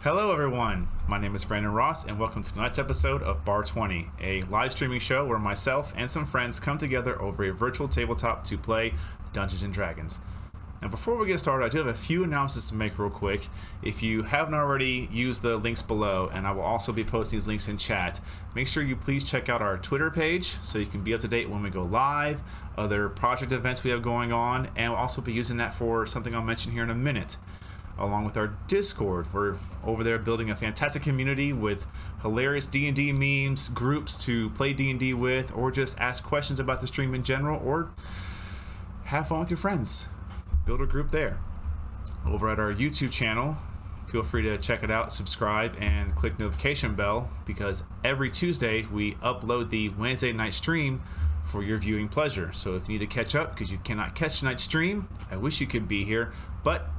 Hello everyone, my name is Brandon Ross and welcome to tonight's episode of Bar20, a live streaming show where myself and some friends come together over a virtual tabletop to play Dungeons & Dragons. Now before we get started, I do have a few announcements to make real quick. If you haven't already, use the links below, and I will also be posting these links in chat. Make sure you please check out our Twitter page so you can be up to date when we go live, other project events we have going on, and we'll also be using that for something I'll mention here in a minute. Along with our Discord, we're over there building a fantastic community with hilarious D&D memes, groups to play D&D with, or just ask questions about the stream in general, or have fun with your friends. Build a group there. Over at our YouTube channel, feel free to check it out, subscribe, and click notification bell, because every Tuesday we upload the Wednesday night stream for your viewing pleasure. So if you need to catch up because you cannot catch tonight's stream, I wish you could be here, but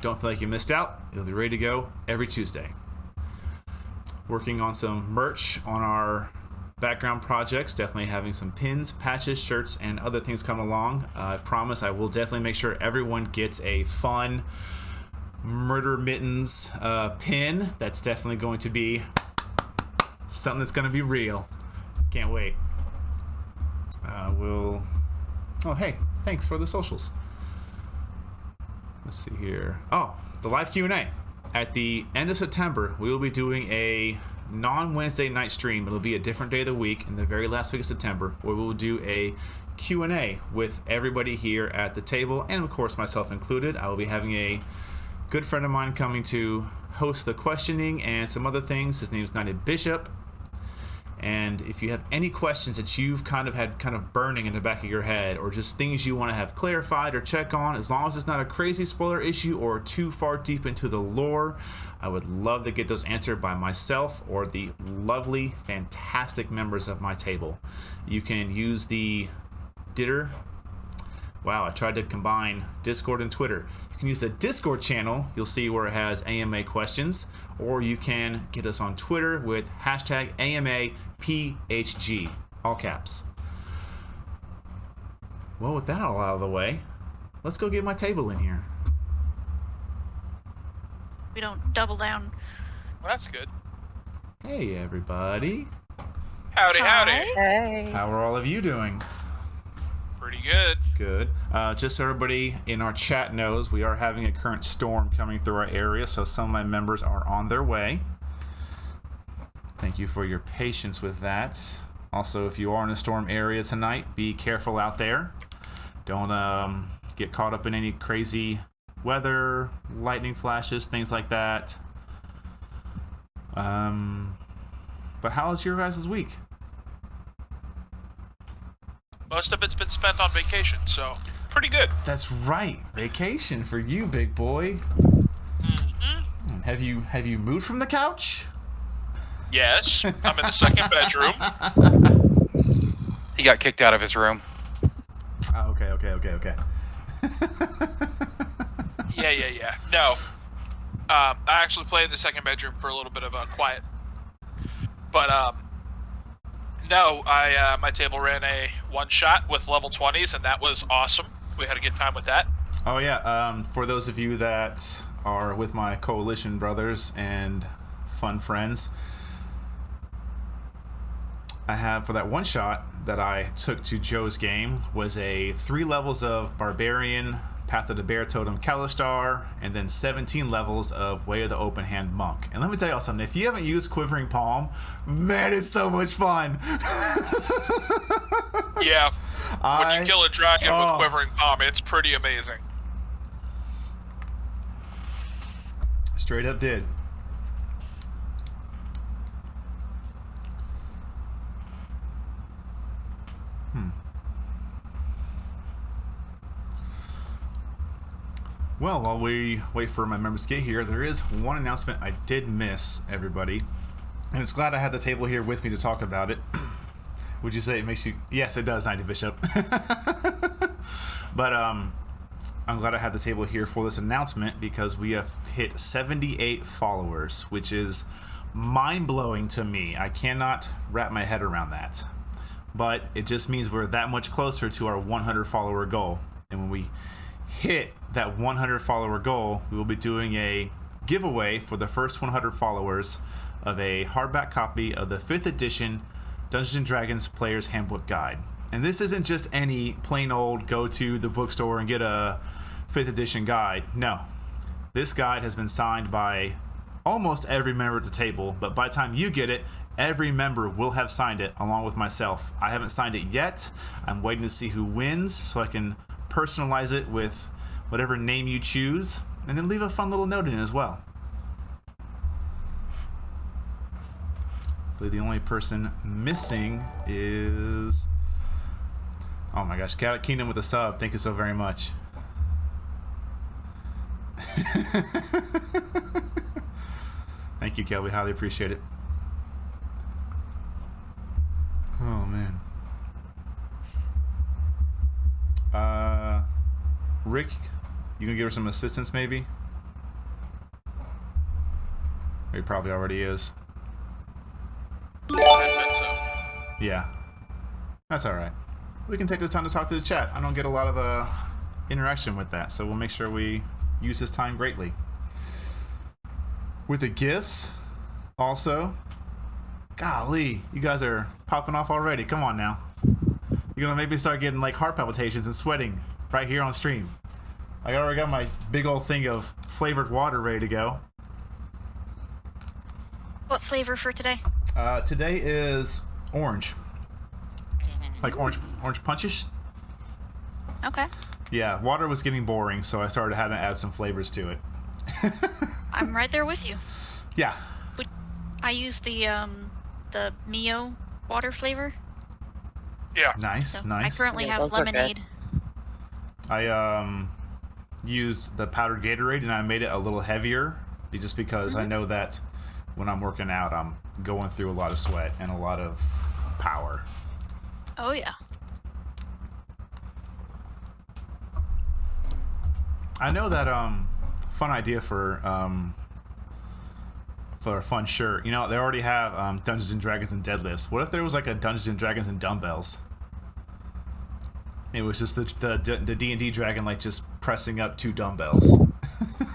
don't feel like you missed out. It'll be ready to go every Tuesday. Working on some merch on our background projects, definitely having some pins, patches, shirts, and other things come along. I promise I will definitely make sure everyone gets a fun Murder Mittens pin. That's definitely going to be something that's going to be real. Can't wait. Oh, hey, thanks for the socials. Let's see here. Oh, the live Q&A. At the end of September, we will be doing a non-Wednesday night stream. It'll be a different day of the week in the very last week of September, where we will do a Q&A with everybody here at the table, and of course myself included. I will be having a good friend of mine coming to host the questioning and some other things. His name is Knighted Bishop. And if you have any questions that you've kind of burning in the back of your head, or just things you want to have clarified or check on, as long as it's not a crazy spoiler issue or too far deep into the lore, I would love to get those answered by myself or the lovely, fantastic members of my table. You can use the Ditter. Wow, I tried to combine Discord and Twitter. You can use the Discord channel. You'll see where it has AMA questions. Or you can get us on Twitter with hashtag AMAPHG, all caps. Well, with that all out of the way, let's go get my table in here. We don't double down. Well, that's good. Hey, everybody. Howdy, howdy. Hey. How are all of you doing? Pretty good. Good. Just so everybody in our chat knows, we are having a current storm coming through our area, so some of my members are on their way. Thank you for your patience with that. Also, if you are in a storm area tonight, be careful out there. Don't get caught up in any crazy weather, lightning flashes, things like that. But how was your guys' week? Most of it's been spent on vacation, so pretty good. That's right, vacation for you, big boy. Mm-hmm. Have you moved from the couch? Yes, I'm in the second bedroom. He got kicked out of his room. Oh, okay. Yeah. No, I actually played in the second bedroom for a little bit of quiet. But no, my table ran a one-shot with level 20s, and that was awesome. We had a good time with that. Oh yeah, for those of you that are with my coalition brothers and fun friends, I have, for that one shot that I took to Joe's game, was a 3 levels of Barbarian, Path of the Bear Totem Kalistar, and then 17 levels of Way of the Open Hand Monk. And let me tell y'all something, if you haven't used Quivering Palm, man, it's so much fun. Yeah, when you kill a dragon with Quivering Palm, it's pretty amazing. Straight up did. Well, while we wait for my members to get here, there is one announcement I did miss, everybody. And it's glad I have the table here with me to talk about it. Would you say it makes you... Yes, it does, Knighted Bishop. But I'm glad I have the table here for this announcement, because we have hit 78 followers, which is mind-blowing to me. I cannot wrap my head around that. But it just means we're that much closer to our 100 follower goal. And when we hit that 100 follower goal, we will be doing a giveaway for the first 100 followers of a hardback copy of the 5th edition Dungeons & Dragons Player's Handbook Guide. And this isn't just any plain old go to the bookstore and get a 5th edition guide. No. This guide has been signed by almost every member at the table, but by the time you get it, every member will have signed it along with myself. I haven't signed it yet. I'm waiting to see who wins so I can personalize it with whatever name you choose and then leave a fun little note in it as well. I believe the only person missing is... Oh my gosh, Cat Kingdom with a sub. Thank you so very much. Thank you, Kel. We highly appreciate it. Oh man. Rick, you gonna give her some assistance maybe? Or he probably already is. I bet so. Yeah. That's alright. We can take this time to talk to the chat. I don't get a lot of interaction with that, so we'll make sure we use this time greatly. With the gifts, also. Golly, you guys are popping off already. Come on now. You're gonna make me start getting like heart palpitations and sweating right here on stream. I already got my big old thing of flavored water ready to go. What flavor for today? Today is orange. Like orange punchish. Okay. Yeah, water was getting boring, so I started having to add some flavors to it. I'm right there with you. Yeah. I use the Mio water flavor. Yeah. Nice, So nice. I currently Yeah, have those are good. lemonade. I used the powdered Gatorade and I made it a little heavier just because I know that when I'm working out I'm going through a lot of sweat and a lot of power. Oh yeah. I know that fun idea for a fun shirt. You know, they already have Dungeons and Dragons and deadlifts. What if there was like a Dungeons and Dragons and dumbbells? It was just the D&D dragon like just pressing up 2 dumbbells.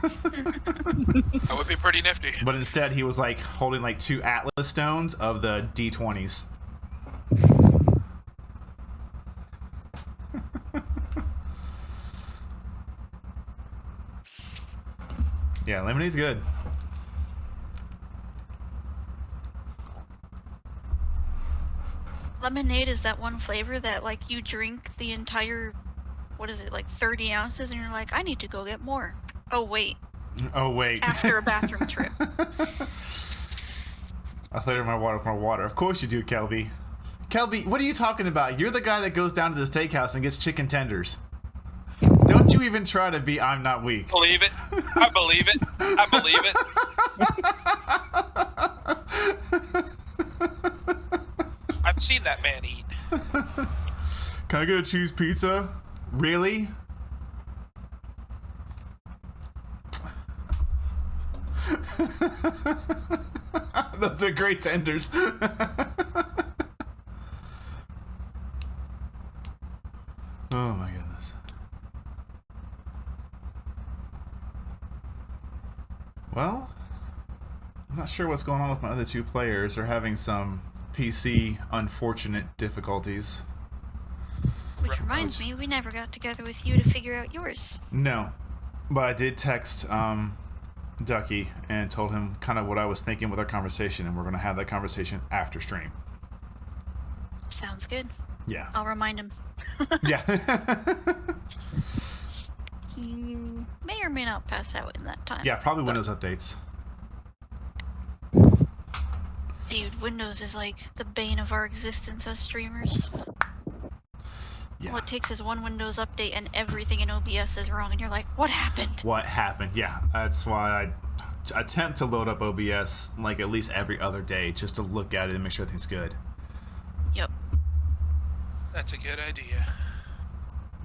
That would be pretty nifty. But instead he was like holding like 2 Atlas stones of the D20s. Yeah, lemonade's good. Lemonade is that one flavor that like you drink the entire, what is it, like 30 ounces and you're like, I need to go get more. Oh wait, Oh wait. after a bathroom trip. I flavored my water with more water. Of course you do, Kelby. Kelby, what are you talking about? You're the guy that goes down to the steakhouse and gets chicken tenders. Don't you even try to be I'm not weak. Believe it. I believe it. I believe it. I've seen that man eat. Can I get a cheese pizza? Really? Those are great tenders. Oh my goodness. Well, I'm not sure what's going on with my other 2 players. They're having some PC unfortunate difficulties. Which reminds me, we never got together with you to figure out yours. No, but I did text Ducky and told him kind of what I was thinking with our conversation, and we're going to have that conversation after stream. Sounds good. Yeah. I'll remind him. Yeah. He may or may not pass out in that time. Yeah, probably Windows updates. Dude, Windows is like the bane of our existence as streamers. Yeah. All it takes is one Windows update and everything in OBS is wrong and you're like, what happened? What happened? Yeah, that's why I attempt to load up OBS like at least every other day just to look at it and make sure everything's good. Yep. That's a good idea.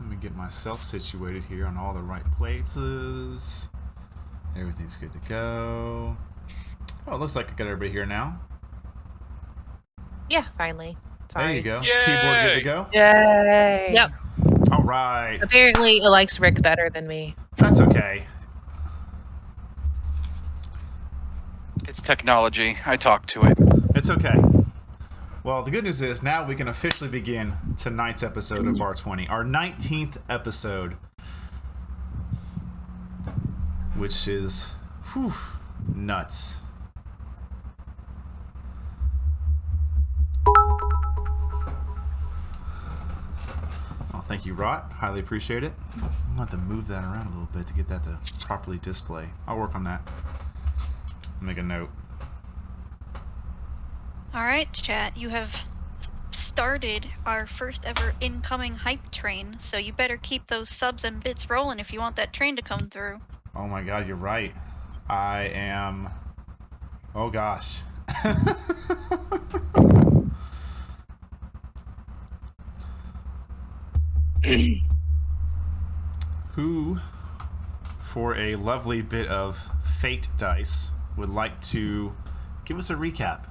Let me get myself situated here on all the right places. Everything's good to go. Oh, it looks like I got everybody here now. Yeah, finally. Sorry. There you go. Yay! Keyboard good to go? Yay! Yep. All right. Apparently, it likes Rick better than me. That's okay. It's technology. I talk to it. It's okay. Well, the good news is now we can officially begin tonight's episode of Bar20, our 19th episode, which is nuts. Oh, thank you, Rot. Highly appreciate it. I'm going to have to move that around a little bit to get that to properly display. I'll work on that. Make a note. Alright, chat, you have started our first ever incoming hype train, so you better keep those subs and bits rolling if you want that train to come through. Oh my god, you're right. I am... Oh gosh. Who, for a lovely bit of fate dice, would like to give us a recap?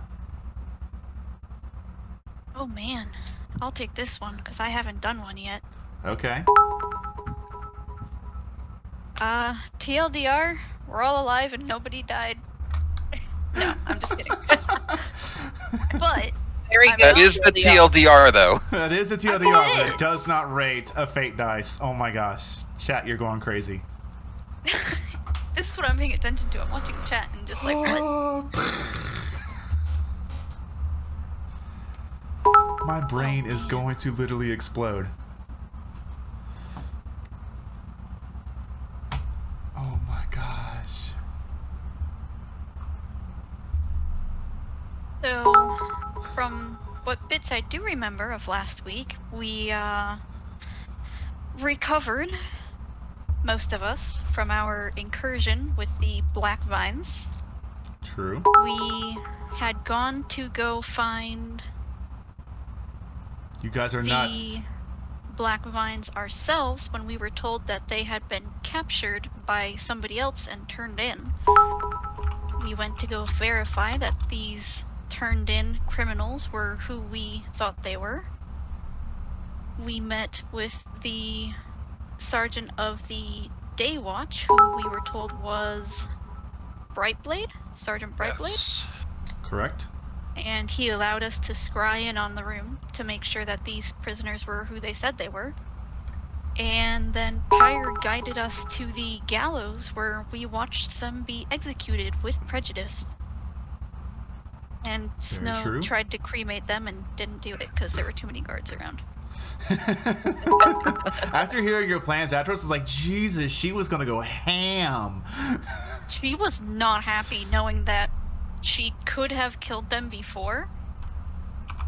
Oh man, I'll take this one, because I haven't done one yet. Okay. TLDR, we're all alive and nobody died. No, I'm just kidding. But... Very I'm good. That is the TLDR, though. That is a TLDR, but it does not rate a fate dice. Oh my gosh. Chat, you're going crazy. This is what I'm paying attention to. I'm watching chat and just like, what? My brain is going to literally explode. Oh my gosh. So, from what bits I do remember of last week, we recovered, most of us, from our incursion with the black vines. True. We had gone to go find You guys are nuts. the black vines ourselves when we were told that they had been captured by somebody else and turned in. We went to go verify that these turned in criminals were who we thought they were. We met with the sergeant of the Day Watch, who we were told was Brightblade, Sergeant Brightblade. Yes. Correct? And he allowed us to scry in on the room to make sure that these prisoners were who they said they were. And then Pyre guided us to the gallows where we watched them be executed with prejudice. And Snow true. tried to cremate them and didn't do it because there were too many guards around. After hearing your plans afterwards, I was like, Jesus, she was going to go ham. She was not happy knowing that she could have killed them before,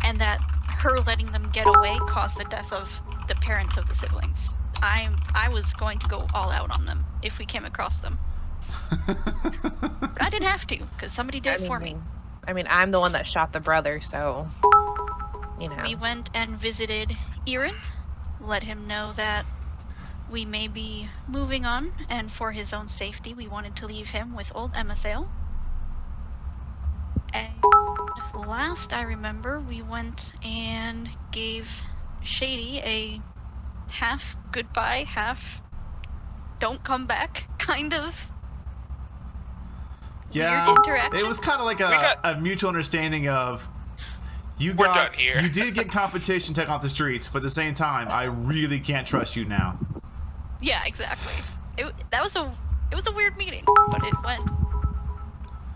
and that her letting them get away caused the death of the parents of the siblings. I was going to go all out on them if we came across them. But I didn't have to, because somebody did it for me. I mean, I'm the one that shot the brother, so, you know. We went and visited Irin, let him know that we may be moving on, and for his own safety, we wanted to leave him with old Emathale. And last I remember, we went and gave Shady a half goodbye, half don't come back kind of Yeah, weird interaction. it was kind of like a mutual understanding of We're done here. You did get competition taken off the streets, but at the same time, I really can't trust you now. Yeah, exactly. It was a weird meeting, but it went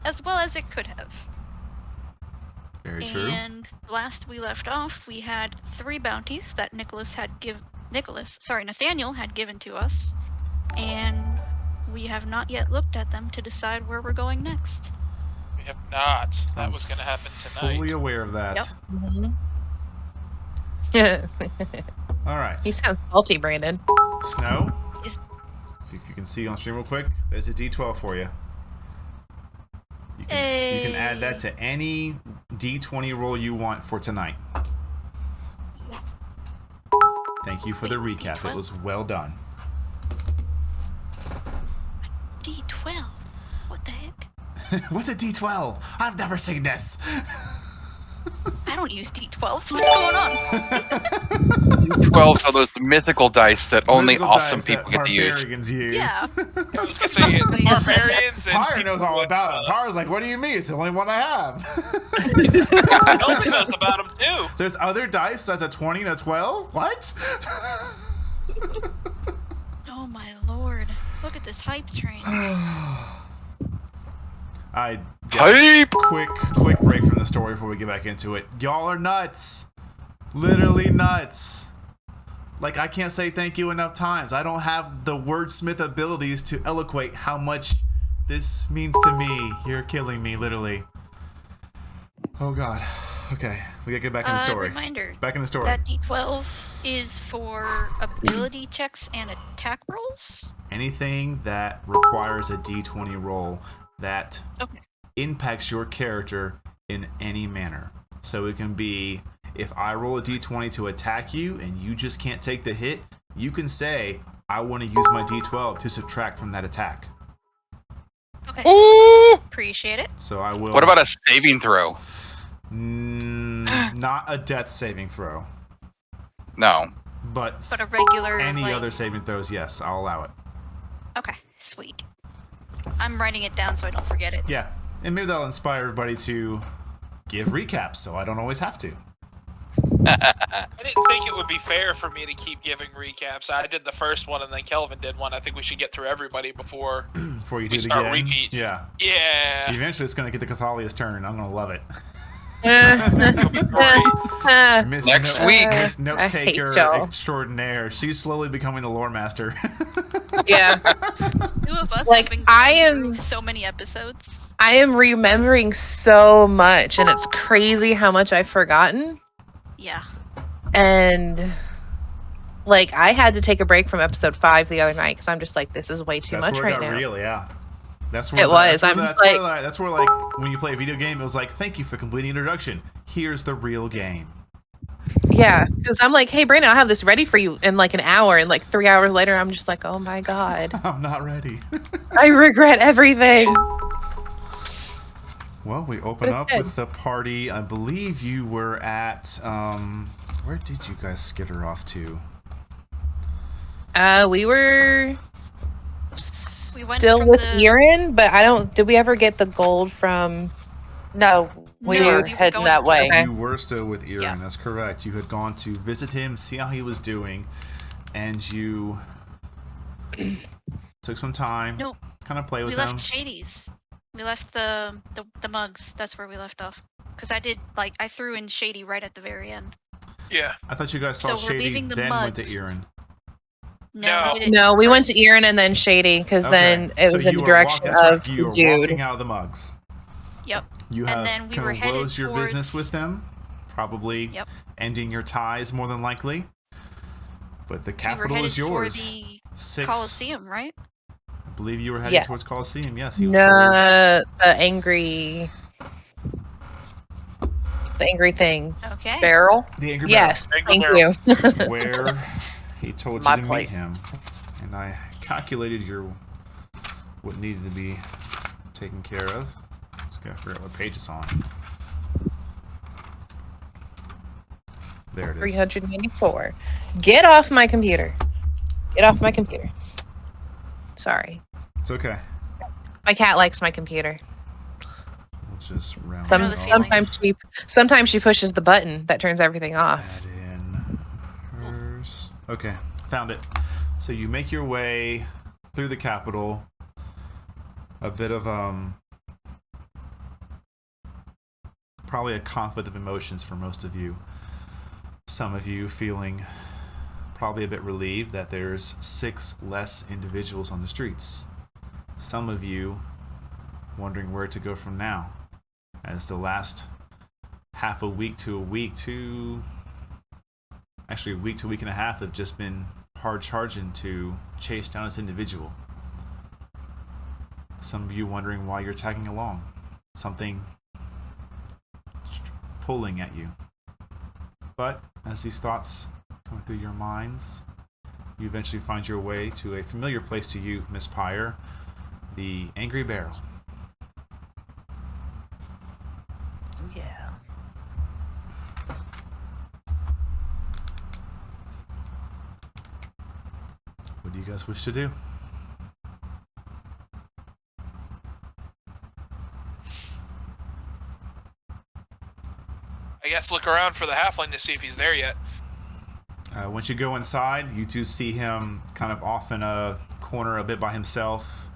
as well as it could have. Very true. And last we left off, we had 3 bounties that Nathaniel had given to us, and we have not yet looked at them to decide where we're going next. We have not. That was going to happen tonight. Fully aware of that. Yep. Mhm. All right. He sounds salty, Brandon. Snow, Is- if you can see on stream real quick, there's a D12 for you. You can add that to any D20 roll you want for tonight. Thank you for the Wait, recap. D12? It was well done. D12? What the heck? What's a D12? I've never seen this. I don't use D12s. What's going on? 12 are those mythical dice that only Mythical awesome dice people that get to use. barbarians use. Yeah. I was gonna say barbarians and Pyre knows all people about him. with, Pyre's like, what do you mean? It's the only one I have. Elfie knows about them too. There's other dice that's a 20 and a 12? What? Oh my lord. Look at this hype train. I Hype! quick break from the story before we get back into it. Y'all are nuts. Literally nuts. Like, I can't say thank you enough times. I don't have the wordsmith abilities to eloquate how much this means to me. You're killing me, literally. Oh god. Okay, we gotta get back in the story. Reminder. Back in the story. That D12 is for ability checks and attack rolls. Anything that requires a D20 roll that Okay. impacts your character in any manner. So it can be, if I roll a D20 to attack you and you just can't take the hit, you can say, I want to use my D12 to subtract from that attack. Okay. Ooh! Appreciate it. So I will... What about a saving throw? Not a death saving throw. No. But a regular, any like... other saving throws, yes, I'll allow it. Okay, sweet. I'm writing it down so I don't forget it. Yeah, and maybe that'll inspire everybody to give recaps, so I don't always have to. I didn't think it would be fair for me to keep giving recaps. I did the first one and then Kelvin did one. I think we should get through everybody before Before you do we it start again. repeat. Yeah. Yeah. Eventually it's going to get to Kythalea's turn. I'm going to love it. It'll be great. Miss Next week. Miss I Note hate Taker y'all. extraordinaire. She's slowly becoming the lore master. Yeah. Two of us Like, have been I going am- through so many episodes. I am remembering so much, and it's crazy how much I've forgotten. Yeah. And like, I had to take a break from episode 5 the other night because I'm just like, this is way too That's much where it right got now. real, yeah. That's where It was. I'm just like, that's where like when you play a video game, it was like, thank you for completing the introduction. Here's the real game. yeah, because I'm like, hey, Brandon, I'll have this ready for you in like an hour, and like 3 hours later, I'm just like, oh my god, I'm not ready. I regret everything. Well, we open It's up good. with the party. I believe you were at where did you guys skitter off to? We were We went still from with the- Erin, but I don't. Did we ever get the gold from? No, we No, were we were heading going that to- way. Okay. You were still with Erin, Yeah. that's correct. You had gone to visit him, see how he was doing, and you took some time, No, kind of play we with left him. Shady's. We left the mugs. That's where we left off. Because I threw in Shady right at the very end. Yeah. I thought you guys saw So we're Shady, leaving the then went mugs. to Erin. No. we didn't No, we went first. to Erin and then Shady, because Okay. then it So was in you the were direction that's right, of you were Jude. walking out of the mugs. Yep. You And have then we kind were of headed closed your business towards- with them, probably Yep. ending your ties more than likely. But the We were capital headed is yours. for the 6. Coliseum, right? I believe you were heading Yeah. towards Coliseum. Yes, he was No, told. the angry thing. Okay. Barrel. The angry Yes, Angry thank Barrel. you. That's where he told you My to place. meet him, and I calculated what needed to be taken care of. Just gotta figure out what page it's on. There it is. 394. Get off my computer. Get off my computer. Sorry. It's okay. My cat likes my computer. We'll just round Some, it off. sometimes she pushes the button that turns everything off. Add in hers. Okay, found it. So you make your way through the capital. A bit of probably a conflict of emotions for most of you. Some of you feeling probably a bit relieved that there's 6 less individuals on the streets. Some of you wondering where to go from now, as the last half a week to a week to actually a week to a week and a half have just been hard charging to chase down this individual. Some of you wondering why you're tagging along. Something pulling at you. But as these thoughts come through your minds, you eventually find your way to a familiar place to you, Miss Pyre, the Angry Barrel. Yeah. What do you guys wish to do? I guess look around for the halfling to see if he's there yet. Once you go inside, you do see him kind of off in a corner a bit by himself,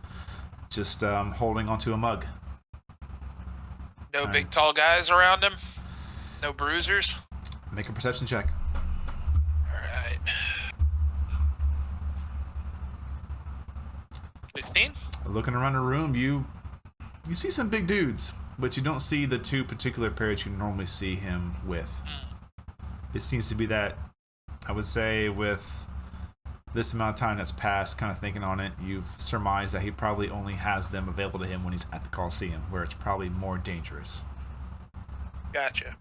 just holding onto a mug. No big tall guys around him? No bruisers? Make a perception check. Alright. 15? Looking around the room, you see some big dudes, but you don't see the two particular pairs you normally see him with. It seems to be that, I would say, with this amount of time that's passed, kind of thinking on it, you've surmised that he probably only has them available to him when he's at the Coliseum, where it's probably more dangerous. Gotcha.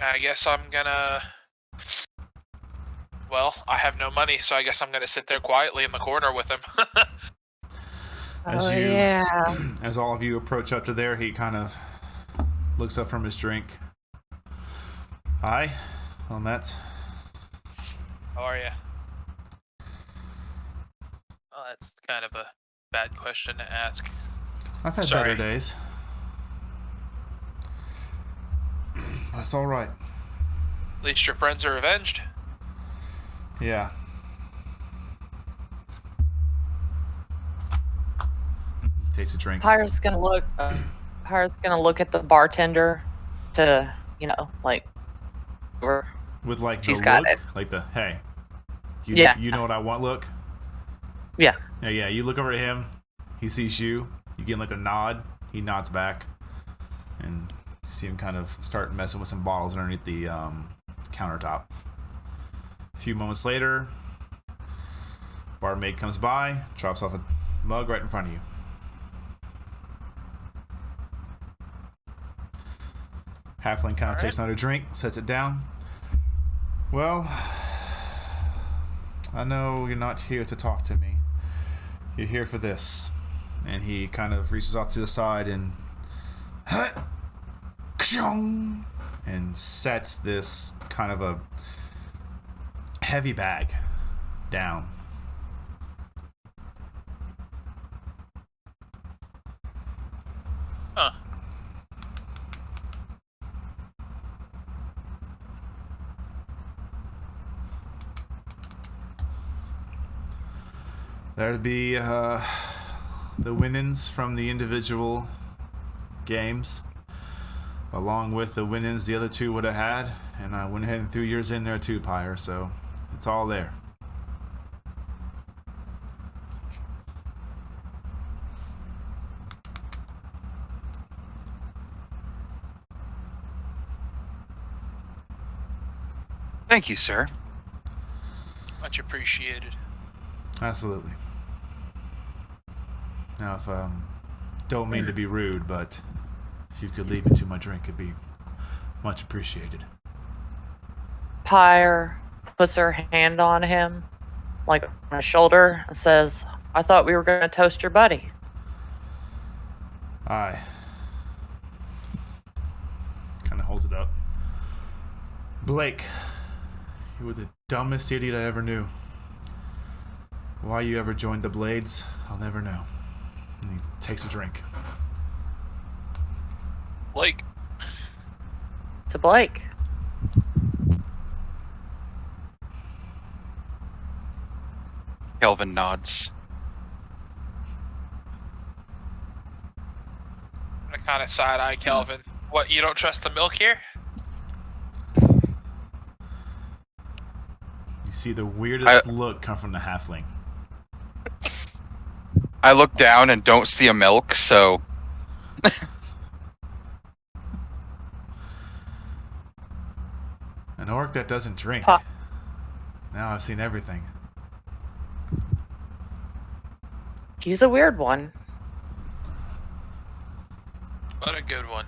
I guess I'm gonna... Well, I have no money, so I guess I'm gonna sit there quietly in the corner with him. As all of you approach up to there, he kind of looks up from his drink. Hi, well met. How are you? Well, that's kind of a bad question to ask. I've had better days. That's all right. At least your friends are avenged. Yeah. Takes a drink. Pyre's gonna look. Pyre's gonna look at the bartender to, like, With like she's the got look, it. like the hey, you know what I want look. Yeah. Yeah. You look over at him. He sees you. You get like a nod. He nods back, and you see him kind of start messing with some bottles underneath the countertop. A few moments later, barmaid comes by, drops off a mug right in front of you. Halfling kind of takes another drink, sets it down. Well, I know you're not here to talk to me. You're here for this. And he kind of reaches off to the side and sets this kind of a heavy bag down. Huh. There'd be the winnings from the individual games, along with the winnings the other two would have had, and I went ahead and threw yours in there too, Pyre, so it's all there. Thank you, sir. Much appreciated. Absolutely. Now, if don't mean to be rude, but if you could leave me to my drink, it'd be much appreciated. Pyre puts her hand on him, like on his shoulder, and says, "I thought we were going to toast your buddy." Aye. Kind of holds it up. Blake, you were the dumbest idiot I ever knew. Why you ever joined the Blades, I'll never know. And he takes a drink. Blake. To Blake. Kelvin nods. I kind of side-eye Kelvin. What, you don't trust the milk here? You see the weirdest look come from the halfling. I look down and don't see a milk, so... An orc that doesn't drink. Now I've seen everything. He's a weird one. What a good one.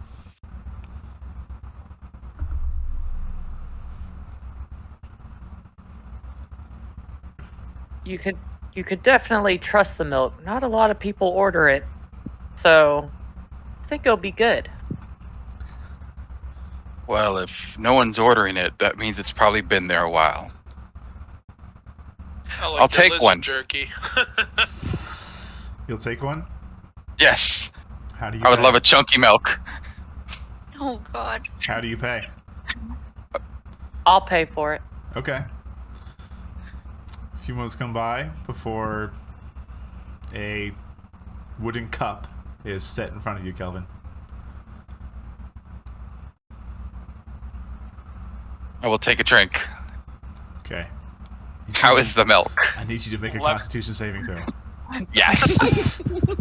You could definitely trust the milk. Not a lot of people order it, so I think it'll be good. Well, if no one's ordering it, that means it's probably been there a while. I like I'll your take lizard one. jerky. You'll take one? Yes. How do you I would pay? love a chunky milk. Oh God. How do you pay? I'll pay for it. Okay. A few moments come by before a wooden cup is set in front of you, Kelvin. I will take a drink. Okay. How is the milk? I need you to make a Lem- Constitution saving throw. Yes.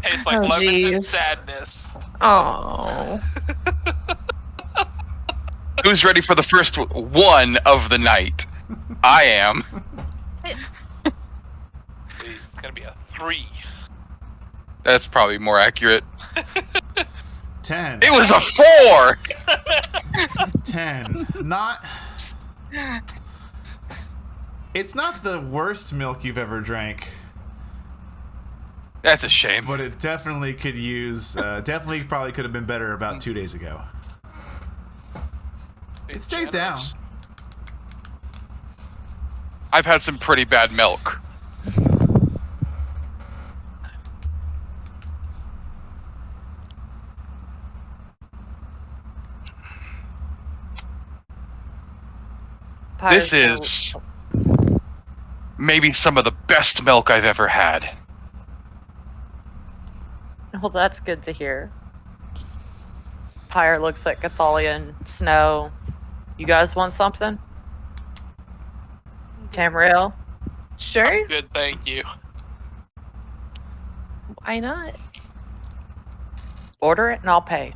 Tastes like Oh, lemons and jeez. sadness. Oh. Who's ready for the first one of the night? I am. It's gonna be a 3. That's probably more accurate. 10. It was a 4! 10. Not. It's not the worst milk you've ever drank, That's a shame. but it definitely could use. Definitely probably could have been better about 2 days ago. It stays down. I've had some pretty bad milk. This is maybe some of the best milk I've ever had. Well, that's good to hear. Pyre looks at Kythalea and Snow. You guys want something? Tamriel? Sure. Good, thank you. Why not? Order it and I'll pay.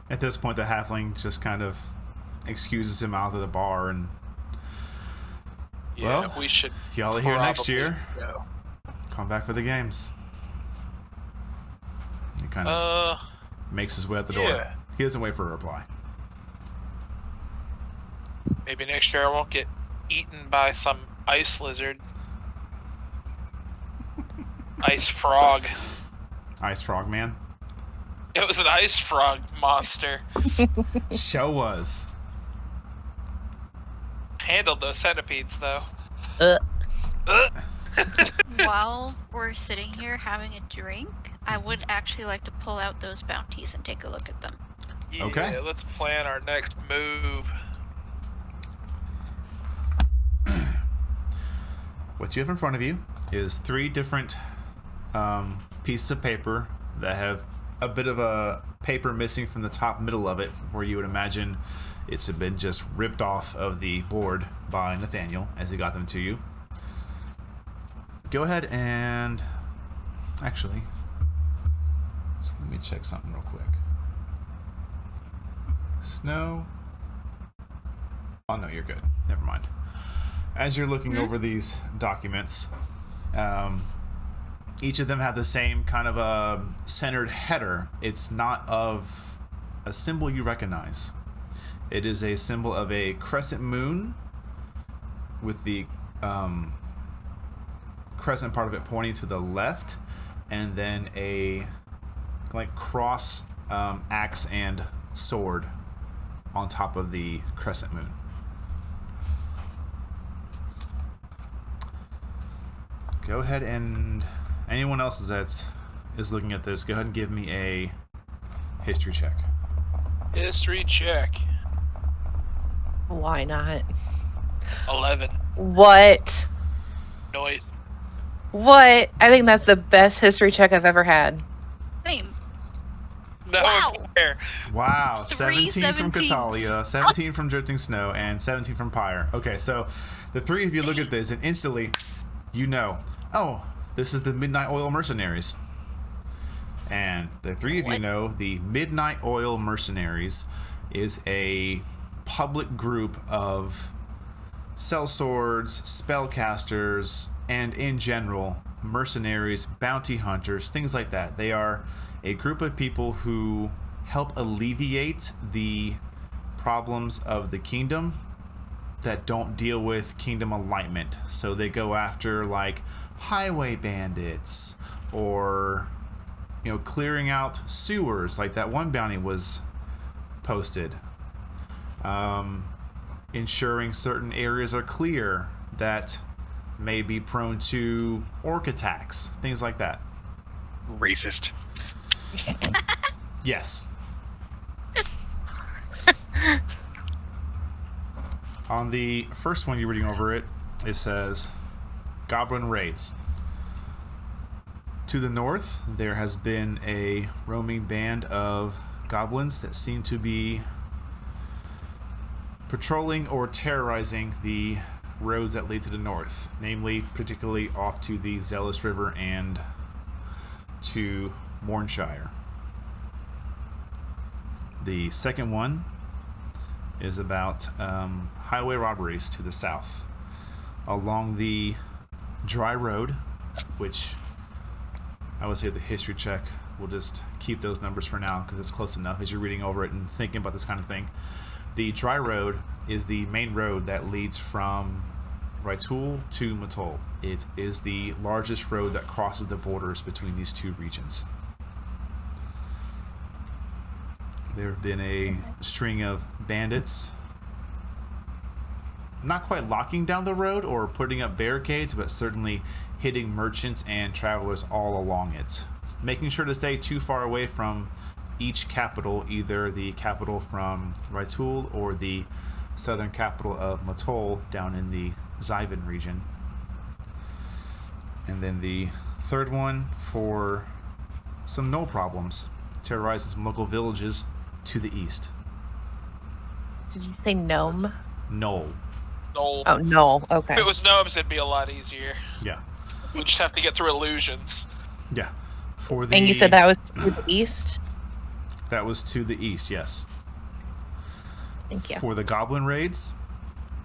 At this point, the halfling just kind of excuses him out of the bar, and Yeah, Well, we should. if y'all are here next probably year, go. come back for the games. He kind of makes his way out the door. yeah. He doesn't wait for a reply. Maybe next year I won't get eaten by some ice lizard. Ice frog. Ice Frog Man. It was an ice frog monster. Show was. Handled those centipedes though. While we're sitting here having a drink, I would actually like to pull out those bounties and take a look at them. Yeah, Okay. let's plan our next move. What you have in front of you is 3 different pieces of paper that have a bit of a paper missing from the top middle of it, where you would imagine it's been just ripped off of the board by Nathaniel as he got them to you. Go ahead and actually, so let me check something real quick. Snow. Oh no, you're good. Never mind. As you're looking over these documents, each of them have the same kind of a centered header. It's not of a symbol you recognize. It is a symbol of a crescent moon with the crescent part of it pointing to the left, and then a like cross axe and sword on top of the crescent moon. Go ahead and anyone else that is looking at this, go ahead and give me a history check. History check. Why not? 11. What? Noise. What? I think that's the best history check I've ever had. Same. No Wow. one care. Wow, 3 17 from 17s. Kythalea, 17 from Drifting Snow, and 17 from Pyre. Okay, so the 3 of you look at this and instantly you know, oh, this is the Midnight Oil Mercenaries. And the 3 of you What? know the Midnight Oil Mercenaries is a public group of sellswords, spellcasters, and in general, mercenaries, bounty hunters, things like that. They are a group of people who help alleviate the problems of the kingdom that don't deal with kingdom alignment. So they go after like highway bandits, or clearing out sewers, like that one bounty was posted. Ensuring certain areas are clear that may be prone to orc attacks, things like that. Racist. Yes. On the first one you're reading over it, it says Goblin raids. To the north, there has been a roaming band of goblins that seem to be patrolling or terrorizing the roads that lead to the north, namely, particularly off to the Zealous River and to Mornshire. The second one is about highway robberies to the south along the dry road, which I would say the history check will just keep those numbers for now because it's close enough as you're reading over it and thinking about this kind of thing. The dry road is the main road that leads from Ry'Tul to Matol. It is the largest road that crosses the borders between these two regions. There have been a string of bandits, not quite locking down the road or putting up barricades, but certainly hitting merchants and travelers all along it, making sure to stay too far away from each capital, either the capital from Ry'Tul or the southern capital of Matol down in the Zyvan region. And then the third one, for some null problems, terrorizes some local villages to the east. Did you say gnome? Null. No. Oh, no. Okay. If it was gnomes, it'd be a lot easier. Yeah. We just have to get through illusions. Yeah. For the And you said that was to the east? That was to the east, yes. Thank you. For the Goblin raids,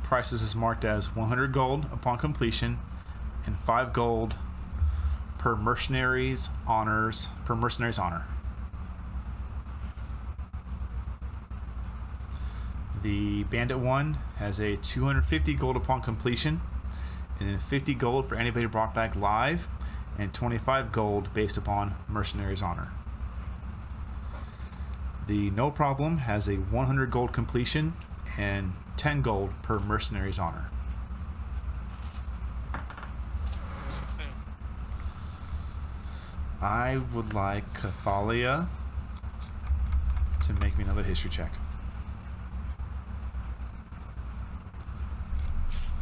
prices is marked as 100 gold upon completion and 5 gold per mercenary's honor. The Bandit one has a 250 gold upon completion, and then 50 gold for anybody brought back live, and 25 gold based upon mercenary's honor. The No Problem has a 100 gold completion and 10 gold per mercenary's honor. I would like Kythalea to make me another history check.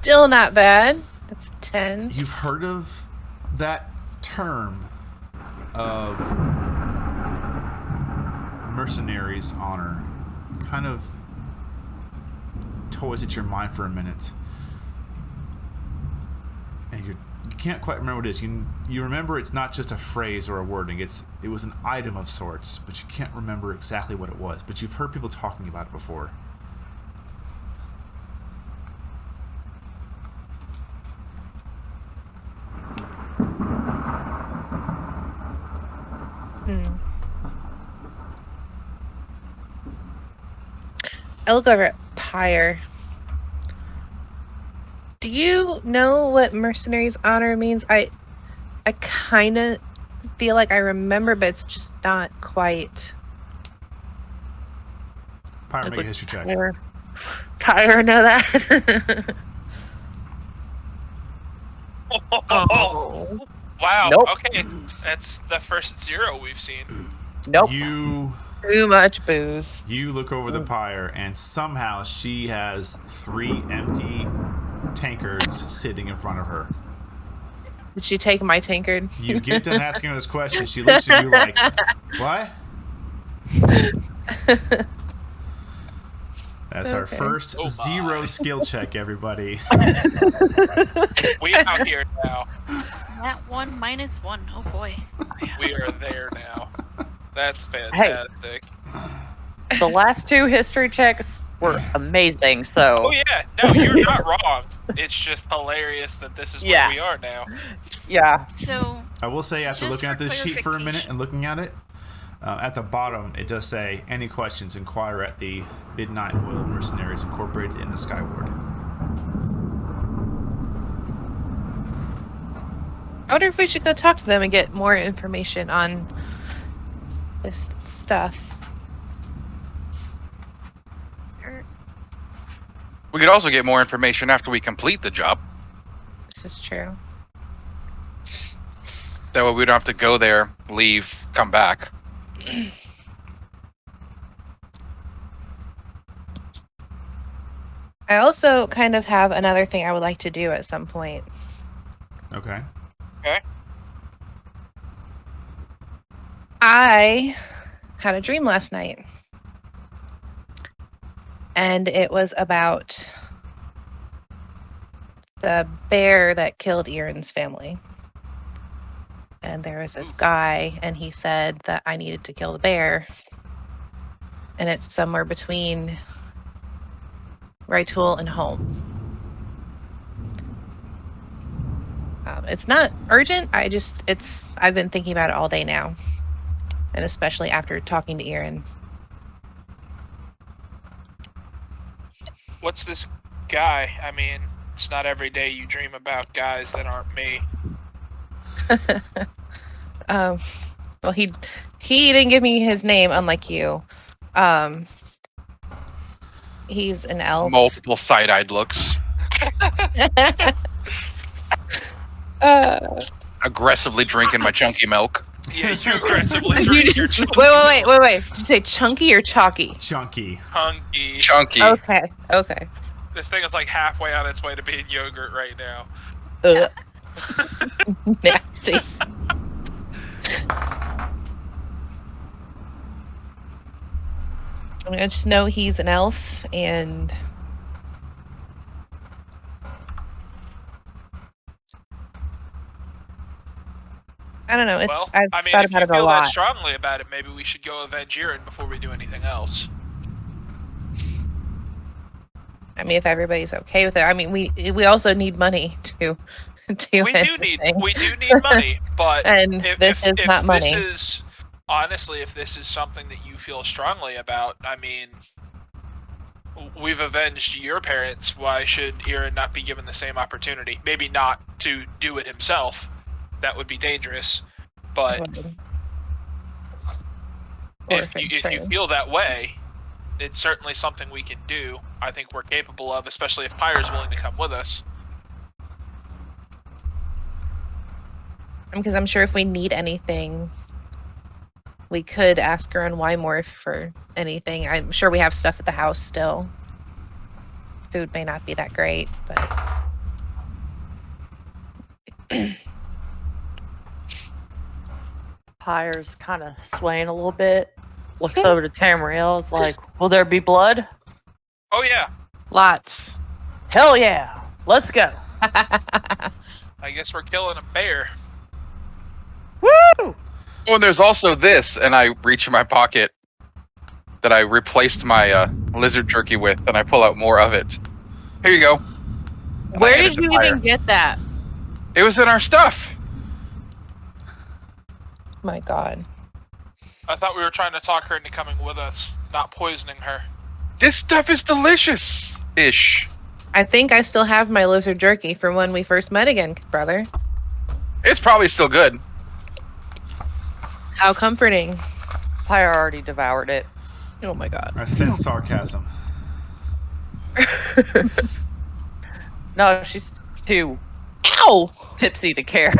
Still not bad. That's 10. You've heard of that term of mercenary's honor. Kind of toys at your mind for a minute. And you can't quite remember what it is. You remember it's not just a phrase or a wording. It was an item of sorts, but you can't remember exactly what it was. But you've heard people talking about it before. I look over at Pyre. Do you know what mercenary's honor means? I kind of feel like I remember, but it's just not quite. Pyre, make a history check. Pyre know that. Oh. Wow. Nope. Okay. That's the first 0 we've seen. Nope. Too much booze. You look over the pyre, and somehow she has 3 empty tankards sitting in front of her. Did she take my tankard? You get done asking her this question, she looks at you like, what? That's our first 0 skill check, everybody. We out here now. That 1 minus 1. Oh boy. We are there now. That's fantastic. The last 2 history checks were amazing, so... Oh yeah, no, you're not wrong. It's just hilarious that this is where we are now. Yeah. So I will say, after just looking at for this sheet for a minute clarification- and looking at it, at the bottom it does say, any questions, inquire at the Midnight Oil Mercenaries Incorporated in the Skyward. I wonder if we should go talk to them and get more information on this stuff. We could also get more information after we complete the job. This is true. That way we don't have to go there, leave, come back. I also kind of have another thing I would like to do at some point. Okay. I had a dream last night. And it was about the bear that killed Iren's family. And there was this guy, and he said that I needed to kill the bear. And it's somewhere between Ry'Tul and home. It's not urgent. I've been thinking about it all day now. And especially after talking to Iren. What's this guy? I mean, it's not every day you dream about guys that aren't me. Well, he didn't give me his name, unlike you. He's an elf. Multiple side-eyed looks. Aggressively drinking my chunky milk. Yeah, you aggressively drink your chunky. Wait. Did you say chunky or chalky? Chunky. Hunky. Chunky. Okay. This thing is like halfway on its way to being yogurt right now. Ugh. Nasty. I just know he's an elf, and I don't know. I've thought about it a if you feel lot. that strongly about it, maybe we should go avenge Iren before we do anything else. I mean, if everybody's okay with it. I mean, we also need money to do We do need anything. money, but And this is not money. Honestly, if this is something that you feel strongly about, I mean, we've avenged your parents. Why should Iren not be given the same opportunity? Maybe not to do it himself. That would be dangerous. But if you feel that way, it's certainly something we can do. I think we're capable of, especially if Pyre's willing to come with us. Because I'm sure if we need anything, we could ask her on Wymore for anything. I'm sure we have stuff at the house still. Food may not be that great, but Pyre's kind of swaying a little bit. Looks over to Tamriel. It's like, will there be blood? Oh yeah. lots. Hell yeah. Let's go. I guess we're killing a bear. Woo! Oh, and there's also this, and I reach in my pocket that I replaced my lizard jerky with, and I pull out more of it. Here you go. And I Where hand it did to you Pyre. even get that? It was in our stuff. My God. I thought we were trying to talk her into coming with us, not poisoning her. This stuff is delicious-ish. I think I still have my lizard jerky from when we first met again, brother. It's probably still good. How comforting. Pyre already devoured it. Oh my God. I sense sarcasm. No, she's too Ow! tipsy to care.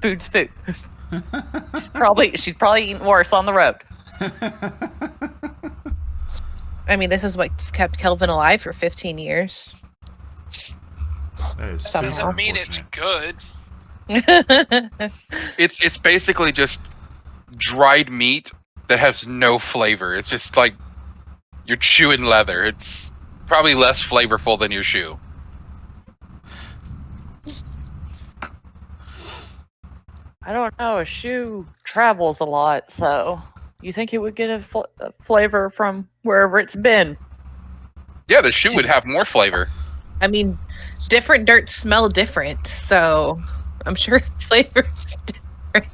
Food's food. She's probably eating worse on the road. I mean, this is what's kept Kelvin alive for 15 years. That is Somehow. super Doesn't mean it's unfortunate. good. It's basically just dried meat that has no flavor. It's just like you're chewing leather. It's probably less flavorful than your shoe. I don't know. A shoe travels a lot, so you think it would get a flavor from wherever it's been? Yeah, the shoe would have more flavor. I mean, different dirt smell different, so I'm sure flavors different.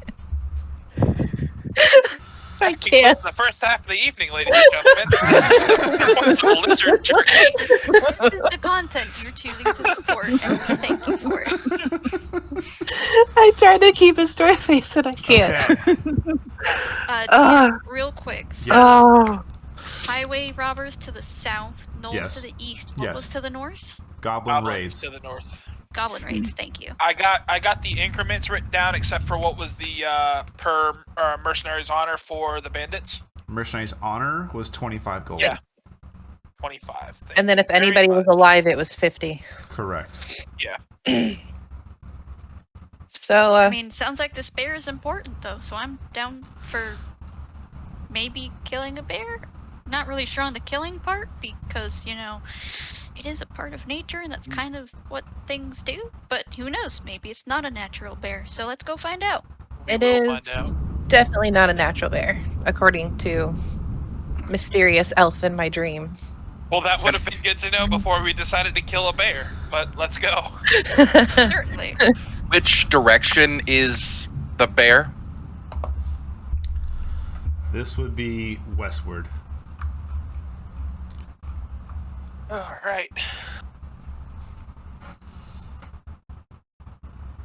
I can't. The first half of the evening, ladies and gentlemen. This is the lizard jerky. This is the content you're choosing to support, and we thank you for it. I tried to keep a straight face and I can't. Okay. Dan, real quick. So Oh, highway robbers to the south, gnolls Yes. to the east. What Yes. was to the north? Goblin Goblins raids. to the north. Goblin rates, thank you. I got the increments written down, except for what was the per mercenary's honor for the bandits. Mercenary's honor was 25 gold. Yeah. 25. And then if anybody was alive, it was 50. Correct. Yeah. So, I mean, sounds like this bear is important, though, so I'm down for maybe killing a bear. Not really sure on the killing part, because, you know, it is a part of nature, and that's kind of what things do. But who knows? Maybe it's not a natural bear, so let's go find out. it is definitely not a natural bear, according to mysterious elf in my dream. Well, that would have been good to know before we decided to kill a bear, but let's go. Certainly. Which direction is the bear? This would be westward. All right.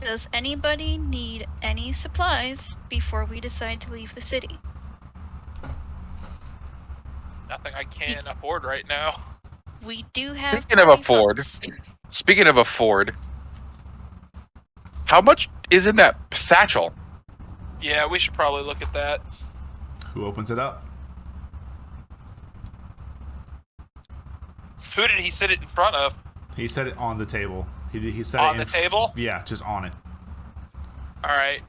Does anybody need any supplies before we decide to leave the city? Nothing I can afford right now. We do have. Speaking of a party Ford. funds. Speaking of a Ford, how much is in that satchel? Yeah, we should probably look at that. Who opens it up? Who did he sit it in front of? He set it on the table. He set On it the table? Yeah, just on it. All right.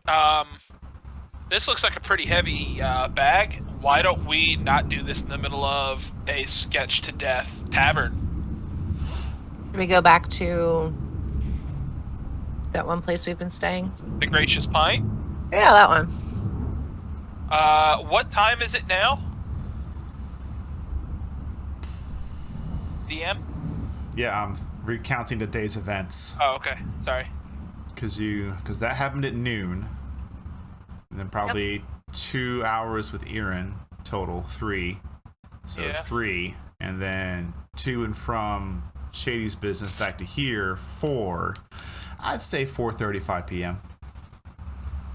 This looks like a pretty heavy bag. Why don't we not do this in the middle of a sketch to death tavern? Can we go back to that one place we've been staying? The Gracious Pint. Yeah, that one. What time is it now? DM? Yeah, I'm recounting the day's events. Oh, okay. Sorry. Because that happened at noon. And then probably 2 hours with Erin total, 3. So Yeah. 3. And then to and from Shady's business back to here, 4. I'd say 4:35 p.m.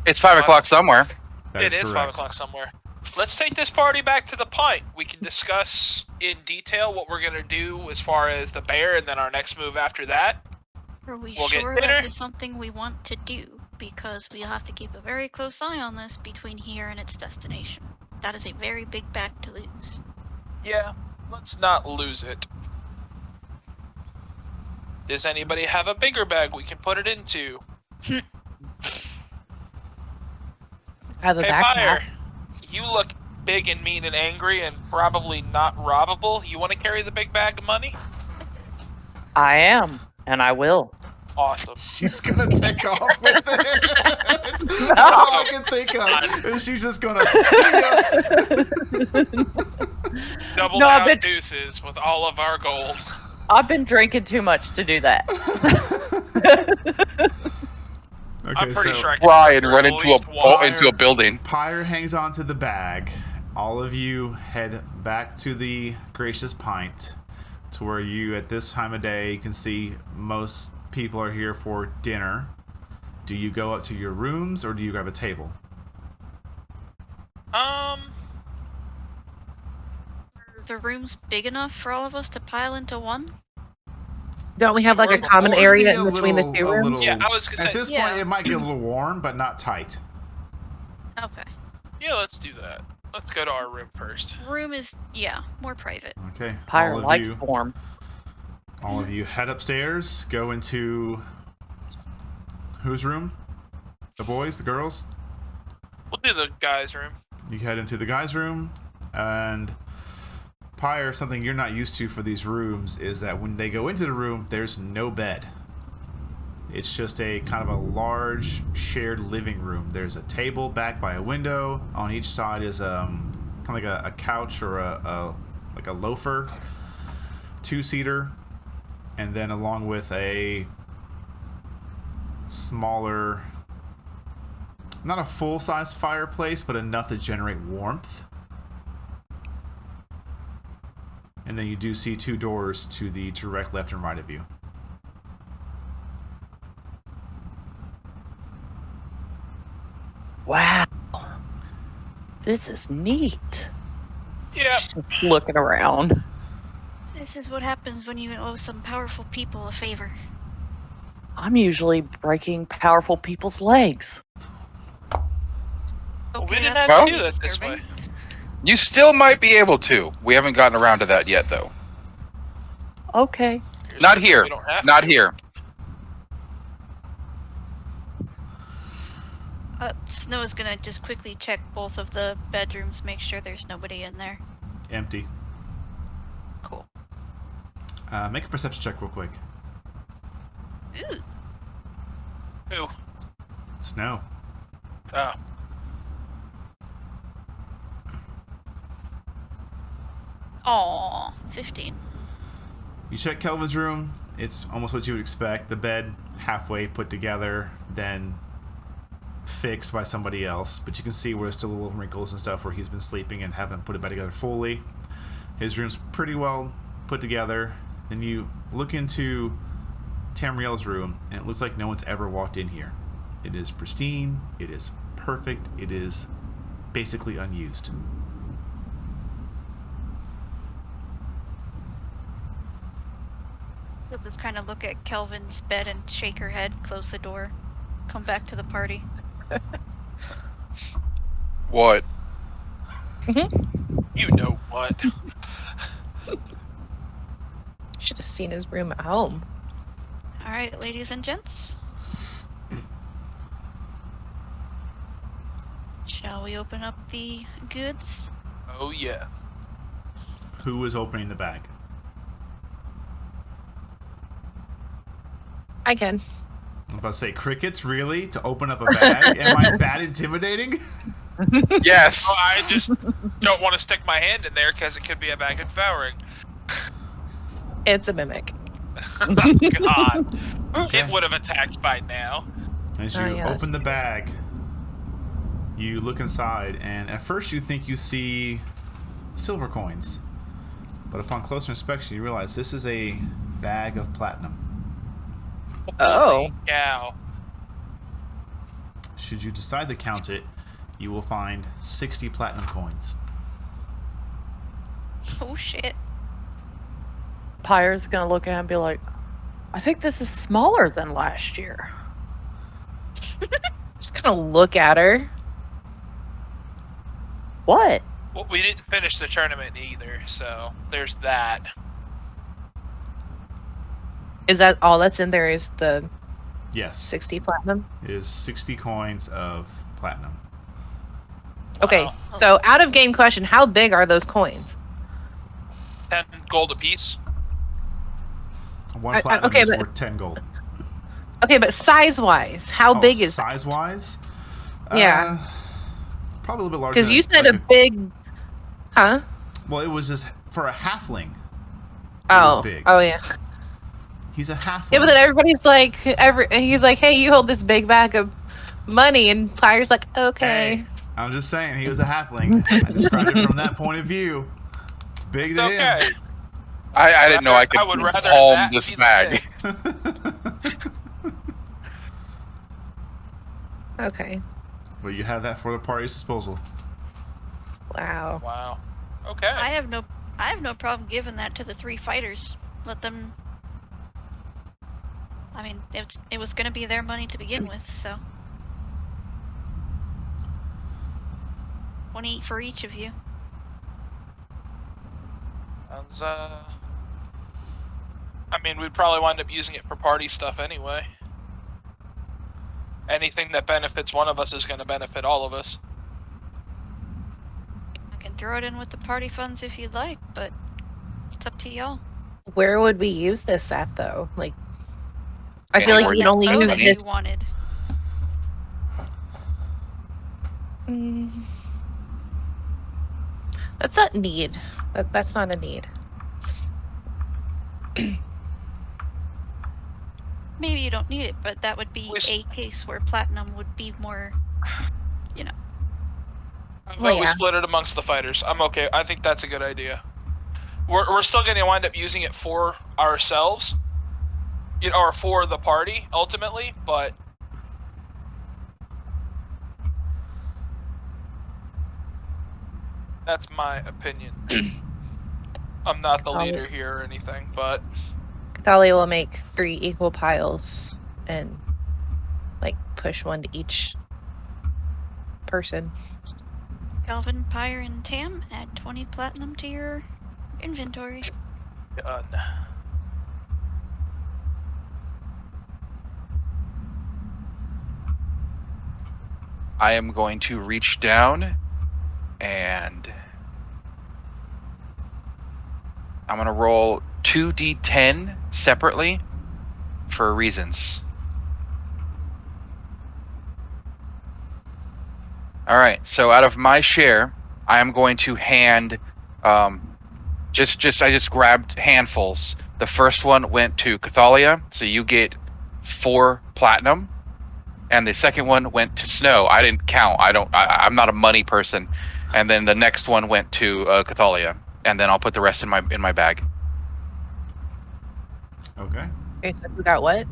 It's 5 o'clock somewhere. That It is 5 correct. o'clock somewhere. Let's take this party back to the pint. We can discuss in detail what we're going to do as far as the bear and then our next move after that. Are we We'll get sure dinner. that is something we want to do? Because we'll have to keep a very close eye on this between here and its destination. That is a very big bag to lose. Yeah, let's not lose it. Does anybody have a bigger bag we can put it into? I have a Hey, backpack. Fire, you look big and mean and angry and probably not robbable. You want to carry the big bag of money? I am, and I will. Awesome. She's gonna take off with it. That's all I can think of. And she's just gonna see ya. Double No, down but- deuces with all of our gold. I've been drinking too much to do that. Okay, I'm pretty so sure I can Fly and run at into least a one. into a building. Pyre hangs onto the bag. All of you head back to the Gracious Pint, to where you, at this time of day, can see most people are here for dinner. Do you go up to your rooms, or do you grab a table? Are the rooms big enough for all of us to pile into one? Don't we have like a Or- common or it'd area be a in between the little- two a rooms? little- Yeah, I was gonna At say. this Yeah. point, it might get a little warm, but not tight. Okay. Yeah, let's do that. Let's go to our room first. Room is, yeah, more private. Okay. Pyre all of likes you, warm. all of you head upstairs. Go into whose room? The boys, the girls. We'll do the guys' room. You head into the guys' room, and Pyre, something you're not used to for these rooms is that when they go into the room, there's no bed. It's just a kind of a large shared living room. There's a table back by a window. On each side is kind of like a couch or like a loafer, 2-seater, and then along with a smaller, not a full-size fireplace, but enough to generate warmth. And then you do see 2 doors to the direct left and right of you. Wow. This is neat. Yeah. Just looking around. This is what happens when you owe some powerful people a favor. I'm usually breaking powerful people's legs. We Okay, didn't that's have to Well- do that this way. disturbing. You still might be able to. We haven't gotten around to that yet, though. Okay. Not here. We don't have Not to. here. Snow's gonna just quickly check both of the bedrooms, make sure there's nobody in there. Empty. Cool. Make a perception check real quick. Ooh. Who? Snow. Oh. Aw, 15. You check Kelvin's room. It's almost what you would expect. The bed halfway put together, then fixed by somebody else. But you can see where there's still little wrinkles and stuff where he's been sleeping and haven't put it back together fully. His room's pretty well put together. Then you look into Tamriel's room, and it looks like no one's ever walked in here. It is pristine. It is perfect. It is basically unused. She'll just kind of look at Kelvin's bed and shake her head, close the door, come back to the party. What? You know what? Should have seen his room at home. Alright, ladies and gents. Shall we open up the goods? Oh yeah. Who is opening the bag? I can. I'm about to say, crickets, really? To open up a bag? Am I that intimidating? Yes. Oh, I just don't want to stick my hand in there because it could be a bag of devouring. It's a mimic. Oh, God. It would have attacked by now. As you Oh, yeah, open the bag, you look inside, and at first you think you see silver coins. But upon closer inspection, you realize this is a bag of platinum. Oh. Holy cow. Should you decide to count it, you will find 60 platinum coins. Oh shit. Pyre's gonna look at him and be like, I think this is smaller than last year. Just kind of look at her. What? Well, we didn't finish the tournament either, so there's that. Is that all that's in there? Is the Yes. 60 platinum? It is 60 coins of platinum. Okay, Wow. so out of game question, how big are those coins? 10 gold apiece. One platinum okay, is but- worth 10 gold. Okay, but size-wise, how big is that? size-wise? Yeah. Probably a little bit larger. Because than you said like a big... Huh? Well, it was just for a halfling. Oh, was big. oh yeah. He's a halfling. Yeah, but then everybody's like, he's like, hey, you hold this big bag of money, and Pyre's like, okay. Hey, I'm just saying, he was a halfling. I described it from that point of view. It's big to Okay. him. I didn't know I could I would rather palm that this be the bag. Okay. Well, you have that for the party's disposal. Wow. Wow. Okay. I have no problem giving that to the 3 fighters. Let them. I mean, it was gonna be their money to begin with, so 20 for each of you. Sounds, I mean, we'd probably wind up using it for party stuff anyway. Anything that benefits one of us is going to benefit all of us. I can throw it in with the party funds if you'd like, but it's up to y'all. Where would we use this at, though? Like, I feel like Anywhere we can only Oh, use that this. you wanted. Mm. That's not need. That's not a need. Maybe you don't need it, but that would be We a case where platinum would be more. Well, We yeah. split it amongst the fighters. I'm okay. I think that's a good idea. We're still going to wind up using it for ourselves, or for the party ultimately, but that's my opinion. I'm not the leader here or anything, but Kythalea will make 3 equal piles and like push one to each person. Calvin, Pyre, and Tam, add 20 platinum to your inventory. Done. I am going to reach down and I'm going to roll 2d10 separately for reasons. All right, so out of my share, I am going to hand I just grabbed handfuls. The first one went to Kythalea, so you get 4 platinum. And the second one went to Snow. I didn't count. I'm not a money person. And then the next one went to Kythalea. And then I'll put the rest in my bag. Okay. Okay, so who got what?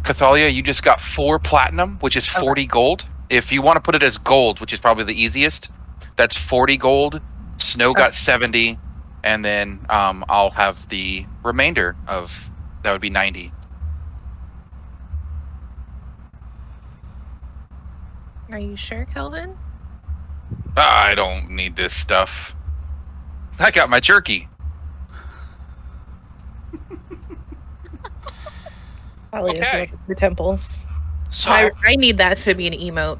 Kythalea, you just got 4 platinum, which is 40 gold. If you want to put it as gold, which is probably the easiest, that's 40 gold. Snow got 70, and then I'll have the remainder of that would be 90. Are you sure, Kelvin? I don't need this stuff. I got my jerky. Probably just Okay. look at your temples. So I need that to be an emote.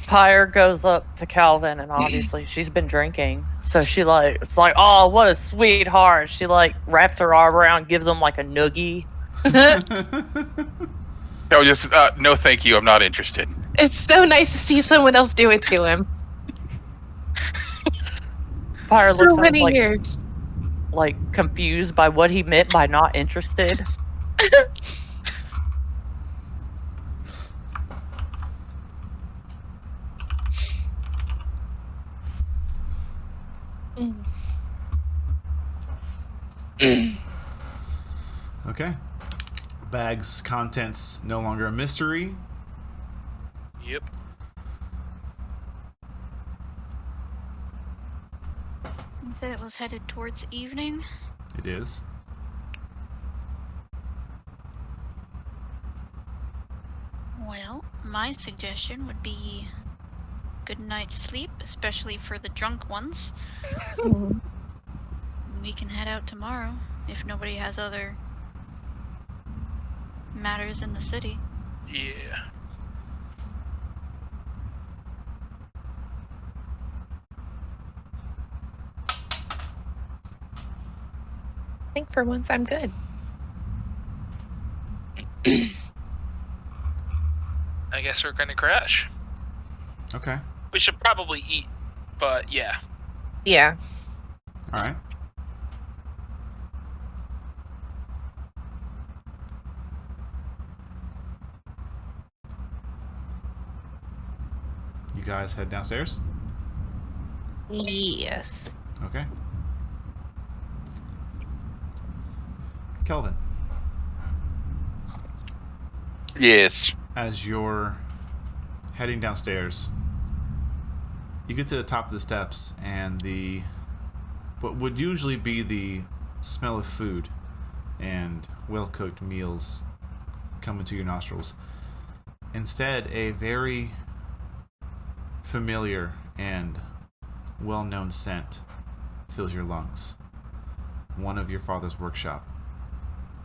Pyre goes up to Calvin, and obviously she's been drinking. So she it's like, oh, what a sweetheart. She wraps her arm around, gives him like a noogie. No, just no, thank you. I'm not interested. It's so nice to see someone else do it to him. Pyre So looks at him many years. confused by what he meant by not interested. Okay. Bag's contents no longer a mystery. Yep. You said it was headed towards evening. It is. Well, my suggestion would be good night's sleep, especially for the drunk ones. We can head out tomorrow if nobody has other matters in the city. Yeah. I think for once I'm good. I guess we're gonna crash. Okay. We should probably eat, but yeah. Yeah. All right. You guys head downstairs? Yes. Okay. Kelvin, Yes. as you're heading downstairs, you get to the top of the steps and what would usually be the smell of food and well-cooked meals come into your nostrils. Instead, a very familiar and well-known scent fills your lungs. One of your father's workshop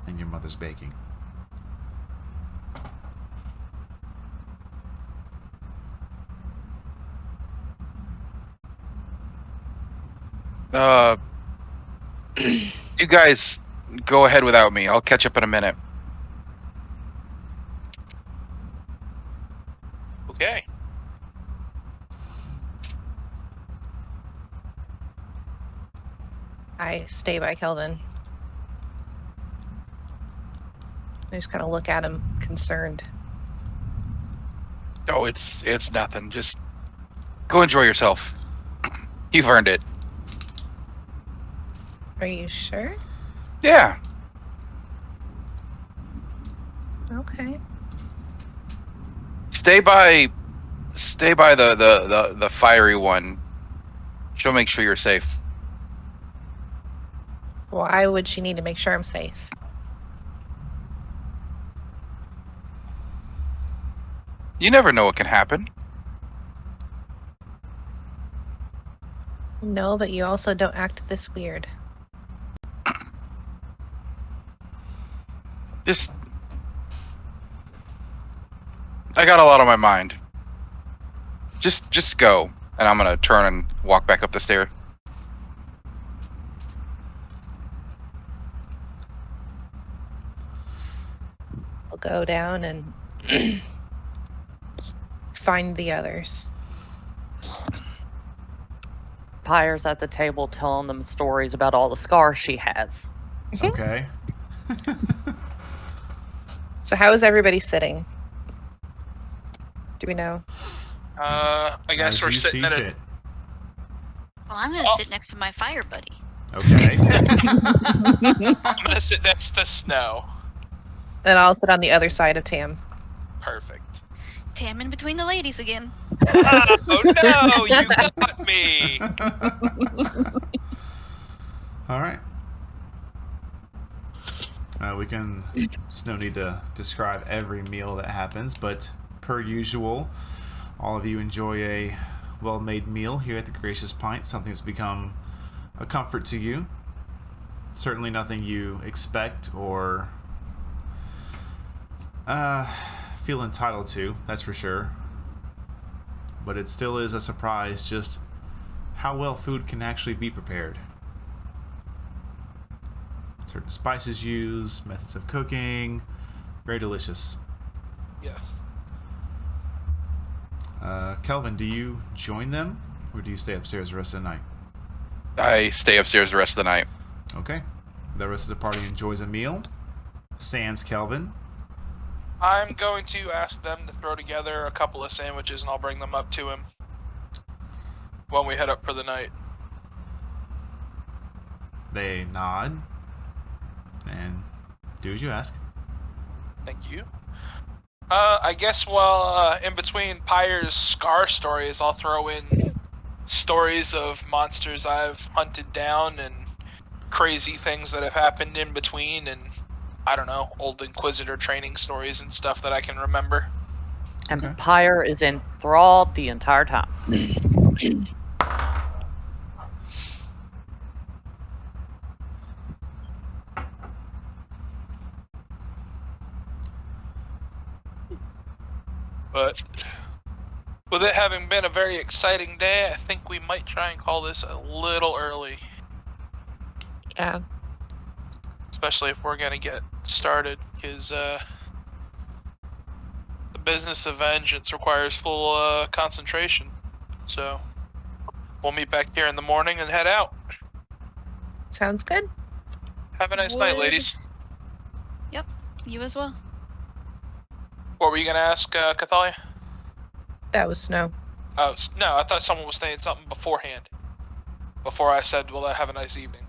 and your mother's baking. You guys go ahead without me. I'll catch up in a minute. Okay. I stay by Kelvin. I just kind of look at him, concerned. Oh, it's nothing. Just go enjoy yourself. You've earned it. Are you sure? Yeah. Okay. Stay by the fiery one. She'll make sure you're safe. Why would she need to make sure I'm safe? You never know what can happen. No, but you also don't act this weird. Just... I got a lot on my mind. Just go. And I'm gonna turn and walk back up the stairs. We'll go down and find the others. Pyre's at the table telling them stories about all the scars she has. Okay. So how is everybody sitting? Do we know? I guess As we're you sitting see at a. fit. Well, I'm gonna Oh. sit next to my fire buddy. Okay. I'm gonna sit next to Snow. And I'll sit on the other side of Tam. Perfect. Tam in between the ladies again. Oh no! You got me. All right. There's no need to describe every meal that happens, but per usual, all of you enjoy a well-made meal here at the Gracious Pint, something that's become a comfort to you. Certainly nothing you expect or feel entitled to, that's for sure. But it still is a surprise just how well food can actually be prepared. Certain spices used, methods of cooking, very delicious. Yeah. Kelvin, do you join them, or do you stay upstairs the rest of the night? I stay upstairs the rest of the night. Okay. The rest of the party enjoys a meal. Sans Kelvin. I'm going to ask them to throw together a couple of sandwiches, and I'll bring them up to him when we head up for the night. They nod and do as you ask. Thank you. I guess while in between Pyre's scar stories, I'll throw in stories of monsters I've hunted down and crazy things that have happened in between, and I don't know, old Inquisitor training stories and stuff that I can remember. And Okay. Pyre is enthralled the entire time. But with it having been a very exciting day, I think we might try and call this a little early, Yeah. especially if we're gonna get started, because the business of vengeance requires full concentration. So we'll meet back here in the morning and head out. Sounds good. Have a nice night, Would- ladies. You as well. What were you gonna ask, Kythalea? That was Snow. Oh, no, I thought someone was saying something beforehand. Before I said, well, have a nice evening.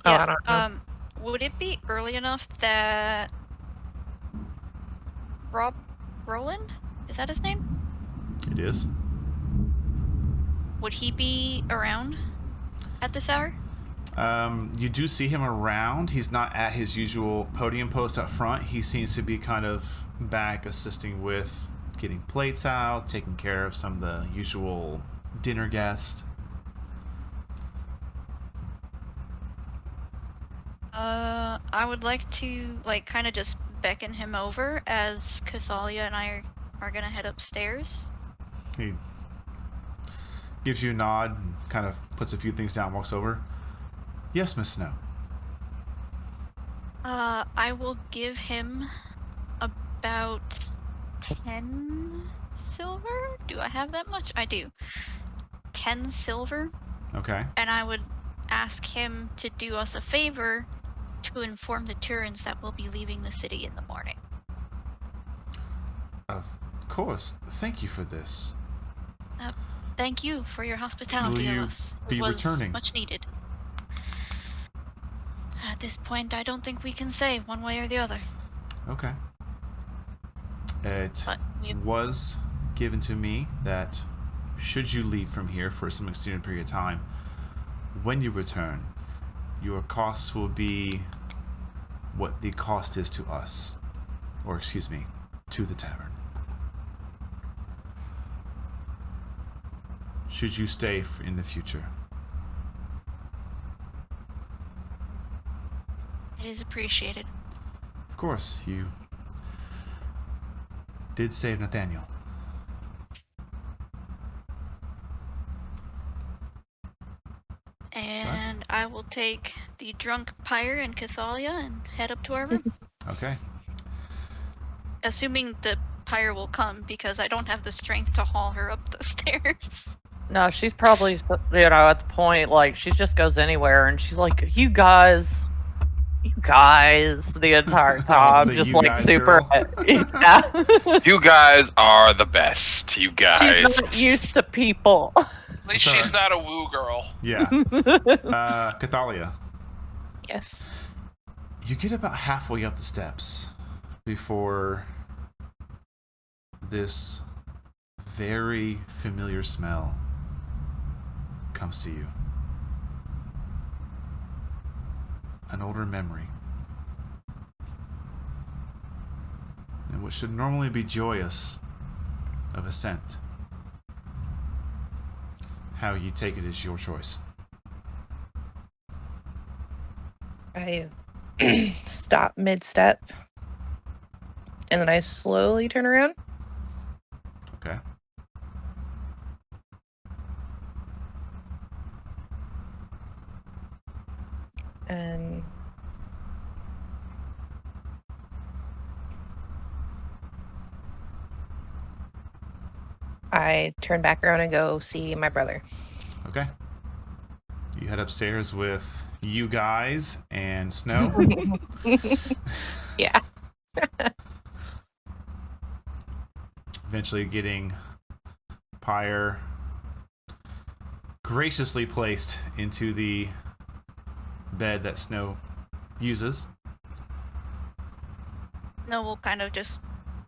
Oh, Yeah, I don't know. Would it be early enough that Roland? Is that his name? It is. Would he be around at this hour? You do see him around. He's not at his usual podium post up front. He seems to be kind of back assisting with getting plates out, taking care of some of the usual dinner guests. I would like to, kind of just beckon him over as Kythalea and I are gonna head upstairs. He gives you a nod and kind of puts a few things down, walks over. Yes, Miss Snow. I will give him about 10 silver? Do I have that much? I do. 10 silver, Okay. and I would ask him to do us a favor to inform the Turins that we'll be leaving the city in the morning. Of course. Thank you for this. Thank you for your hospitality Will of you us. be It was returning? much needed. At this point, I don't think we can say one way or the other. Okay. It But we was given to me that should you leave from here for some extended period of time, when you return, your costs will be what the cost is to us. Or, excuse me, to the tavern. should you stay in the future. It is appreciated. Of course, you did save Nathaniel. And I will take the drunk pyre and Kythalea and head up to our room. Okay. Assuming the pyre will come, because I don't have the strength to haul her up the stairs. No, she's probably, at the point, like, she just goes anywhere, and she's like, you guys, the entire time, The just you like guys super. girl. Yeah. You guys are the best. You guys. She's not used to people. At least Sorry. she's not a woo girl. Yeah. Kythalea, Yes. you get about halfway up the steps before this very familiar smell comes to you. An older memory. And what should normally be joyous of a scent. How you take it is your choice. I stop mid-step, and then I slowly turn around. Okay. And I turn back around and go see my brother. Okay. You head upstairs with you guys and Snow. Yeah. Eventually getting Pyre graciously placed into the bed that Snow uses. No, we'll kind of just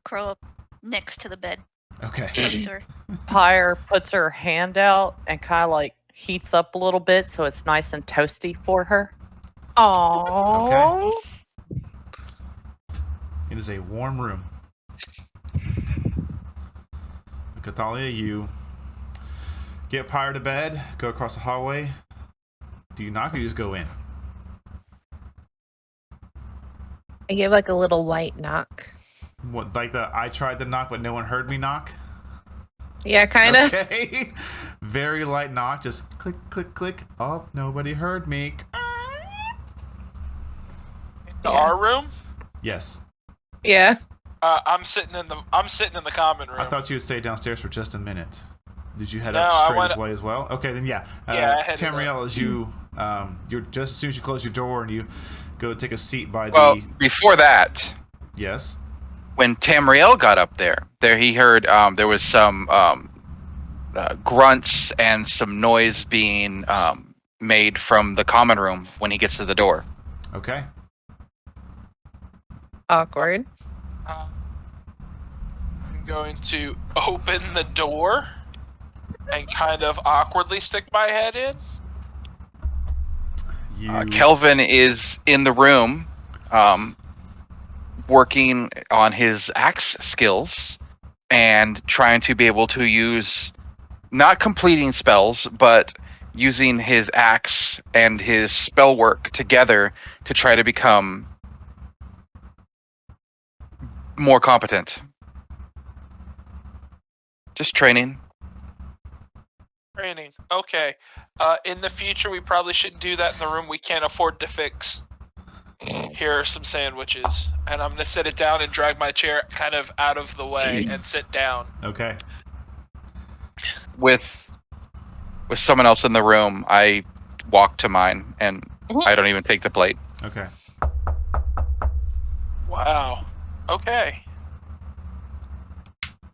curl up next to the bed. Okay. Close to her. Pyre puts her hand out and kind of like heats up a little bit so it's nice and toasty for her. Aww. It is a warm room. Kythalea, you get Pyre to bed, go across the hallway. Do you knock or you just go in? I give like a little light knock. What, like the I tried to knock but no one heard me knock? Yeah, kind of. Okay. Very light knock, just click, click, click. Oh, nobody heard me. To our room. Yes. Yeah. I'm sitting in the common room. I thought you would stay downstairs for just a minute. Did you head No, up I straight went- as way as well? Okay, then yeah. Yeah, I headed Tamriel, as you, you're just as soon as you close your door and you go take a seat by Well, the. before that, Yes. when Tamriel got up there he heard there was some grunts and some noise being made from the common room when he gets to the door. Okay. Awkward. I'm going to open the door and kind of awkwardly stick my head in. You. Kelvin is in the room working on his axe skills and trying to be able to use, not completing spells, but using his axe and his spell work together to try to become more competent. Just training. Training. Okay. In the future, we probably shouldn't do that in the room we can't afford to fix. Here are some sandwiches. And I'm going to sit it down and drag my chair kind of out of the way and sit down. Okay. With someone else in the room, I walk to mine and I don't even take the plate. Okay. Wow. Okay.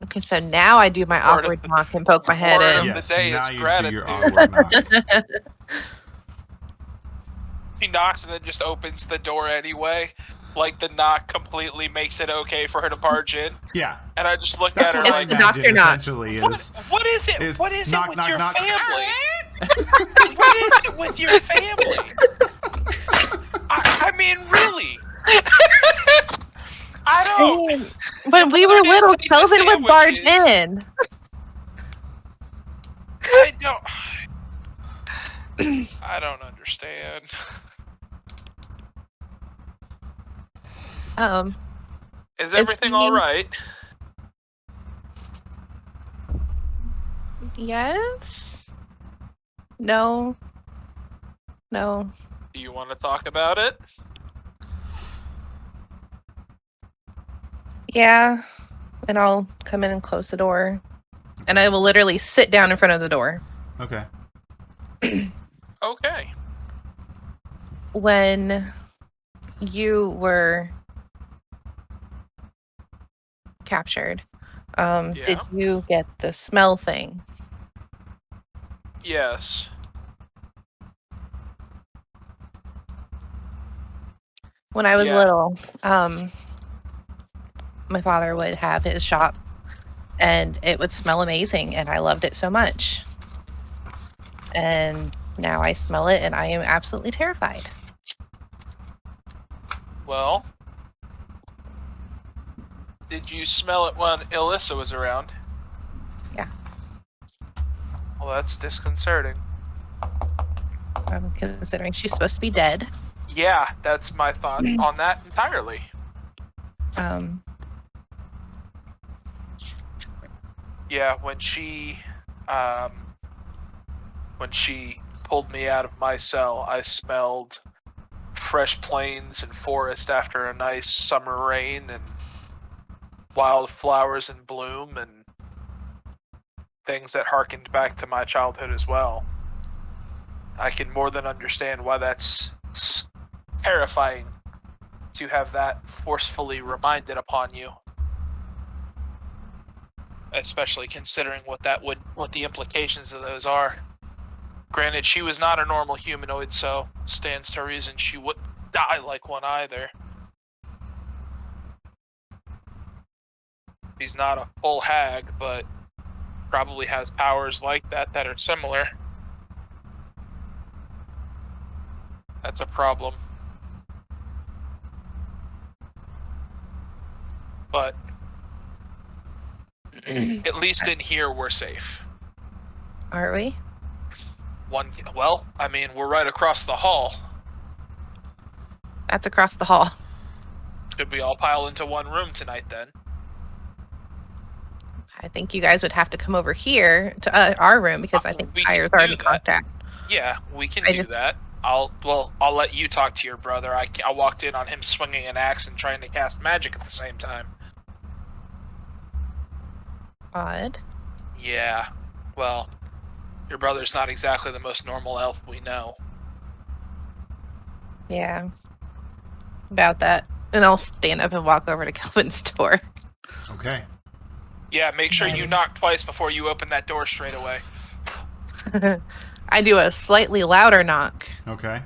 Okay, so now I do my Word of awkward the- knock and poke my head word of in. Yes. the day Now is you do gratitude. your awkward knock. She knocks and then just opens the door anyway. Like the knock completely makes it okay for her to barge in. Yeah. And I just look That's at her what I like, the imagine doctor knock. essentially what, is. what is it? is What is knock, it with knock, your knock. family? What is it with your family? I mean, really? I don't. When we were Kelvin little, didn't take the Kelvin would barge sandwiches. in. Yo, I don't understand. Is everything all right? Yes. No. No. Do you want to talk about it? Yeah. And I'll come in and close the door. And I will literally sit down in front of the door. Okay. Okay. When you were captured, did you get the smell thing? Yes. When I was Yeah. little, my father would have his shop, and it would smell amazing, and I loved it so much. And now I smell it, and I am absolutely terrified. Well, did you smell it when Alyssa was around? Yeah. Well, that's disconcerting. I'm considering she's supposed to be dead. Yeah, that's my thought on that entirely. Yeah, when she pulled me out of my cell, I smelled fresh plains and forest after a nice summer rain and wildflowers in bloom and things that harkened back to my childhood as well. I can more than understand why that's terrifying to have that forcefully reminded upon you. Especially considering what the implications of those are. Granted, she was not a normal humanoid, so stands to reason she wouldn't die like one either. She's not a full hag, but probably has powers like that are similar. That's a problem. But at least in here, we're safe. Are we? Well, I mean, we're right across the hall. That's across the hall. Should we all pile into one room tonight, then? I think you guys would have to come over here to our room because I think Fire's already contacted. Yeah, we can do that. I'll let you talk to your brother. I walked in on him swinging an axe and trying to cast magic at the same time. Odd. Yeah. Well, your brother's not exactly the most normal elf we know. Yeah. About that. And I'll stand up and walk over to Kelvin's door. Okay. Yeah, make sure you knock twice before you open that door straight away. I do a slightly louder knock. Okay.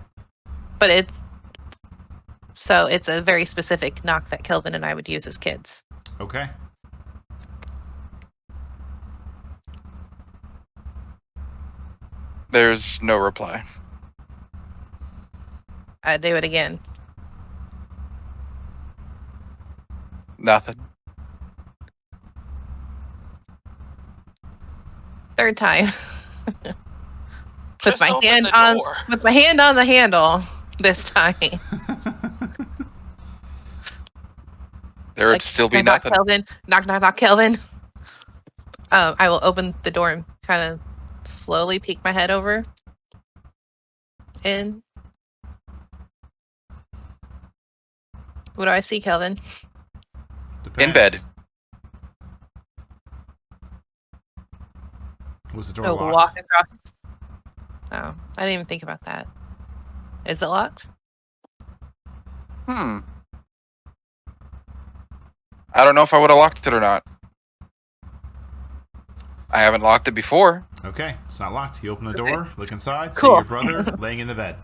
But it's a very specific knock that Kelvin and I would use as kids. Okay. There's no reply. I do it again. Nothing. Third time. Just open the door. With my hand on the handle this time. There would still be nothing. Kelvin. Knock, knock, knock, Kelvin. I will open the door and kind of slowly peek my head over. In. What do I see, Kelvin? Depends. In bed. Was the door So locked? walk across. Oh, I didn't even think about that. Is it locked? I don't know if I would have locked it or not. I haven't locked it before. Okay, it's not locked. You open the door, look inside, see Cool. your brother laying in the bed.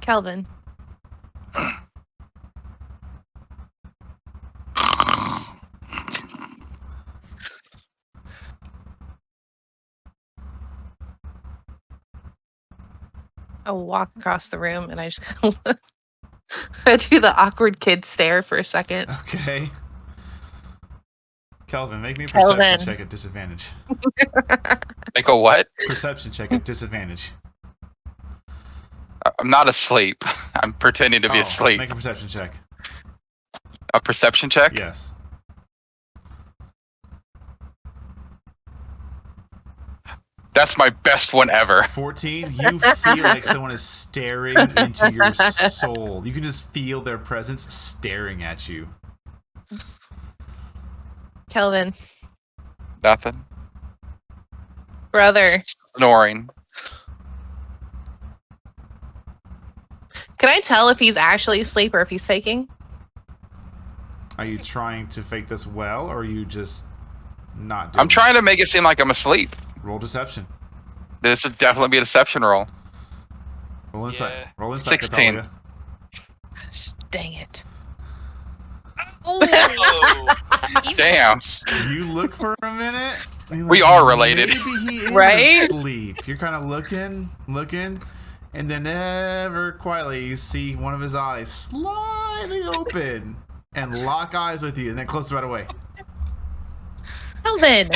Kelvin. I'll walk across the room and I just kind of I do the awkward kid stare for a second. Okay. Kelvin, make me a Kelvin. perception check at disadvantage. Make a what? Perception check at disadvantage. I'm not asleep. I'm pretending to be asleep. Make a perception check. A perception check? Yes. That's my best one ever. 14. You feel like someone is staring into your soul. You can just feel their presence staring at you. Kelvin, Nothing. brother, Snoring. can I tell if he's actually asleep or if he's faking? Are you trying to fake this well, or are you just not doing I'm trying to make it seem like I'm asleep. Roll deception. This would definitely be a deception roll. Roll insight. Yeah. Roll insight. 16. Kythalea. Dang it. Oh, Damn. You look for a minute. and you're We like, are related. Maybe he is Right? asleep. You're kind of looking, and then ever quietly you see one of his eyes slightly open and lock eyes with you, and then close right away. Kelvin,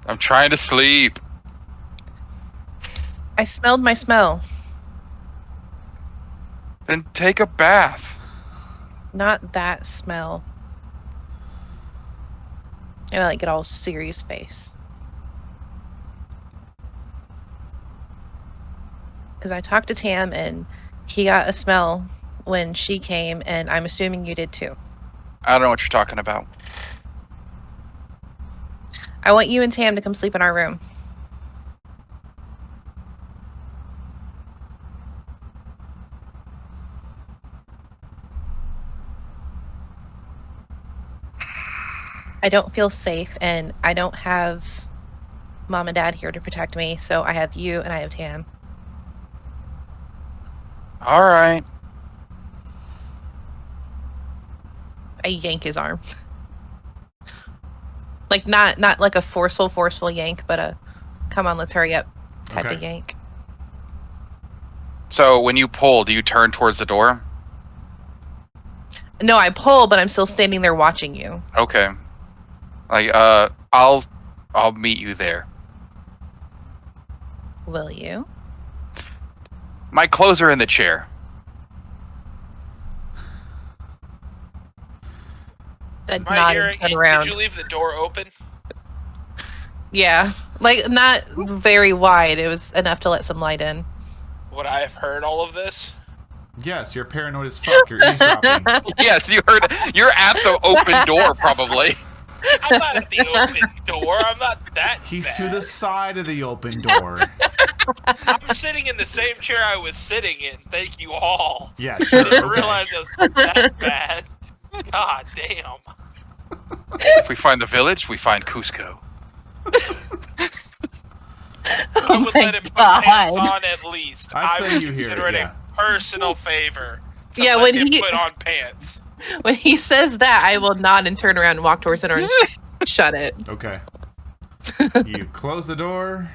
I'm trying to sleep. I smelled my smell. Then take a bath. Not that smell. And I like get all serious face. Because I talked to Tam and he got a smell when she came, and I'm assuming you did too. I don't know what you're talking about. I want you and Tam to come sleep in our room. I don't feel safe, and I don't have Mom and Dad here to protect me, so I have you and I have Tam. All right. I yank his arm. Like not like a forceful yank, but a come on, let's hurry up type of Okay. yank. So when you pull, do you turn towards the door? No, I pull, but I'm still standing there watching you. Okay. Like, I'll meet you there. Will you? My clothes are in the chair. I'd am I nod hearing? and turn around. Did you leave the door open? Yeah, like not very wide. It was enough to let some light in. Would I have heard all of this? Yes, you're paranoid as fuck. You're eavesdropping. Yes, you heard. You're at the open door, probably. I'm not at the open door. I'm not that He's bad. to the side of the open door. I'm sitting in the same chair I was sitting in. Thank you all. Yeah, I sure. didn't Okay. realize it was that bad. God damn. If we find the village, we find Cusco. I would my let him put God. pants on at least. I'd I say would you hear consider it, it yeah. a personal favor to Yeah, let when him he- put on pants. When he says that, I will nod and turn around and walk towards the door and shut it. Okay. You close the door.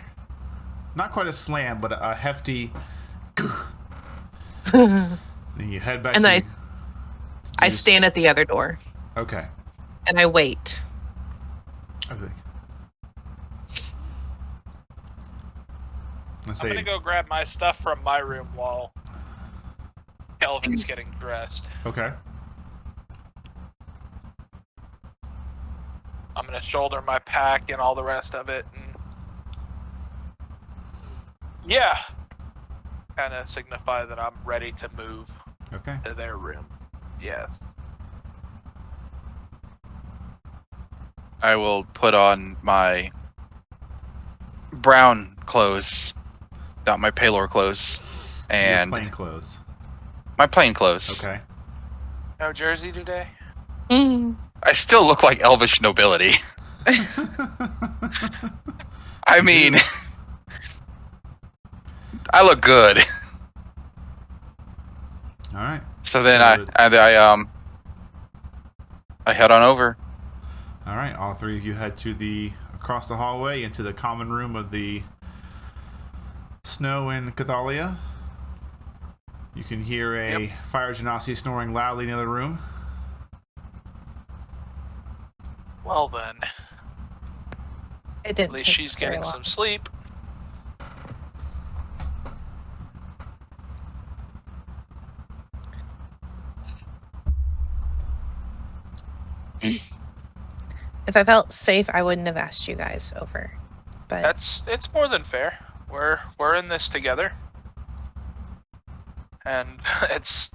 Not quite a slam, but a hefty. Then you head back And to. I stand at the other door Okay. and I wait. Okay. Let's I'm see. gonna go grab my stuff from my room while Kelvin's getting dressed. Okay. I'm gonna shoulder my pack and all the rest of it, and yeah, kind of signify that I'm ready to move Okay. to their room. Yes. I will put on my brown clothes, not my Palor clothes, Your and plain clothes. my plain clothes. Okay. No jersey today? Mm. I still look like elvish nobility. I mean, I look good. All right. So then So I head on over. All right. All three of you head to across the hallway into the common room of the Snow and Kythalea. You can hear a fire genasi snoring loudly in the other room. Well then, It at didn't least take she's very getting long. some sleep. If I felt safe, I wouldn't have asked you guys over. But It's more than fair. We're in this together, and it's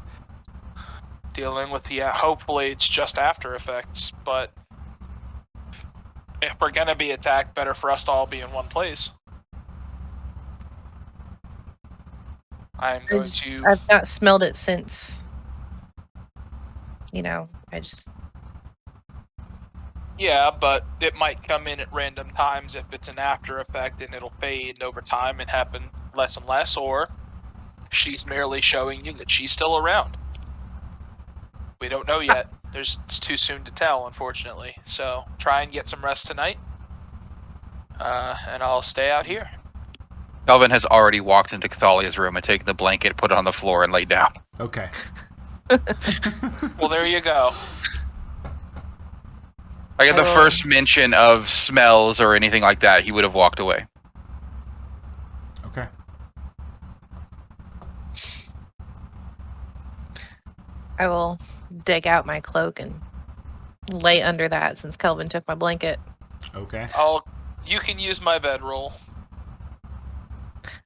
dealing with the hopefully it's just after effects. But if we're gonna be attacked, better for us to all be in one place. I'm going to. I've not smelled it since. I just. Yeah, but it might come in at random times if it's an after effect, and it'll fade over time and happen less and less, or she's merely showing you that she's still around. We don't know yet. It's too soon to tell, unfortunately. So try and get some rest tonight, and I'll stay out here. Kelvin has already walked into Kythalea's room and taken the blanket, put it on the floor, and laid down. Okay. Well, there you go. Like at the first mention of smells or anything like that, he would have walked away. Okay. I will dig out my cloak and lay under that since Kelvin took my blanket. Okay. You can use my bedroll.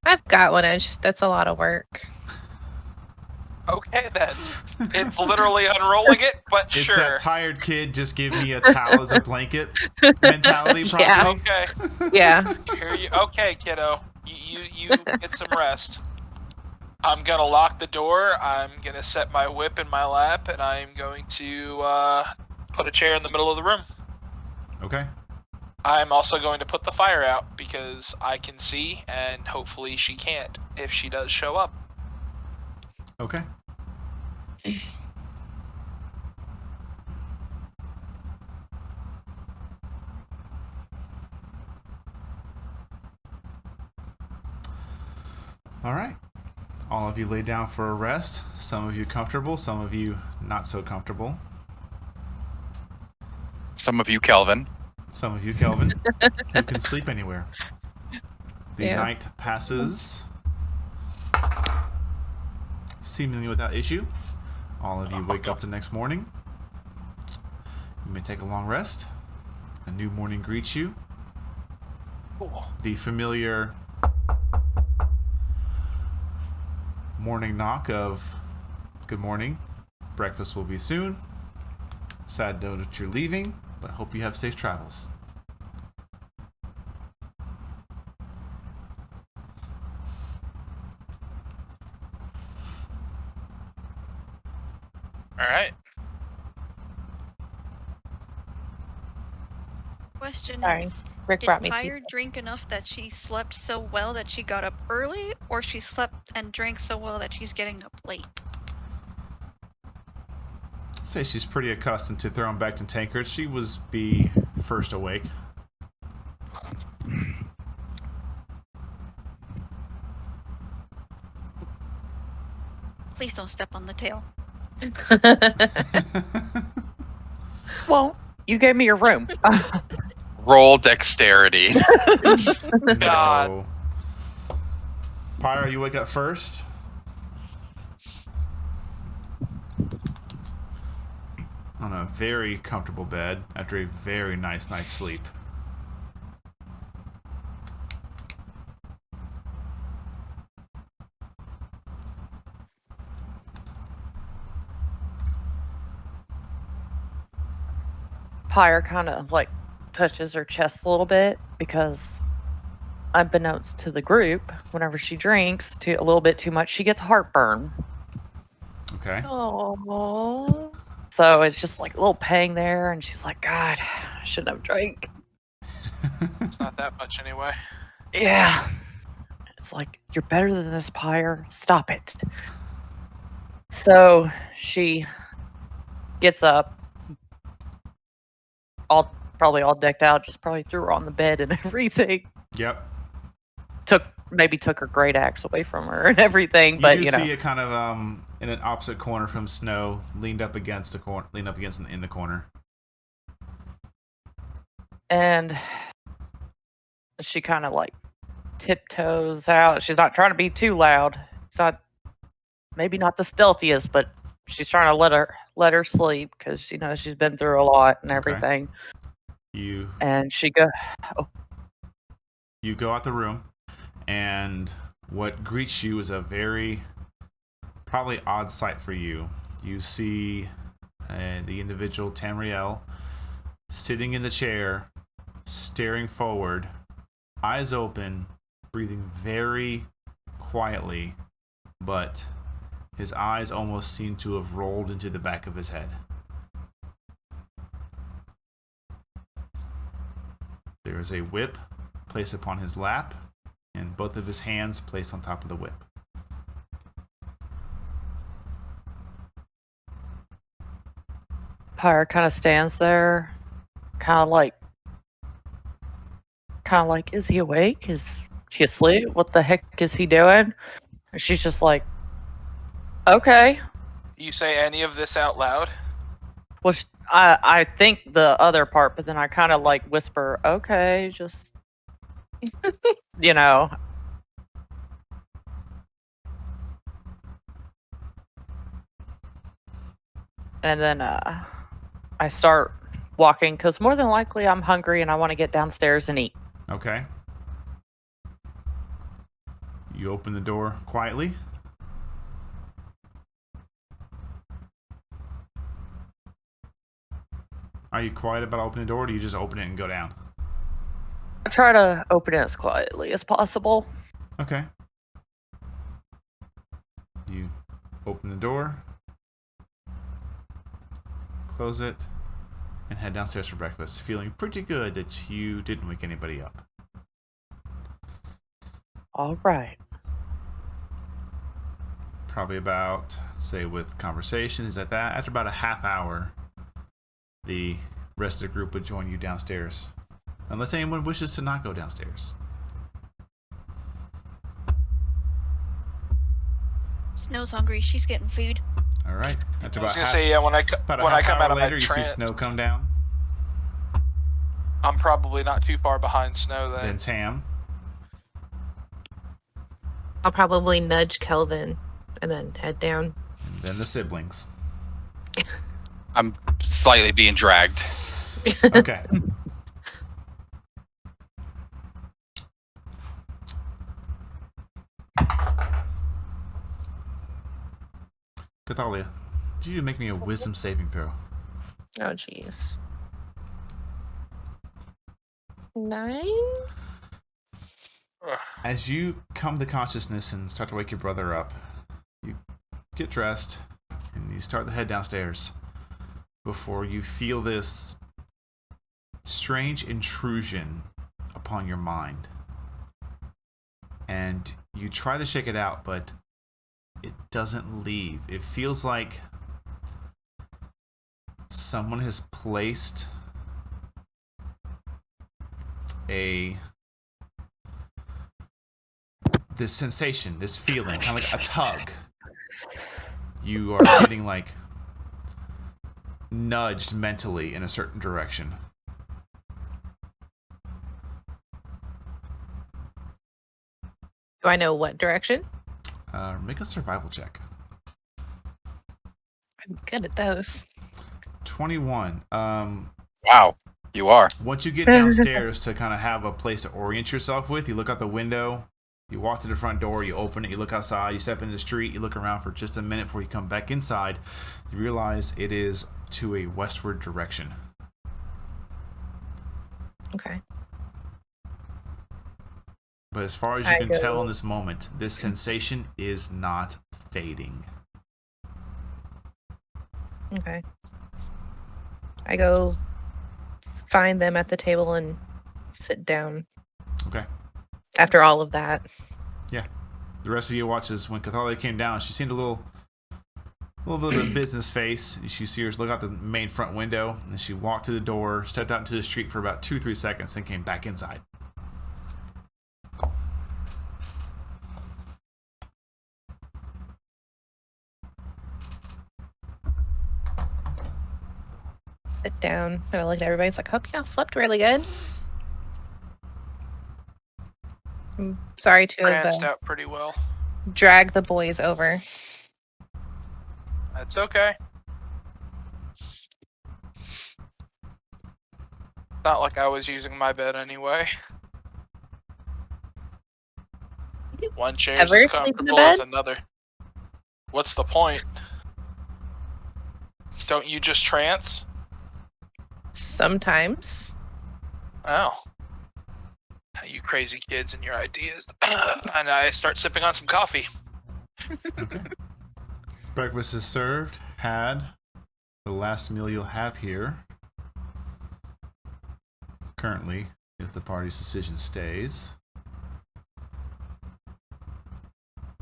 I've got one. That's a lot of work. Okay then. It's literally unrolling it, but It's sure. that tired kid, just give me a towel as a blanket mentality, probably. Yeah. Okay. Yeah. Okay, kiddo. You get some rest. I'm gonna lock the door. I'm gonna set my whip in my lap, and I'm going to put a chair in the middle of the room. Okay. I'm also going to put the fire out because I can see, and hopefully she can't if she does show up. Okay. All right. All of you lay down for a rest. Some of you comfortable, some of you not so comfortable. Some of you, Kelvin. Some of you, Kelvin, who can sleep anywhere. The Yeah. night passes seemingly without issue. All of you wake up the next morning. You may take a long rest. A new morning greets you. Cool. The familiar morning knock of good morning. Breakfast will be soon. Sad note that you're leaving, but hope you have safe travels. All right. Question Sorry. is, Rick did brought me Pyre pizza. drink enough that she slept so well that she got up early, or she slept and drank so well that she's getting up late? I'd say she's pretty accustomed to throwing back to tankards. She was be first awake. Please don't step on the tail. Well, you gave me your room. Roll dexterity. God. No. Pyre, you wake up first. On a very comfortable bed after a very nice night's sleep. Pyre kind of like touches her chest a little bit because, unbeknownst to the group, whenever she drinks a little bit too much, she gets heartburn. Okay. Oh. So it's just like a little pang there, and she's like, God, I shouldn't have drank. It's not that much anyway. Yeah. It's like, you're better than this, Pyre. Stop it. So she gets up, probably all decked out, just probably threw her on the bed and everything. Yep. Maybe took her great axe away from her and everything, but you you do know. see it kind of in an opposite corner from Snow, leaned up against in the corner. And she kind of like tiptoes out. She's not trying to be too loud. It's not, maybe not the stealthiest, but she's trying to let her sleep because she knows she's been through a lot and everything. And she You go out the room, and what greets you is a very probably odd sight for you. You see the individual Tamriel sitting in the chair, staring forward, eyes open, breathing very quietly, but his eyes almost seem to have rolled into the back of his head. There is a whip placed upon his lap, and both of his hands placed on top of the whip. Pyre kind of stands there, kind of like, is he awake? Is he asleep? What the heck is he doing? And she's just like, okay. You say any of this out loud? Well, I think the other part, but then I kind of like whisper, okay, just, you know. And then I start walking because more than likely I'm hungry and I want to get downstairs and eat. Okay. You open the door quietly. Are you quiet about opening the door, or do you just open it and go down? I try to open it as quietly as possible. Okay. You open the door, close it, and head downstairs for breakfast, feeling pretty good that you didn't wake anybody up. All right. Probably about, say, with conversations at that, after about a half hour, the rest of the group would join you downstairs. Unless anyone wishes to not go downstairs. Snow's hungry. She's getting food. All right. After I was about gonna half, say, yeah, when I about a when I half come hour out of later, my you see trance, Snow come down. I'm probably not too far behind Snow then. Then Tam. I'll probably nudge Kelvin and then head down. And then the siblings. I'm slightly being dragged. Okay. Kythalea, did you make me a wisdom saving throw? Oh, jeez. 9? As you come to consciousness and start to wake your brother up, you get dressed and you start to head downstairs before you feel this strange intrusion upon your mind. And you try to shake it out, but it doesn't leave. It feels like someone has placed this sensation, this feeling, kind of like a tug. You are getting like nudged mentally in a certain direction. Do I know what direction? Make a survival check. I'm good at those. 21. Wow, you are. Once you get downstairs to kind of have a place to orient yourself with, you look out the window, you walk to the front door, you open it, you look outside, you step into the street, you look around for just a minute before you come back inside. You realize it is to a westward direction. Okay. But as far as you can tell in this moment, this sensation is not fading. Okay. I go find them at the table and sit down. Okay. After all of that. Yeah. The rest of you watches when Kythalea came down, she seemed a little bit of business face. You see her look out the main front window, and she walked to the door, stepped out into the street for about 2-3 seconds, then came back inside. Sit down. And I look at everybody. It's like, hope y'all slept really good. I'm sorry to have Pranced out pretty well. dragged the boys over. That's okay. Not like I was using my bed anyway. One chair's Ever as sleep in a comfortable as bed? another. What's the point? Don't you just trance? Sometimes. Oh. You crazy kids and your ideas. And I start sipping on some coffee. Okay. Breakfast is served. Had the last meal you'll have here. Currently, if the party's decision stays.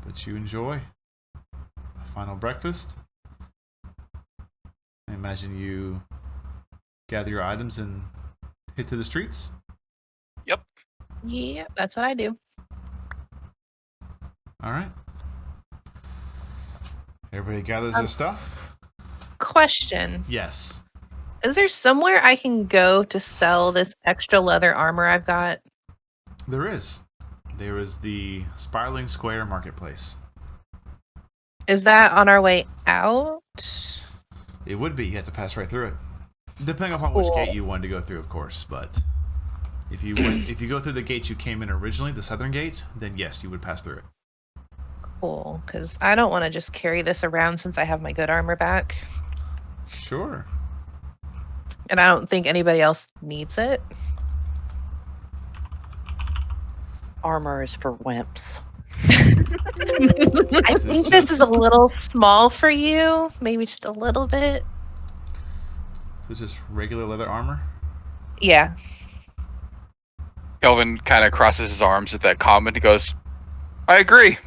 But you enjoy a final breakfast. I imagine you gather your items and hit to the streets. Yep. Yeah, that's what I do. All right. Everybody gathers their stuff. Question. Yes. Is there somewhere I can go to sell this extra leather armor I've got? There is. There is the Spiraling Square Marketplace. Is that on our way out? It would be. You have to pass right through it. Depending upon which Cool. gate you wanted to go through, of course. But if you go through the gate you came in originally, the southern gate, then yes, you would pass through it. Cool, because I don't want to just carry this around since I have my good armor back. Sure. And I don't think anybody else needs it. Armor is for wimps. I think this is a little small for you. Maybe just a little bit. So just regular leather armor? Yeah. Kelvin kind of crosses his arms at that comment and goes, I agree.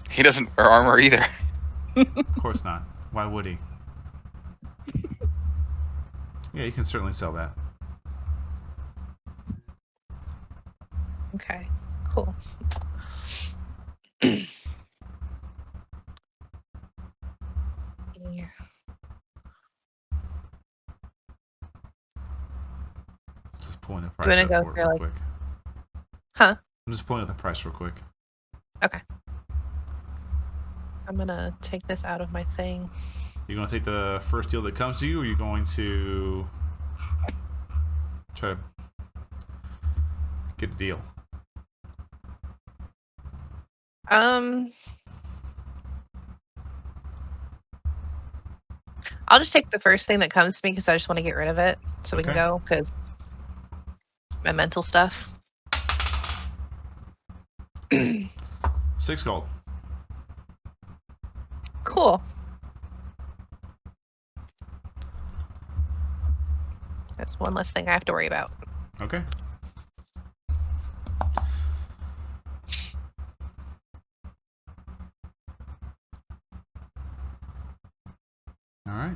He doesn't wear armor either. Of course not. Why would he? Yeah, you can certainly sell that. Okay, cool. Yeah. Just pulling the You price wanna up go for it for, real like- quick. Huh? I'm just pulling up the price real quick. Okay. I'm gonna take this out of my thing. You going to take the first deal that comes to you, or are you going to try to get a deal? I'll just take the first thing that comes to me because I just want to get rid of it so we can Okay. go because my mental stuff. 6 gold. Cool. That's one less thing I have to worry about. Okay. All right.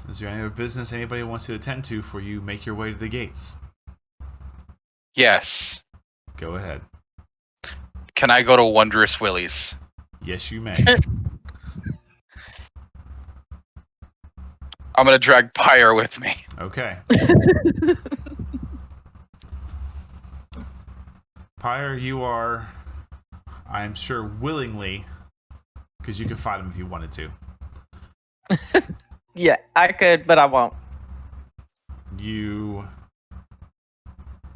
Is there any other business anybody wants to attend to before you make your way to the gates? Yes. Go ahead. Can I go to Wondrous Willie's? Yes, you may. I'm going to drag Pyre with me. Okay. Pyre, you are, I'm sure, willingly, because you could fight him if you wanted to. Yeah, I could, but I won't. You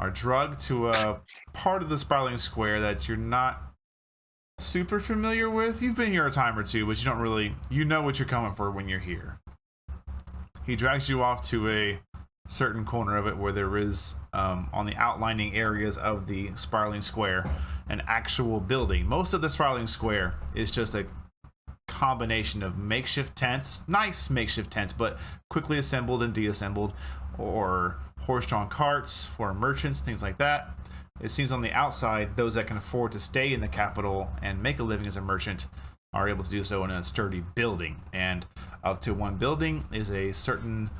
are drugged to a part of the Spiraling Square that you're not super familiar with. You've been here a time or two, but you don't really, you know what you're coming for when you're here. He drags you off to a certain corner of it where there is, on the outlining areas of the Spiraling Square, an actual building. Most of the Spiraling Square is just a combination of makeshift tents, nice makeshift tents, but quickly assembled and deassembled, or horse-drawn carts for merchants, things like that. It seems on the outside, those that can afford to stay in the capital and make a living as a merchant are able to do so in a sturdy building. And up to one building is a certain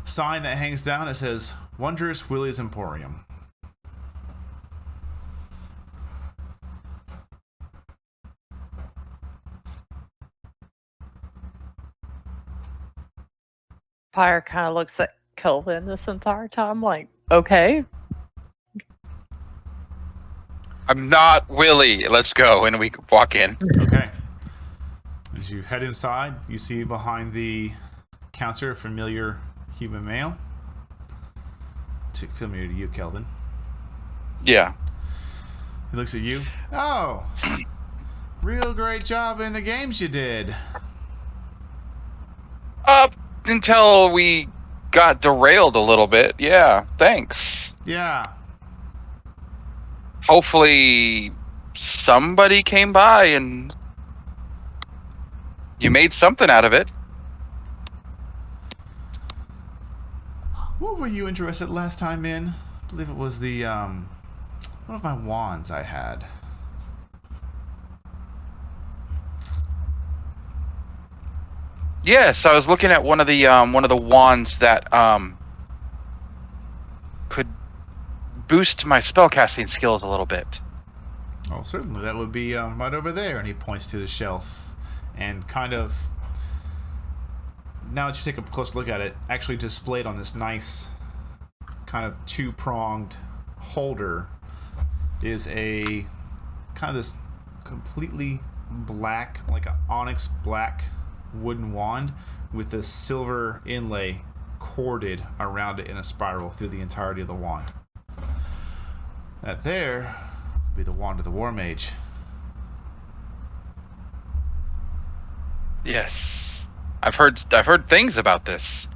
sign that hangs down that says Wondrous Willie's Emporium. Pyre kind of looks at Kelvin this entire time, like, okay. I'm not Willie. Let's go, and we walk in. Okay. As you head inside, you see behind the counter a familiar human male. Familiar to you, Kelvin. Yeah. He looks at you. Oh, real great job in the games you did. Up until we got derailed a little bit. Yeah, thanks. Yeah. Hopefully somebody came by and you made something out of it. What were you interested last time in? I believe it was the one of my wands I had. Yes, I was looking at one of the wands that could boost my spellcasting skills a little bit. Oh, certainly. That would be right over there. And he points to the shelf and kind of, now that you take a close look at it, actually displayed on this nice kind of two-pronged holder is a kind of this completely black, like an onyx black wooden wand with a silver inlay corded around it in a spiral through the entirety of the wand. That there would be the wand of the War Mage. Yes, I've heard things about this.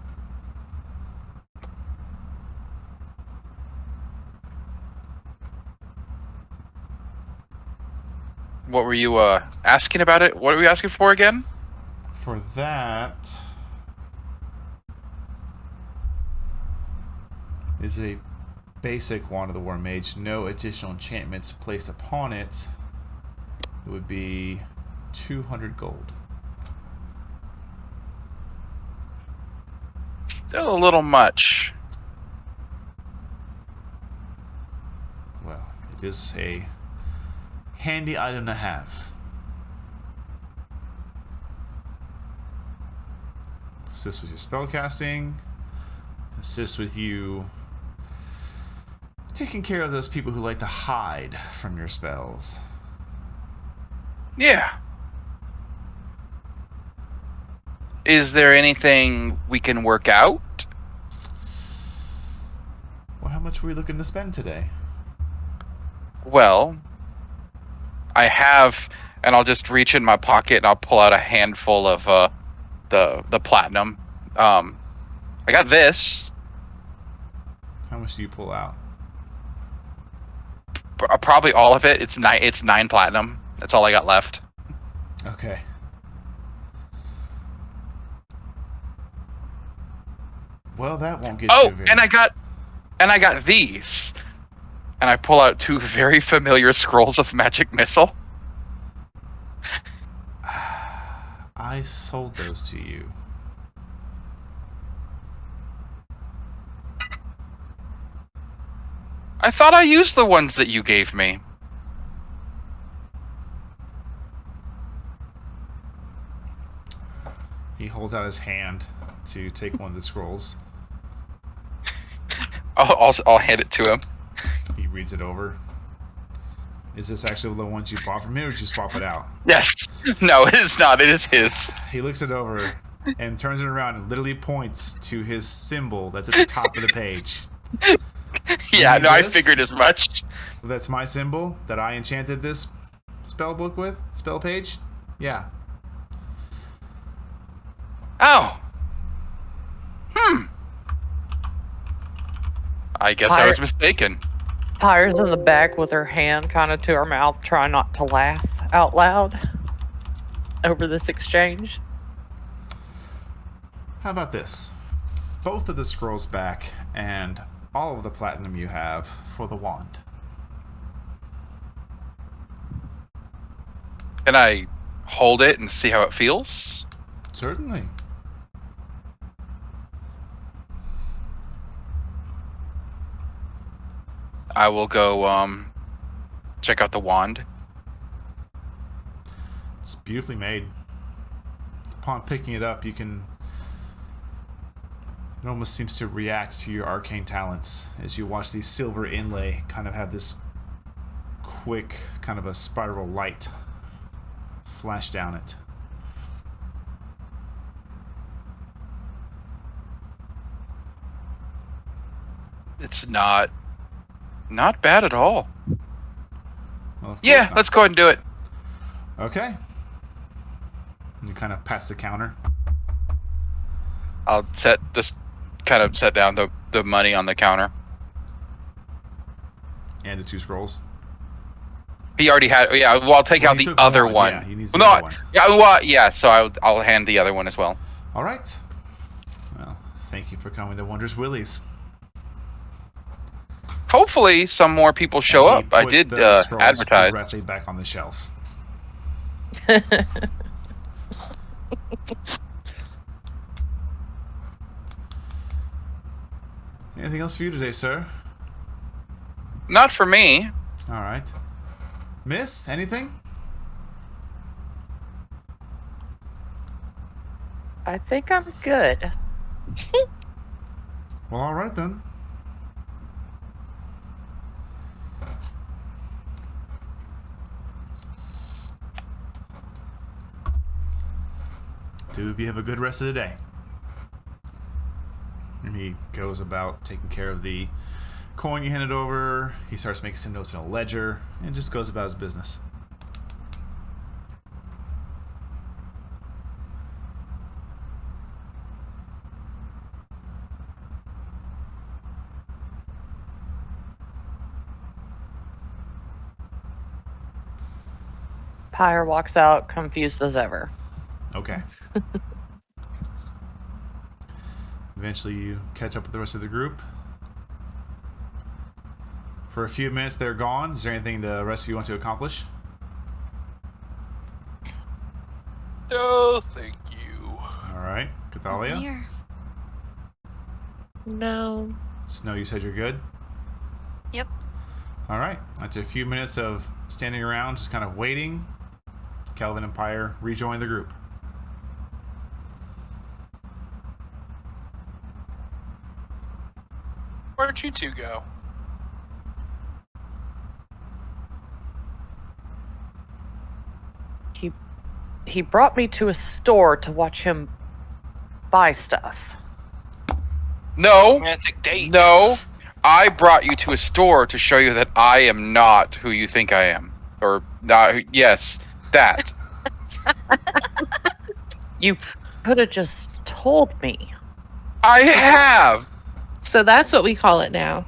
What were you asking about it? What were you asking for again? For that is a basic wand of the War Mage, no additional enchantments placed upon it. It would be 200 gold. Still a little much. Well, it is a handy item to have. Assist with your spellcasting. Assist with you taking care of those people who like to hide from your spells. Yeah. Is there anything we can work out? Well, how much were you looking to spend today? Well, I have, and I'll just reach in my pocket and I'll pull out a handful of the platinum. I got this. How much do you pull out? Probably all of it. It's 9 platinum. That's all I got left. Okay. Well, that won't get you very... and I got these. And I pull out 2 very familiar scrolls of magic missile. I sold those to you. I thought I used the ones that you gave me. He holds out his hand to take one of the scrolls. I'll hand it to him. He reads it over. Is this actually the ones you bought from me, or did you swap it out? Yes. No, it is not. It is his. He looks it over and turns it around and literally points to his symbol that's at the top of the page. Yeah, no, I this? figured as much. That's my symbol that I enchanted this spell book with, spell page. Yeah. Oh. I guess I was mistaken. Pyre's in the back with her hand kind of to her mouth, trying not to laugh out loud over this exchange. How about this? Both of the scrolls back and all of the platinum you have for the wand. Can I hold it and see how it feels? Certainly. I will go check out the wand. It's beautifully made. Upon picking it up, you can It almost seems to react to your arcane talents as you watch the silver inlay kind of have this quick kind of a spiral light flash down it. It's not bad at all. Well, of course Yeah, not. let's go ahead and do it. Okay. You kind of pass the counter. I'll set down the money on the counter. And the 2 scrolls. He already had. Yeah, well, I'll take Well, out he the took other one. one. Yeah, he needs the Well, other no, one. yeah, well, yeah. So I'll hand the other one as well. All right. Well, thank you for coming to Wondrous Willie's. Hopefully, some more people show And he up. I puts did the scrolls advertise. directly back on the shelf. Anything else for you today, sir? Not for me. All right. Miss, anything? I think I'm good. Well, all right then. Two of you have a good rest of the day. And he goes about taking care of the coin you handed over. He starts making some notes in a ledger and just goes about his business. Pyre walks out, confused as ever. Okay. Eventually you catch up with the rest of the group. For a few minutes they're gone. Is there anything the rest of you want to accomplish? No, thank you. Alright. Kythalea? Here. No. Snow, you said you're good? Yep. Alright. After a few minutes of standing around, just kind of waiting, Kelvin and Pyre rejoin the group. Where'd you two go? He brought me to a store to watch him buy stuff. No, Romantic date. no. I brought you to a store to show you that I am not who you think I am. Or not. Yes, that. You could have just told me. I have. So that's what we call it now.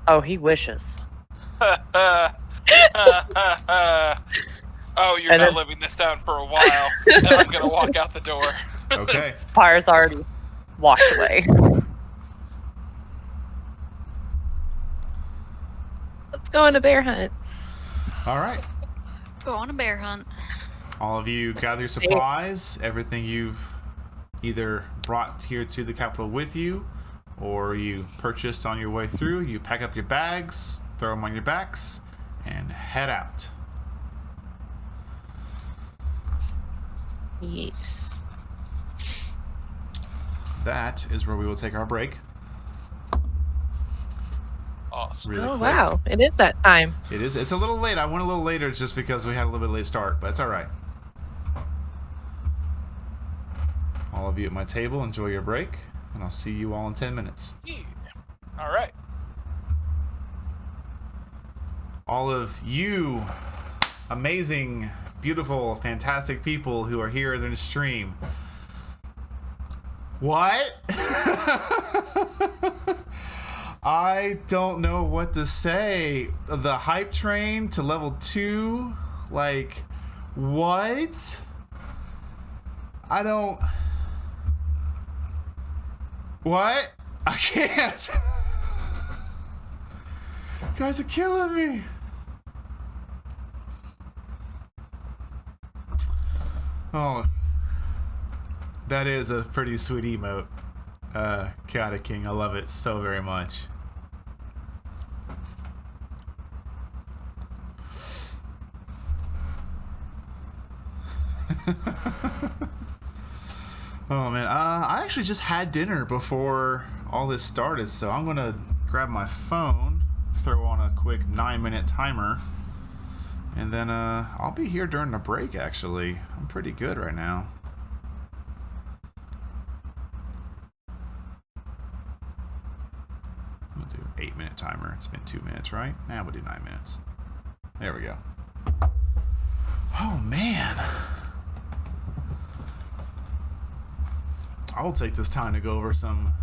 Oh, he wishes. Oh, you're And not then- living this down for a while. And I'm gonna walk out the door. Okay. Pyre's already walked away. Let's go on a bear hunt. Alright. Go on a bear hunt. All of you gather your supplies, everything you've either brought here to the capital with you or you purchased on your way through. You pack up your bags, throw them on your backs, and head out. Yes. That is where we will take our break. Awesome. Really Oh, quick. wow. It is that time. It is. It's a little late. I went a little later just because we had a little bit late start, but it's all right. All of you at my table, enjoy your break, and I'll see you all in 10 minutes. Yeah. All right. All of you amazing, beautiful, fantastic people who are here during the stream. What? I don't know what to say. The hype train to level 2? Like, what? I don't... What? I can't. You guys are killing me. Oh, that is a pretty sweet emote. Chaotic King, I love it so very much. Oh man, I actually just had dinner before all this started, so I'm gonna grab my phone, throw on a quick 9-minute timer, and then I'll be here during the break. Actually, I'm pretty good right now. We'll do 8-minute timer. It's been 2 minutes, right? Now we'll do 9 minutes. There we go. Oh man. I'll take this time to go over some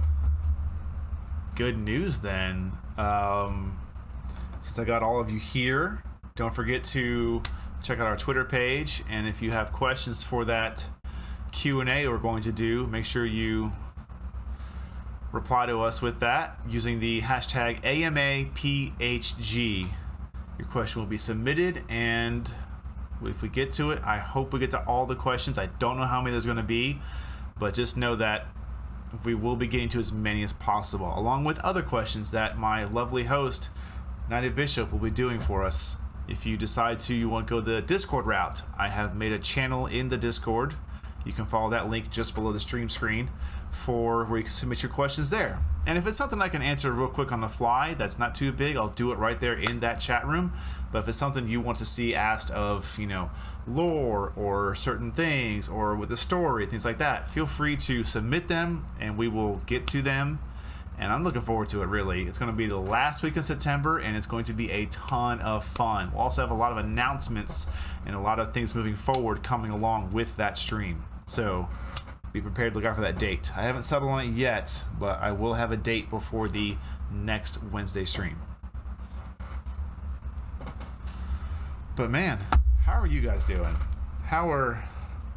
good news then. Since I got all of you here, don't forget to check out our Twitter page, and if you have questions for that Q&A we're going to do, make sure you reply to us with that using the hashtag AMAPHG. Your question will be submitted, and if we get to it, I hope we get to all the questions. I don't know how many there's going to be, but just know that we will be getting to as many as possible, along with other questions that my lovely host, Knighted Bishop, will be doing for us. If you decide you want to go the Discord route, I have made a channel in the Discord. You can follow that link just below the stream screen for where you can submit your questions there. And if it's something I can answer real quick on the fly, that's not too big, I'll do it right there in that chat room. But if it's something you want to see asked of, lore or certain things or with the story, things like that, feel free to submit them and we will get to them. And I'm looking forward to it, really. It's going to be the last week in September, and it's going to be a ton of fun. We'll also have a lot of announcements and a lot of things moving forward coming along with that stream. So be prepared to look out for that date. I haven't settled on it yet, but I will have a date before the next Wednesday stream. But man, how are you guys doing? How are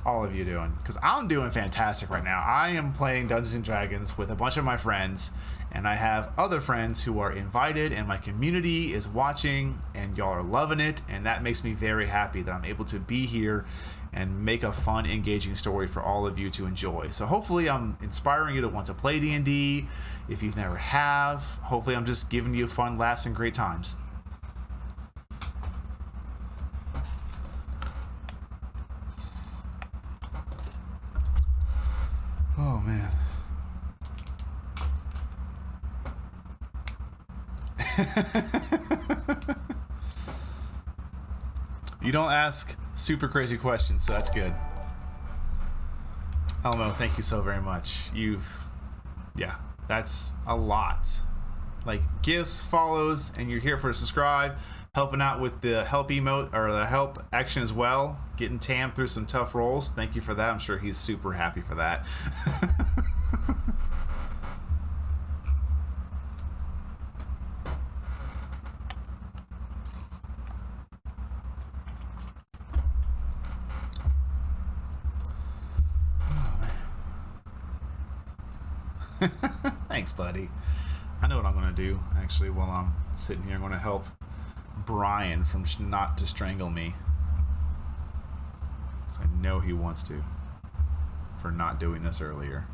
all of you doing? Because I'm doing fantastic right now. I am playing Dungeons and Dragons with a bunch of my friends, and I have other friends who are invited, and my community is watching, and y'all are loving it, and that makes me very happy that I'm able to be here and make a fun, engaging story for all of you to enjoy. So hopefully I'm inspiring you to want to play D&D. If you've never have, hopefully I'm just giving you fun laughs and great times. Oh man. You don't ask super crazy questions, so that's good. Elmo, thank you so very much. Yeah, that's a lot. Like gifts, follows, and you're here for a subscribe, helping out with the help emote or the help action as well, getting Tam through some tough rolls. Thank you for that. I'm sure he's super happy for that. Thanks, buddy. I know what I'm going to do, actually, while I'm sitting here. I'm going to help Brian from not to strangle me. Because I know he wants to, for not doing this earlier.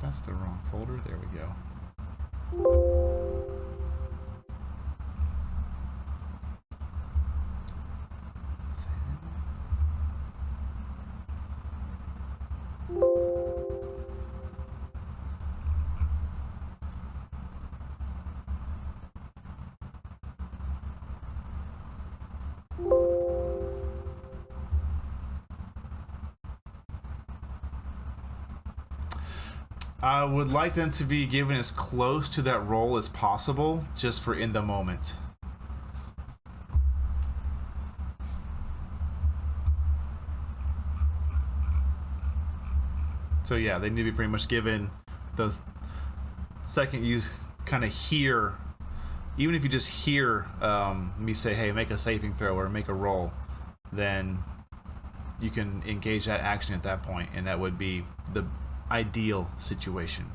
That's the wrong folder. There we go. I would like them to be given as close to that role as possible, just for in the moment. So yeah, they need to be pretty much given the second you kind of hear even if you just hear me say, hey, make a saving throw or make a roll, then you can engage that action at that point, and that would be the ideal situation.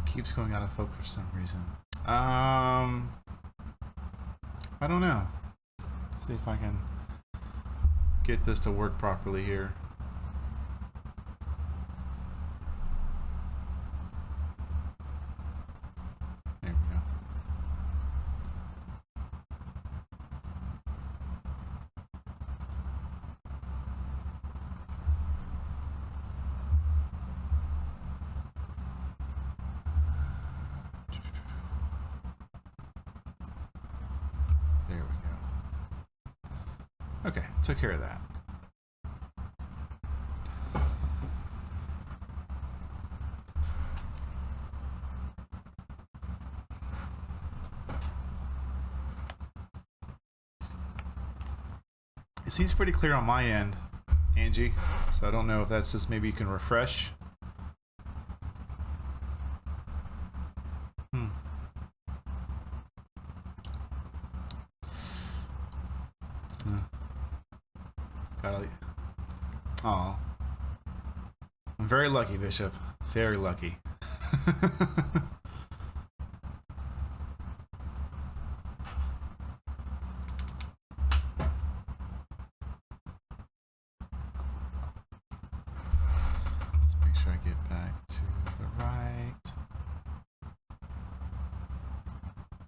Keeps going out of focus for some reason. I don't know. Let's see if I can get this to work properly here. There we go. There we go. Okay, took care of that. It seems pretty clear on my end, Angie, so I don't know if that's just maybe you can refresh. Oh, I'm very lucky, Bishop. Very lucky. Let's make sure I get back to the right.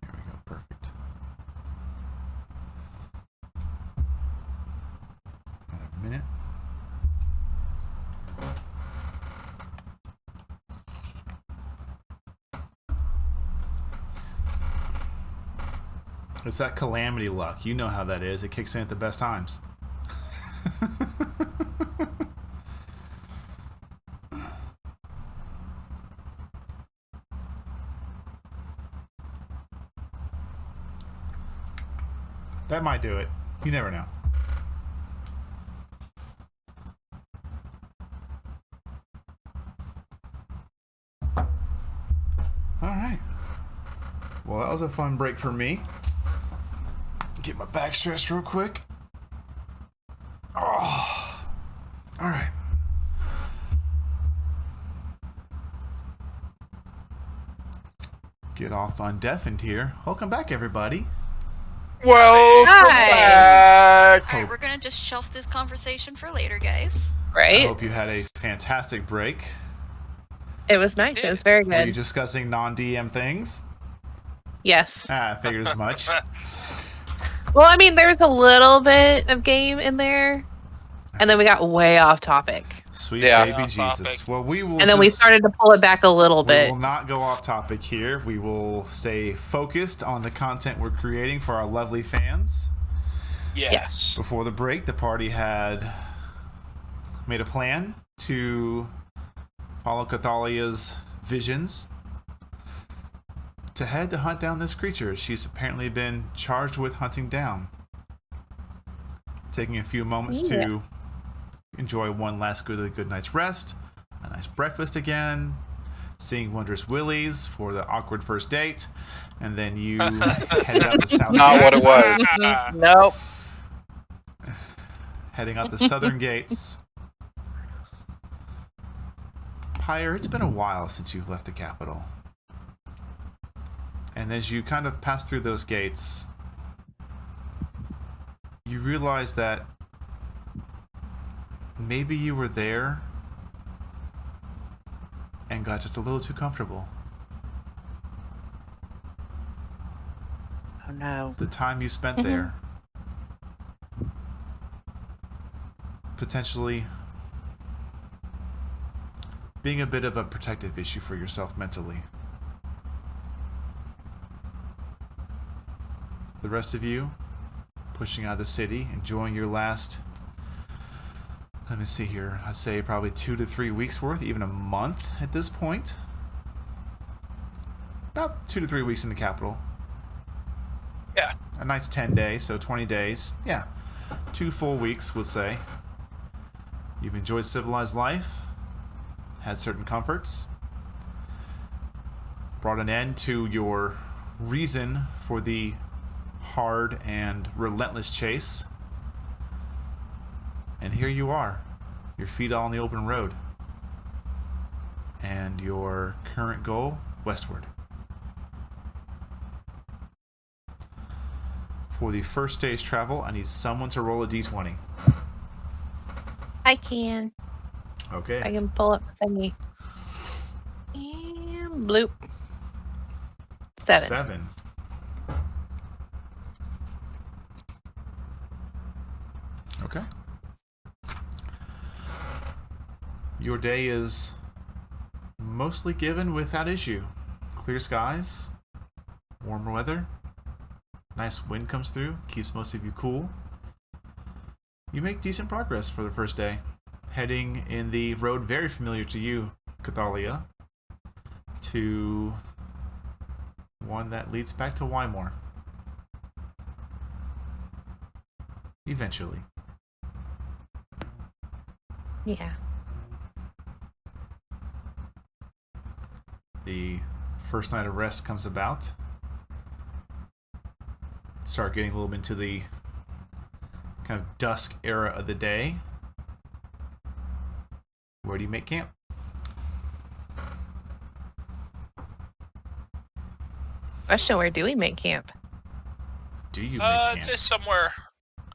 There we go. Perfect. Another minute. It's that calamity luck. You know how that is. It kicks in at the best times. That might do it. You never know. All right. Well, that was a fun break for me. Get my back stretched real quick. Oh, all right. Get off undeafened here. Welcome back, everybody. Welcome back. Alright, we're gonna just shelf this conversation for later, guys. I Right? hope you had a fantastic break. It was nice. It was very Were you good. discussing non-DM things? Yes. I figured as much. Well, I mean, there's a little bit of game in there, and then we got way off topic, Sweet Yeah. baby Off Jesus. topic. Well, we will and then we just- started to pull it back a little We bit. will not go off topic here. We will stay focused on the content we're creating for our lovely fans. Yes. Before the break, the party had made a plan to follow Kythalea's visions to head to hunt down this creature she's apparently been charged with hunting down. Taking a few moments to enjoy one last good night's rest, a nice breakfast again, seeing Wondrous Willies for the awkward first date, and then you headed out the south Not what it was. Nope. Heading out the southern gates. Pyre, it's been a while since you've left the capital. And as you kind of pass through those gates, you realize that maybe you were there and got just a little too comfortable. Oh no. The time you spent there potentially being a bit of a protective issue for yourself mentally. The rest of you pushing out of the city, enjoying your last, let me see here, I'd say probably 2 to 3 weeks worth, even a month at this point. About 2 to 3 weeks in the capital. Yeah. A nice 10 days, so 20 days. Yeah. 2 full weeks, we'll say. You've enjoyed civilized life, had certain comforts, brought an end to your reason for the hard and relentless chase. And here you are, your feet all on the open road. And your current goal, westward. For the first day's travel, I need someone to roll a d20. I can. Okay. I can pull up the thingy. And bloop. 7. 7. Okay. Your day is mostly given without issue. Clear skies, warmer weather, nice wind comes through, keeps most of you cool. You make decent progress for the first day, heading in the road very familiar to you, Kythalea, to one that leads back to Wymore. Eventually. Yeah. The first night of rest comes about. Start getting a little bit into the kind of dusk era of the day. Where do you make camp? Question, where do we make camp? Do you make I'd camp? say somewhere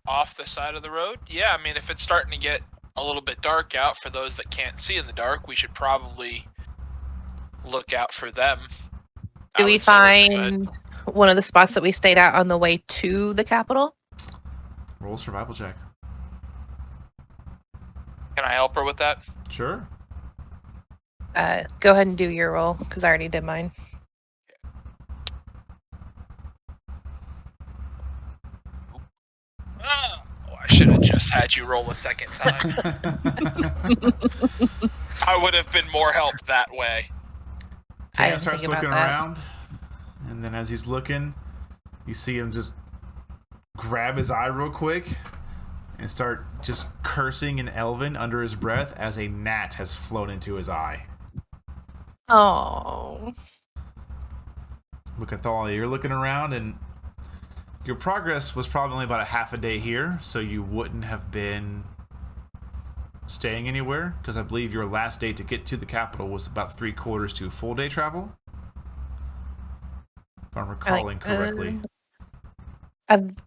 off the side of the road. Yeah, I mean, if it's starting to get a little bit dark out, for those that can't see in the dark, we should probably look out for them. Do I we would say that's good. find one of the spots that we stayed at on the way to the capital? Roll a survival check. Can I help her with that? Sure. Go ahead and do your roll, because I already did mine. Oh, I should have just had you roll a second time. I would have been more help that way. I Tam didn't starts think about looking that. around, and then as he's looking, you see him just grab his eye real quick and start just cursing in Elven under his breath as a gnat has flown into his eye. Oh. Look at Thalia, you're looking around, and your progress was probably only about a half a day here, so you wouldn't have been staying anywhere, because I believe your last day to get to the capital was about 3/4 to a full day travel, if I'm recalling correctly.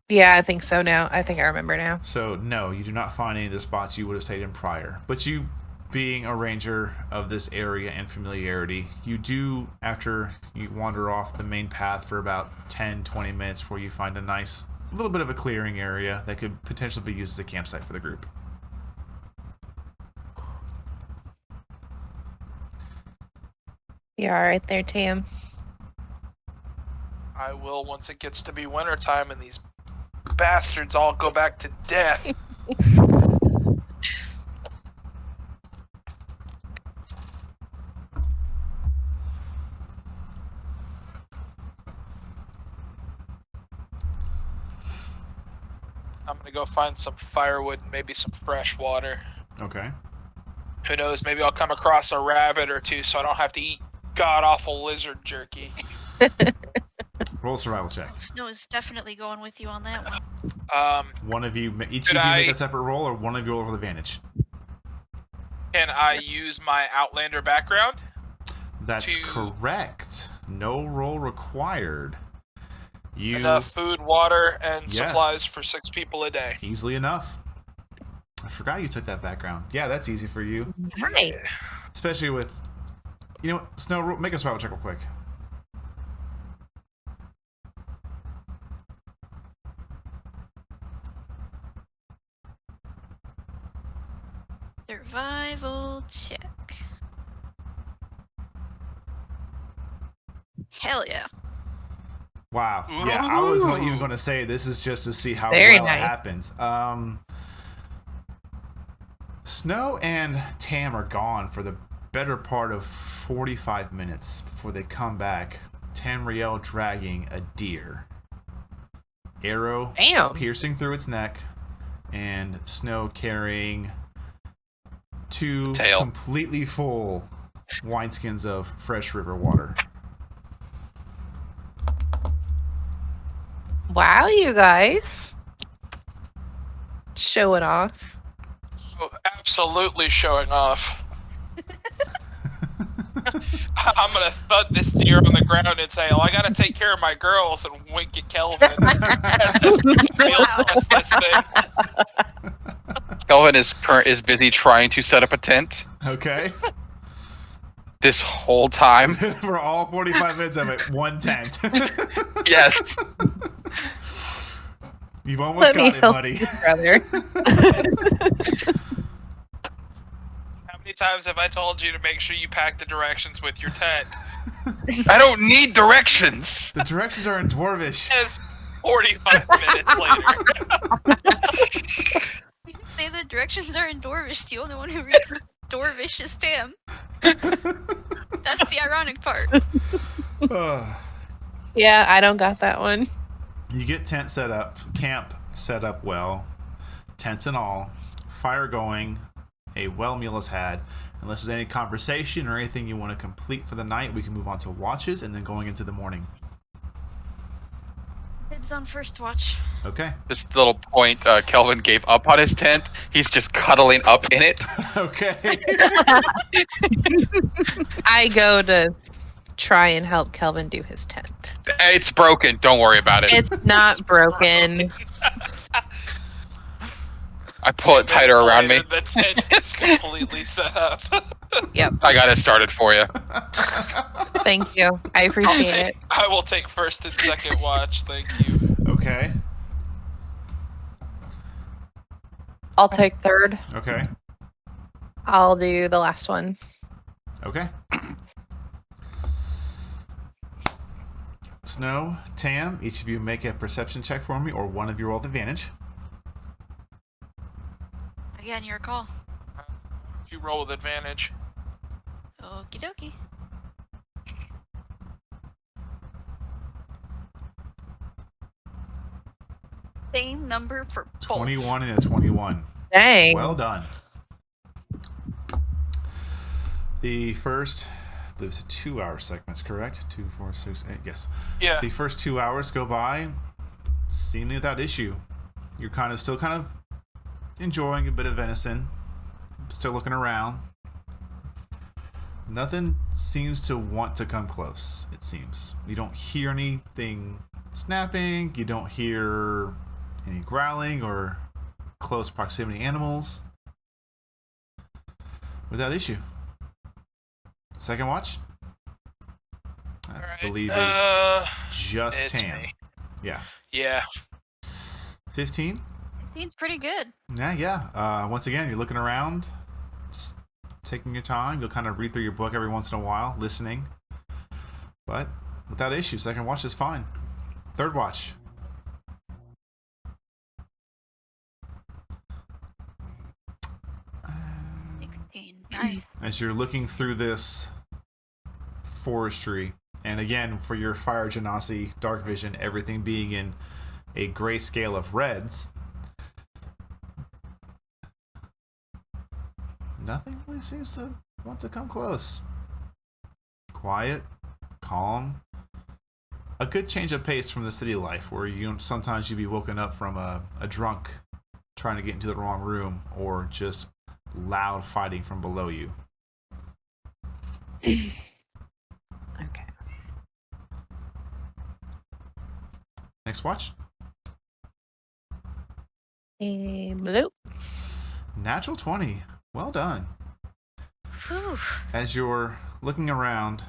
Yeah, I think so now. I think I remember now. So no, you do not find any of the spots you would have stayed in prior. But you, being a ranger of this area and familiarity, you do, after you wander off the main path for about 10-20 minutes before you find a nice little bit of a clearing area that could potentially be used as a campsite for the group. You all right there, Tam? I will once it gets to be wintertime and these bastards all go back to death. gonna go find some firewood and maybe some fresh water. Okay. Who knows? Maybe I'll come across a rabbit or two, so I don't have to eat god awful lizard jerky. Roll a survival check. Snow is definitely going with you on that one. One of you, each Could of you make I- a separate roll, or one of you roll with advantage. Can I use my Outlander background? That's To- correct. No roll required. You Enough food, water, and Yes. supplies for 6 people a day. easily enough. I forgot you took that background. Yeah, that's easy for you, Right. especially with. You know what? Snow, make a survival check real quick. Survival check. Hell yeah. Wow. Yeah, I was Ooh. even going to say this is just to see how Very well it nice. happens. Snow and Tam are gone for the better part of 45 minutes before they come back. Tamriel dragging a deer. Arrow Damn. piercing through its neck, and Snow carrying 2 Tail. completely full wineskins of fresh river water. Wow, you guys. Showing off. Oh, absolutely showing off. I'm gonna thud this deer on the ground and say, "Oh, I gotta take care of my girls," and wink at Kelvin as this field test this thing. Kelvin is busy trying to set up a tent Okay? this whole time. For all 45 minutes of it, one tent. Yes. You've almost Let me got it, help buddy. you, brother. How many times have I told you to make sure you pack the directions with your tent? I don't need directions. The directions are in Dwarvish. It's 45 minutes later. You say the directions are in Dwarvish. The only one who reads Dwarvish is Tam. That's the ironic part. Yeah, I don't got that one. You get tent set up, camp set up well, tents and all, fire going, a well meal is had. Unless there's any conversation or anything you want to complete for the night, we can move on to watches and then going into the morning. It's on first watch. Okay. Just a little point, Kelvin gave up on his tent. He's just cuddling up in it. Okay. I go to try and help Kelvin do his tent. It's broken. Don't worry about it. It's not broken. I pull it tighter Minutes around me. later, the tent is completely set up. I got it started for you. Thank you. I appreciate it. I will take first and second watch. Thank you. Okay. I'll take third. Okay. I'll do the last one. Okay. Snow, Tam, each of you make a perception check for me, or one of you roll with advantage. Again, your call. You roll with advantage. Okie dokie. Same number for both. 21 and a 21. Dang. Well done. The first, I believe it's a 2-hour segments, correct? 2, 4, 6, 8, yes. Yeah. The first 2 hours go by seemingly without issue. You're still kind of enjoying a bit of venison, still looking around. Nothing seems to want to come close, it seems. You don't hear anything snapping, you don't hear any growling or close proximity animals. Without issue. Second watch? I Alright, believe is just it's Tam. me. Yeah. Yeah. 15? Seems pretty good. Yeah. Once again, you're looking around, just taking your time. You'll kind of read through your book every once in a while, listening. But without issue, second watch is fine. Third watch. Nice. As you're looking through this forestry, and again, for your fire genasi, dark vision, everything being in a gray scale of reds, nothing really seems to want to come close. Quiet, calm. A good change of pace from the city life, where sometimes you'd be woken up from a drunk trying to get into the wrong room, or just loud fighting from below you. Okay. Next watch. Bloop. Natural 20. Well done. Whew. As you're looking around,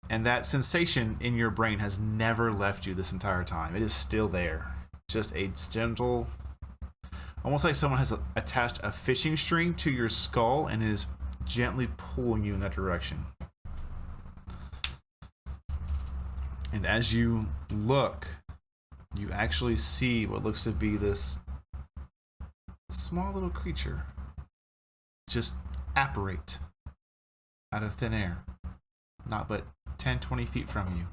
and that sensation in your brain has never left you this entire time. It is still there. Just a gentle, almost like someone has attached a fishing string to your skull and is gently pulling you in that direction. And as you look, you actually see what looks to be this small little creature just apparate out of thin air, not but 10-20 feet from you.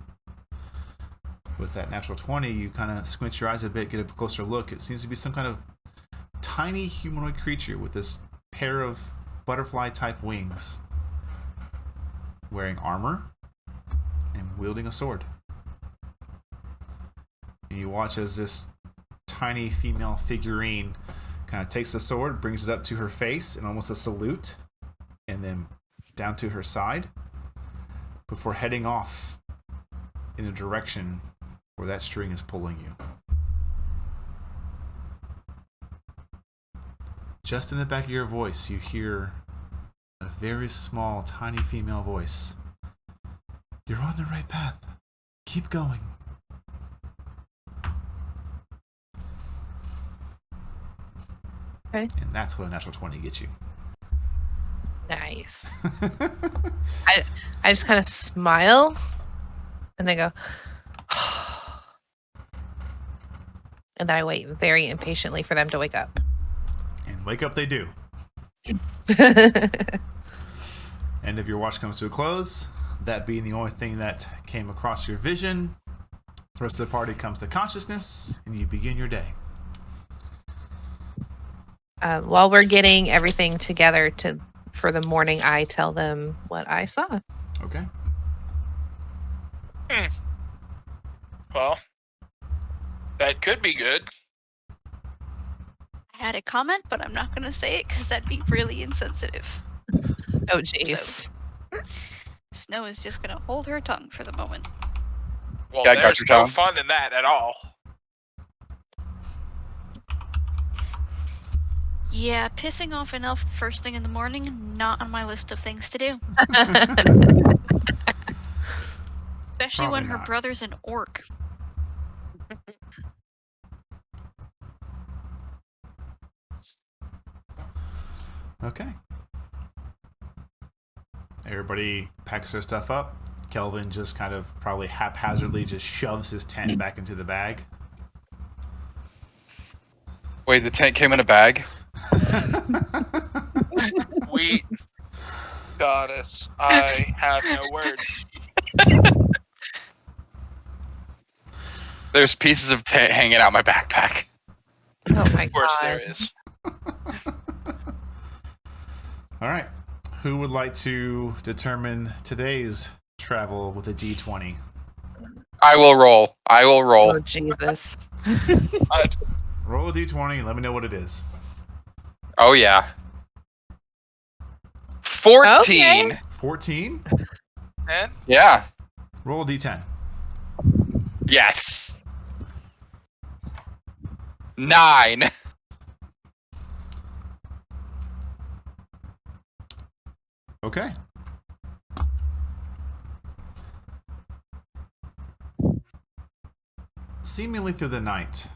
With that natural 20, you kind of squint your eyes a bit, get a closer look. It seems to be some kind of tiny humanoid creature with this pair of butterfly type wings, wearing armor and wielding a sword. And you watch as this tiny female figurine kind of takes the sword, brings it up to her face in almost a salute, and then down to her side before heading off in the direction where that string is pulling you. Just in the back of your voice, you hear a very small, tiny female voice. You're on the right path. Keep going. Okay. And that's what a natural 20 gets you. Nice. I just kind of smile, and I go, and then I wait very impatiently for them to wake up. And wake up they do. End of your watch comes to a close. That being the only thing that came across your vision. The rest of the party comes to consciousness, and you begin your day. While we're getting everything together for the morning, I tell them what I saw. Okay. Well, that could be good. I had a comment, but I'm not going to say it because that'd be really insensitive. Oh, jeez. Snow is just going to hold her tongue for the moment. Well, Yeah, I got there's your no tongue. fun in that at all. Yeah, pissing off an elf first thing in the morning, not on my list of things to do. Especially Probably when her not. brother's an orc. Okay. Everybody packs their stuff up. Kelvin just kind of probably haphazardly just shoves his tent back into the bag. Wait, the tent came in a bag? We goddess, I have no words. There's pieces of tent hanging out my backpack. Oh my Of course god. there is. All right. Who would like to determine today's travel with a D20? I will roll. Oh, Jesus. Roll a D20 and let me know what it is. Oh, yeah. 14. Okay. 14? And Yeah. Roll a D10. Yes. 9. Okay. Seemingly through the night,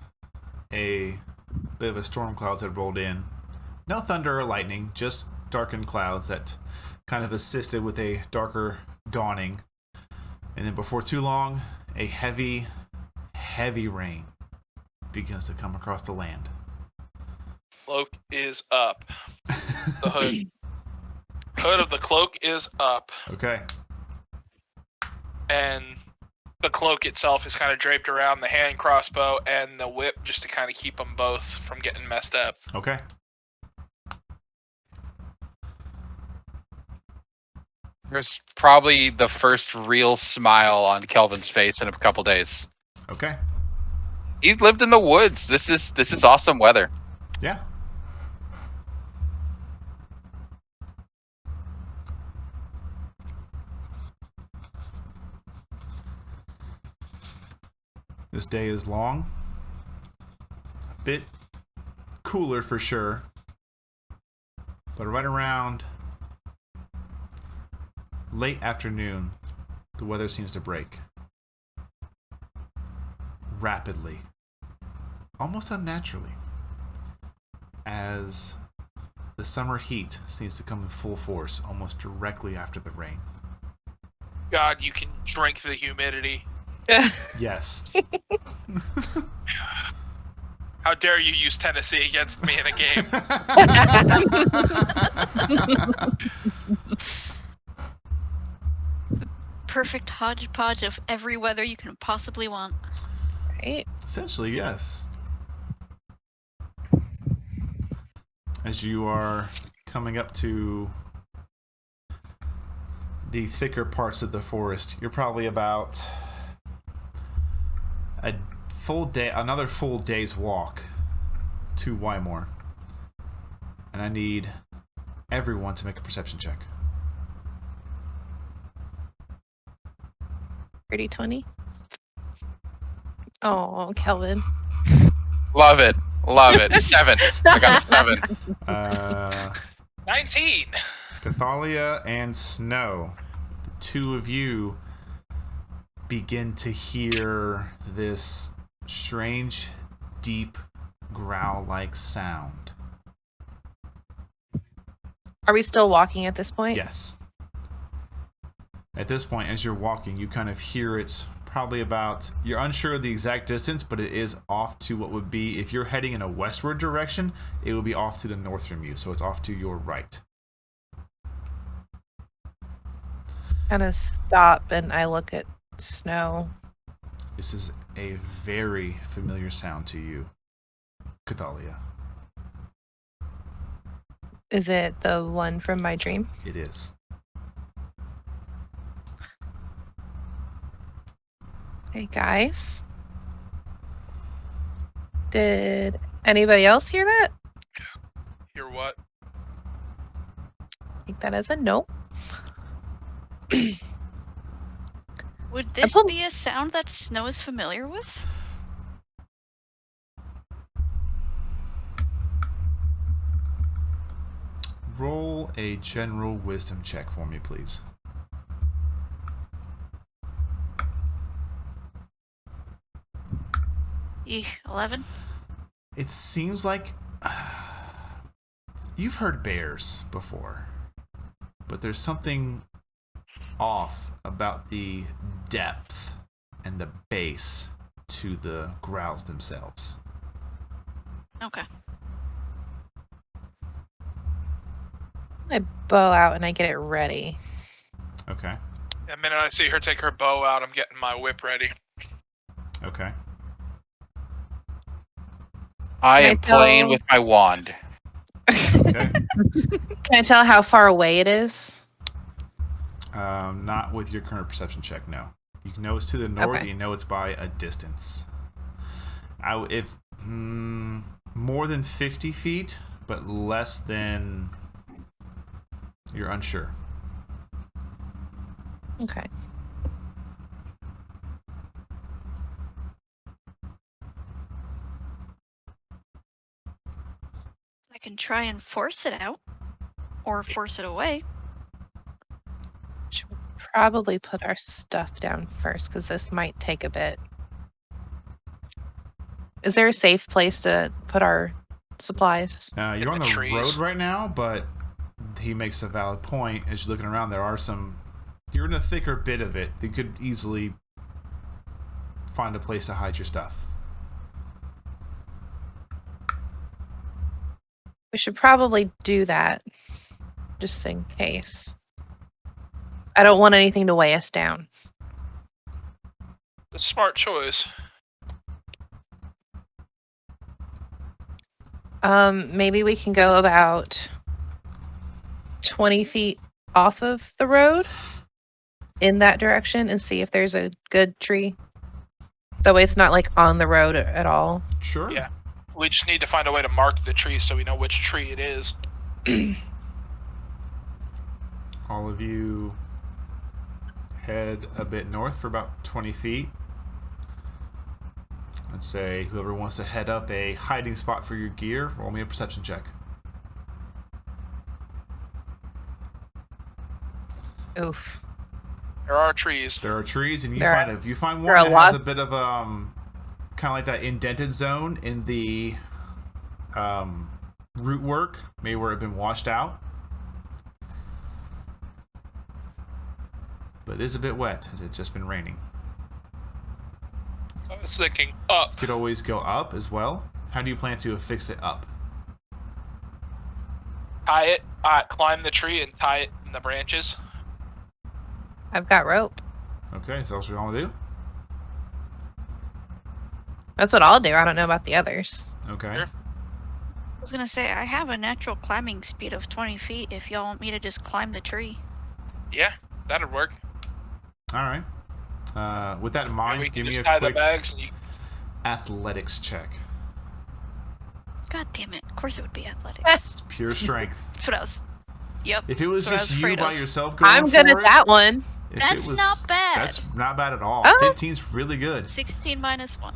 a bit of a storm clouds had rolled in. No thunder or lightning, just darkened clouds that kind of assisted with a darker dawning. And then before too long, a heavy, heavy rain begins to come across the land. cloak is up. The hood of the cloak is up, Okay. and the cloak itself is kind of draped around the hand crossbow and the whip just to kind of keep them both from getting messed up. Okay. There's probably the first real smile on Kelvin's face in a couple days. Okay. He's lived in the woods. This is awesome weather. Yeah. This day is long. A bit cooler for sure. But right around late afternoon, the weather seems to break. Rapidly. Almost unnaturally. As the summer heat seems to come in full force almost directly after the rain. God, you can drink the humidity. Yes. How dare you use Tennessee against me in a game? Perfect hodgepodge of every weather you can possibly want. Right? Essentially, yes. As you are coming up to the thicker parts of the forest, you're probably about another full day's walk to Wymore. And I need everyone to make a perception check. 30-20. Oh, Kelvin. Love it. 7. I got a 7. 19! Kythalea and Snow, the two of you begin to hear this strange, deep, growl-like sound. Are we still walking at this point? Yes. At this point, as you're walking, you kind of hear it probably about... You're unsure of the exact distance, but it is off to what would be... If you're heading in a westward direction, it will be off to the north from you, so it's off to your right. Kind of stop and I look at Snow. This is a very familiar sound to you, Kythalea. Is it the one from my dream? It is. Hey guys. Did anybody else hear that? Hear what? Take that as a no. Would this Apple- be a sound that Snow is familiar with? Roll a general wisdom check for me, please. Eek, 11? It seems like you've heard bears before, but there's something off about the depth and the bass to the growls themselves. Okay. I bow out and I get it ready. Okay. The minute I see her take her bow out, I'm getting my whip ready. Okay. I Can I am playing tell- with my wand. Okay. Can I tell how far away it is? Not with your current perception check, no. You know it's to the north, Okay. you know it's by a distance. If more than 50 feet, but less than... You're unsure. Okay. I can try and force it out. Or force it away. Should probably put our stuff down first because this might take a bit. Is there a safe place to put our supplies? You're on the the trees. road right now, but he makes a valid point. As you're looking around, there are some... You're in a thicker bit of it. You could easily find a place to hide your stuff. We should probably do that, just in case. I don't want anything to weigh us down. The smart choice. Maybe we can go about 20 feet off of the road in that direction and see if there's a good tree. That way it's not like on the road at all. Sure. Yeah. We just need to find a way to mark the tree so we know which tree it is. All of you head a bit north for about 20 feet. Let's say whoever wants to head up a hiding spot for your gear, roll me a perception check. Oof. There are trees. There are trees, and you There find there one are that has lots. a bit of kind of like that indented zone in the root work, maybe where it had been washed out. But it is a bit wet, as it's just been raining. I was thinking up. Could always go up as well. How do you plan to affix it up? Tie it, climb the tree and tie it in the branches. I've got rope. Okay, so that's what you want to do? That's what I'll do. I don't know about the others. Okay. Sure. I was gonna say, I have a natural climbing speed of 20 feet if y'all want me to just climb the tree. Yeah, that'd work. All right. With that in And mind, we give can me just a tie the quick bags and you... athletics check. God damn it. Of course it would be athletics. It's pure strength. That's what I was... Yep. If it was That's what I just was you afraid by of. yourself going I'm for good at it, that one. if That's it was, not bad. That's not bad at all. Oh. 15's really good. 16 minus 1.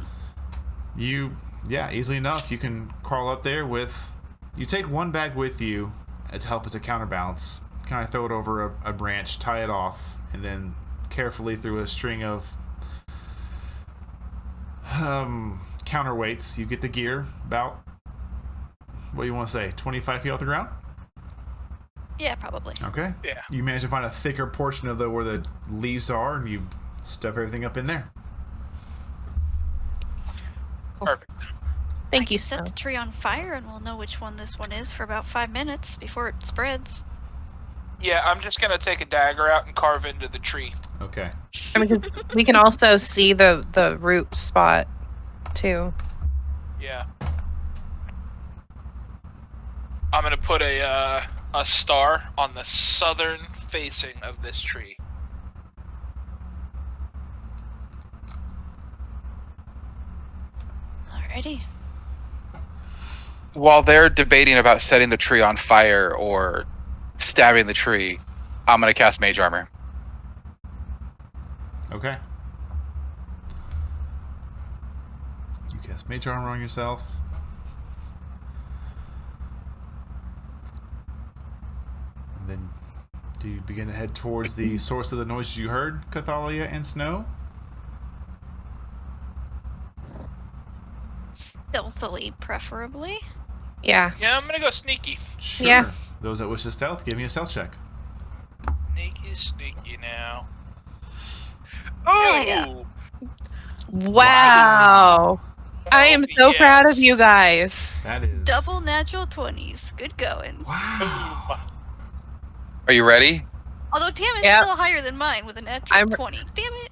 Yeah, easily enough. You can crawl up there with... You take one bag with you to help as a counterbalance. Kind of throw it over a branch, tie it off, and then carefully through a string of counterweights, you get the gear about, what do you want to say, 25 feet off the ground? Yeah, probably. Okay. Yeah. You manage to find a thicker portion of where the leaves are, and you stuff everything up in there. Perfect. Thank I you, can set Snow. the tree on fire and we'll know which one this one is for about 5 minutes before it spreads. Yeah, I'm just gonna take a dagger out and carve into the tree. Okay. I mean, 'cause we can also see the root spot too. Yeah. I'm gonna put a star on the southern facing of this tree. Alrighty. While they're debating about setting the tree on fire or stabbing the tree, I'm gonna cast Mage Armor. Okay. You cast Mage Armor on yourself. And then do you begin to head towards the source of the noise you heard, Kythalea and Snow? Stealthily, preferably. Yeah. Yeah, I'm gonna go sneaky. Sure. Yeah. Those that wish to stealth, give me a stealth check. Sneaky now. Hell Oh! yeah. Wow. I am so proud of you yes. guys. That is... Double natural 20s. Good going. Wow. Are you ready? Although Tamit's Yep. still higher than mine with a natural I'm- 20. Damn it.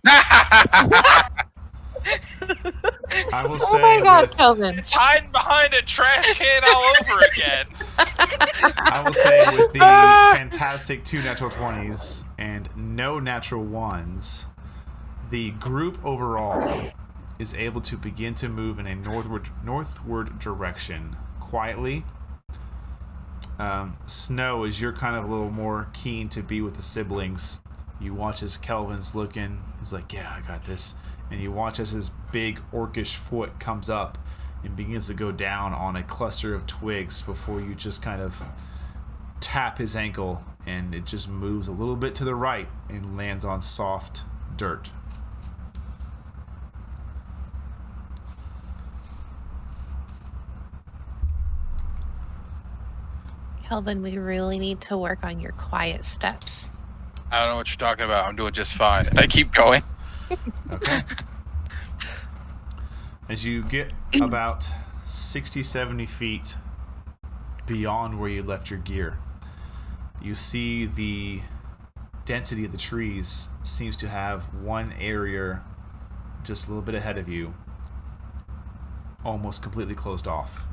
I will Oh say my god, with, Kelvin. It's hiding behind a trash can all over again. I will say with the fantastic 2 natural 20s and no natural 1s, the group overall is able to begin to move in a northward direction quietly. Snow, as you're kind of a little more keen to be with the siblings, you watch as Kelvin's looking. He's like, yeah, I got this. And you watch as his big orcish foot comes up and begins to go down on a cluster of twigs before you just kind of tap his ankle, and it just moves a little bit to the right and lands on soft dirt. Kelvin, we really need to work on your quiet steps. I don't know what you're talking about. I'm doing just fine. I keep going. Okay. As you get about 60, 70 feet beyond where you left your gear, you see the density of the trees seems to have one area just a little bit ahead of you almost completely closed off.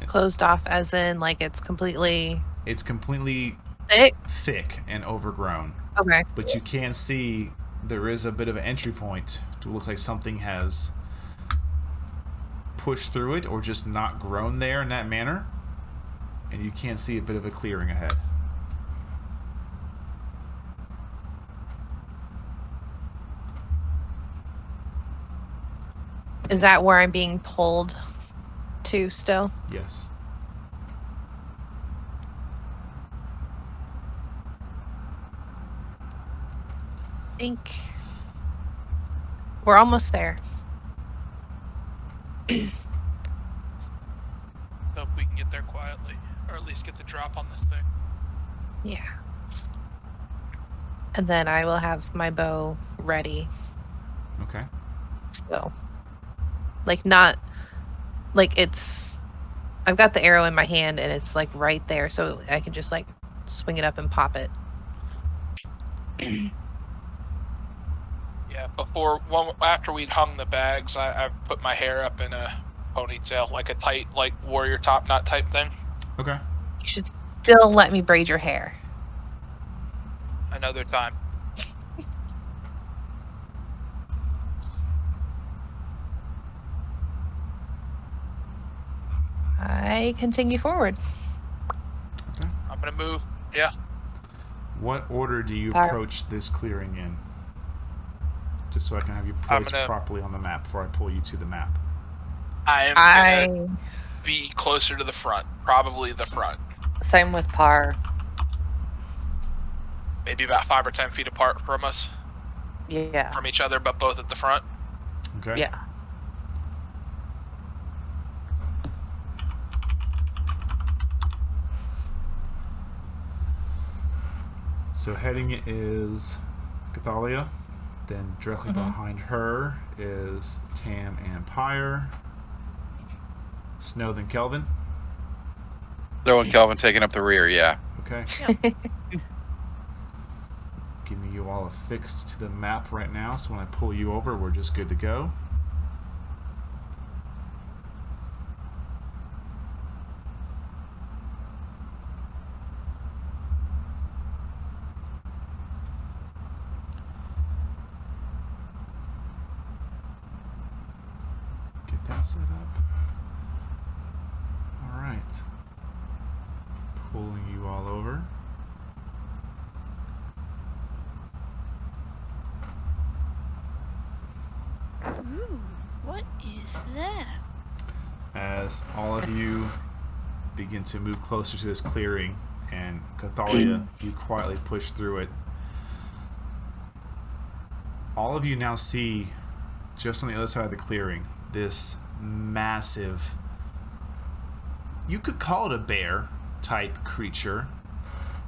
Closed off as in like it's completely It's completely thick and overgrown. Okay. But you can see there is a bit of an entry point. It looks like something has pushed through it or just not grown there in that manner. And you can see a bit of a clearing ahead. Is that where I'm being pulled to still? Yes. I think we're almost there. So if we can get there quietly, or at least get the drop on this thing. Yeah. And then I will have my bow ready. Okay. So, like, not like it's. I've got the arrow in my hand and it's like right there, so I can just like swing it up and pop it. Yeah, after we'd hung the bags, I put my hair up in a ponytail, like a tight, like warrior top knot type thing. Okay. You should still let me braid your hair. Another time. I continue forward. Okay. I'm gonna move. Yeah. What order do you Fire. approach this clearing in? Just so I can have you placed gonna- properly on the map before I pull you to the map. I am gonna be closer to the front. Probably the front. Same with Pyre. Maybe about 5 or 10 feet apart from us, Yeah. from each other, but both at the front. Okay. Yeah. So heading is Kythalea. Then directly behind her is Tam and Pyre. Snow, then Kelvin. Snow and Kelvin taking up the rear, yeah. Okay. Giving you all affixed to the map right now, so when I pull you over, we're just good to go. Get that set up. All right. Pulling you all over. Ooh, what is that? As all of you begin to move closer to this clearing, and Kythalea, you quietly push through it. All of you now see, just on the other side of the clearing, this massive, you could call it a bear type creature.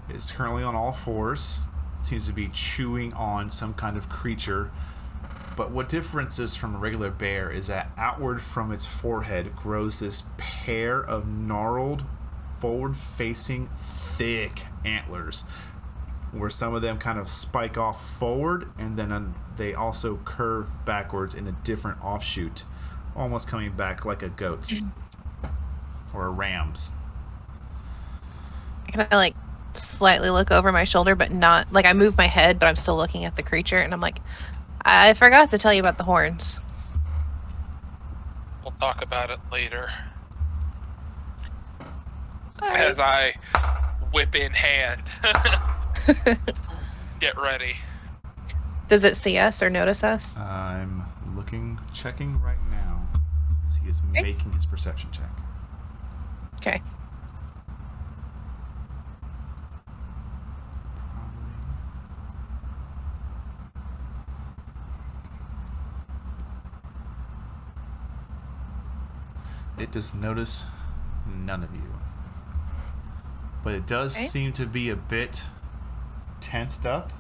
It's currently on all fours. It seems to be chewing on some kind of creature. But what differences from a regular bear is that outward from its forehead grows this pair of gnarled, forward-facing, thick antlers, where some of them kind of spike off forward, and then they also curve backwards in a different offshoot, almost coming back like a goat's or a ram's. I kind of like slightly look over my shoulder, but not like I move my head, but I'm still looking at the creature, and I'm like, I forgot to tell you about the horns. We'll talk about it later. All right. As I whip in hand. Get ready. Does it see us or notice us? I'm checking right now as he is making his perception check. Okay. It does notice none of you. But it does seem to be a bit tensed up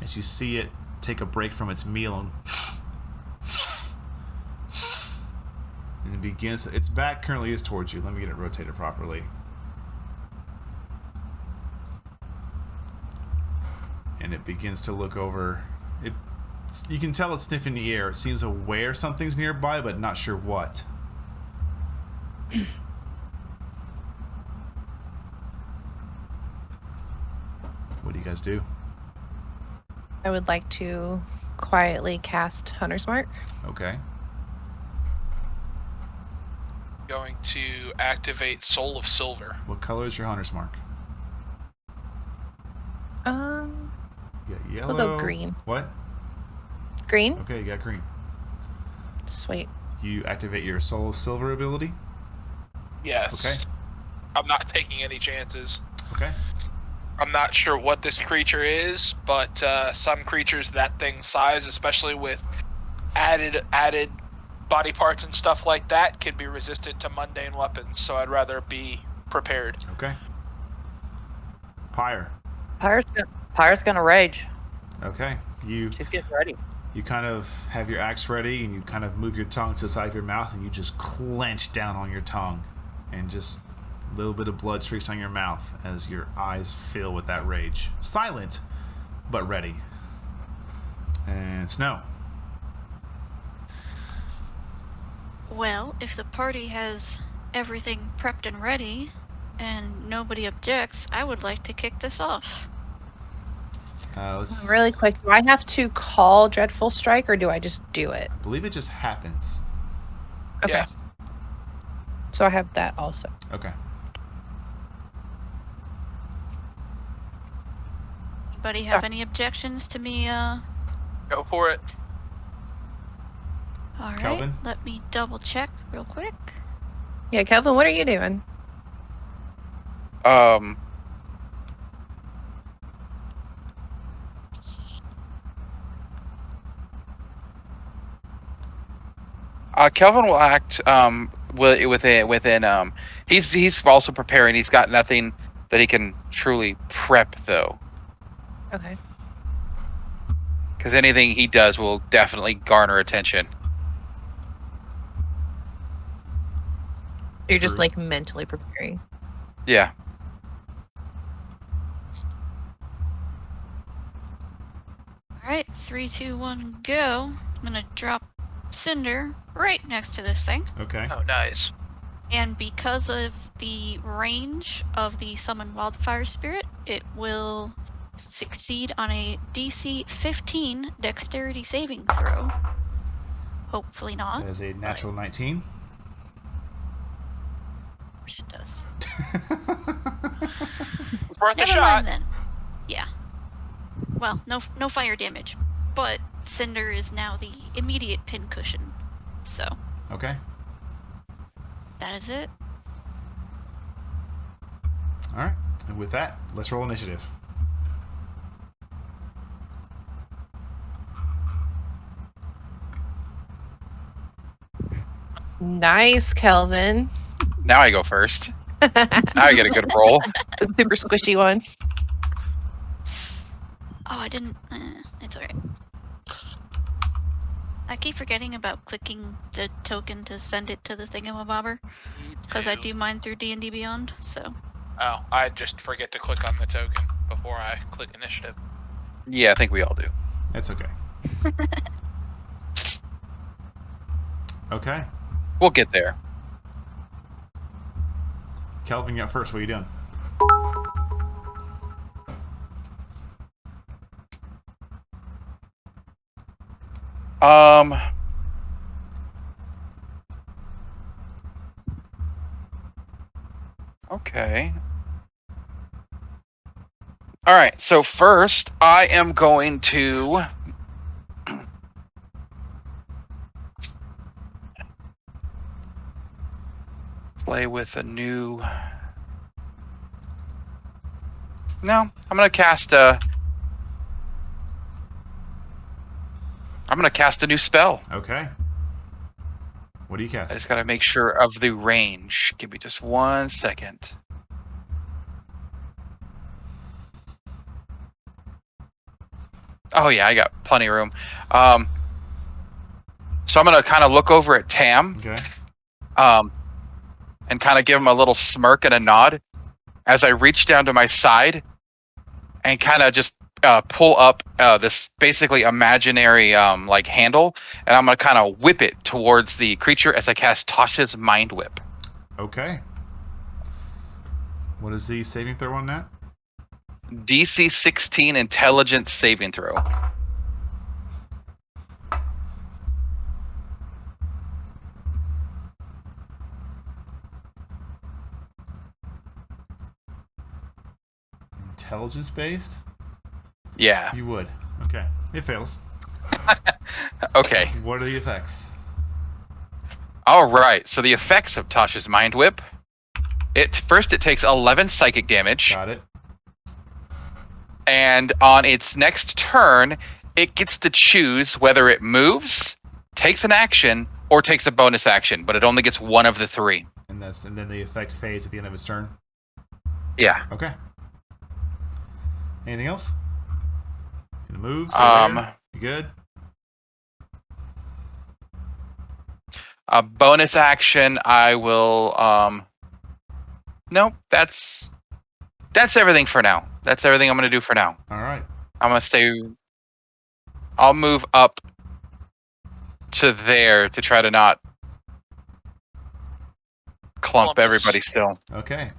as you see it take a break from its meal and it begins. Its back currently is towards you. Let me get it rotated properly. And it begins to look over. You can tell it's sniffing the air. It seems aware something's nearby, but not sure what. you guys do? I would like to quietly cast Hunter's Mark. Okay. Going to activate Soul of Silver. What color is your hunter's mark? You got yellow. We'll go green. What? Green? Okay, you got green. Sweet. You activate your Soul of Silver ability? Yes. Okay. I'm not taking any chances. Okay. I'm not sure what this creature is, but some creatures that thing size, especially with added body parts and stuff like that, can be resistant to mundane weapons, so I'd rather be prepared. Okay. Pyre. Pyre's gonna rage. Okay. She's getting ready. You kind of have your axe ready, and you kind of move your tongue to the side of your mouth, and you just clench down on your tongue, and just a little bit of blood streaks on your mouth as your eyes fill with that rage. Silent, but ready. And Snow. Well, if the party has everything prepped and ready, and nobody objects, I would like to kick this off. Really quick, do I have to call Dreadful Strike, or do I just do it? I believe it just happens. Okay. Yeah. So I have that also. Okay. Anybody have any objections to me, Go for it. Alright, Kelvin? let me double check real quick. Yeah, Kelvin, what are you doing? Kelvin will act within he's also preparing. He's got nothing that he can truly prep though, Okay. because anything he does will definitely garner attention. You're just True. like mentally preparing. Yeah. Alright, 3, 2, 1, go. I'm gonna drop Cinder right next to this thing. Okay. Oh, nice. And because of the range of the Summon Wildfire Spirit, it will succeed on a DC 15 Dexterity saving throw. Hopefully not. That is a natural 19. Of course it does. It's worth a Never shot. mind then. Yeah. Well, no fire damage, but Cinder is now the immediate pincushion. So Okay. that is it. Alright. And with that, let's roll initiative. Nice, Kelvin. Now I go first. Now I get a good roll. The super squishy one. Oh, I didn't. It's alright. I keep forgetting about clicking the token to send it to the thingamabobber, because I do mine through D&D Beyond, so. Oh, I just forget to click on the token before I click initiative. Yeah, I think we all do. That's okay. Okay. We'll get there. Kelvin, you got first. What are you doing? Okay. All right. So first, I am going to play with a new. No, I'm gonna cast a. I'm gonna cast a new spell. Okay. What do you I cast? just gotta make sure of the range. Give me just 1 second. Oh yeah, I got plenty of room. So I'm gonna kind of look over at Tam, Okay. and kind of give him a little smirk and a nod as I reach down to my side and kind of just pull up this basically imaginary like handle, and I'm gonna kind of whip it towards the creature as I cast Tasha's Mind Whip. Okay. What is the saving throw on that? DC 16 intelligence saving throw. Intelligence based? Yeah. You would. Okay. It fails. Okay. What are the effects? All right. So the effects of Tasha's Mind Whip. It takes 11 psychic damage, Got it. and on its next turn, it gets to choose whether it moves, takes an action, or takes a bonus action. But it only gets one of the three. And then the effect fades at the end of its turn. Yeah. Okay. Anything else? Gonna move? Stay there? You good? A bonus action, I will. Nope, that's everything for now. That's everything I'm gonna do for now. All right. I'm gonna stay. I'll move up to there to try to not clump Clump. everybody still. Okay.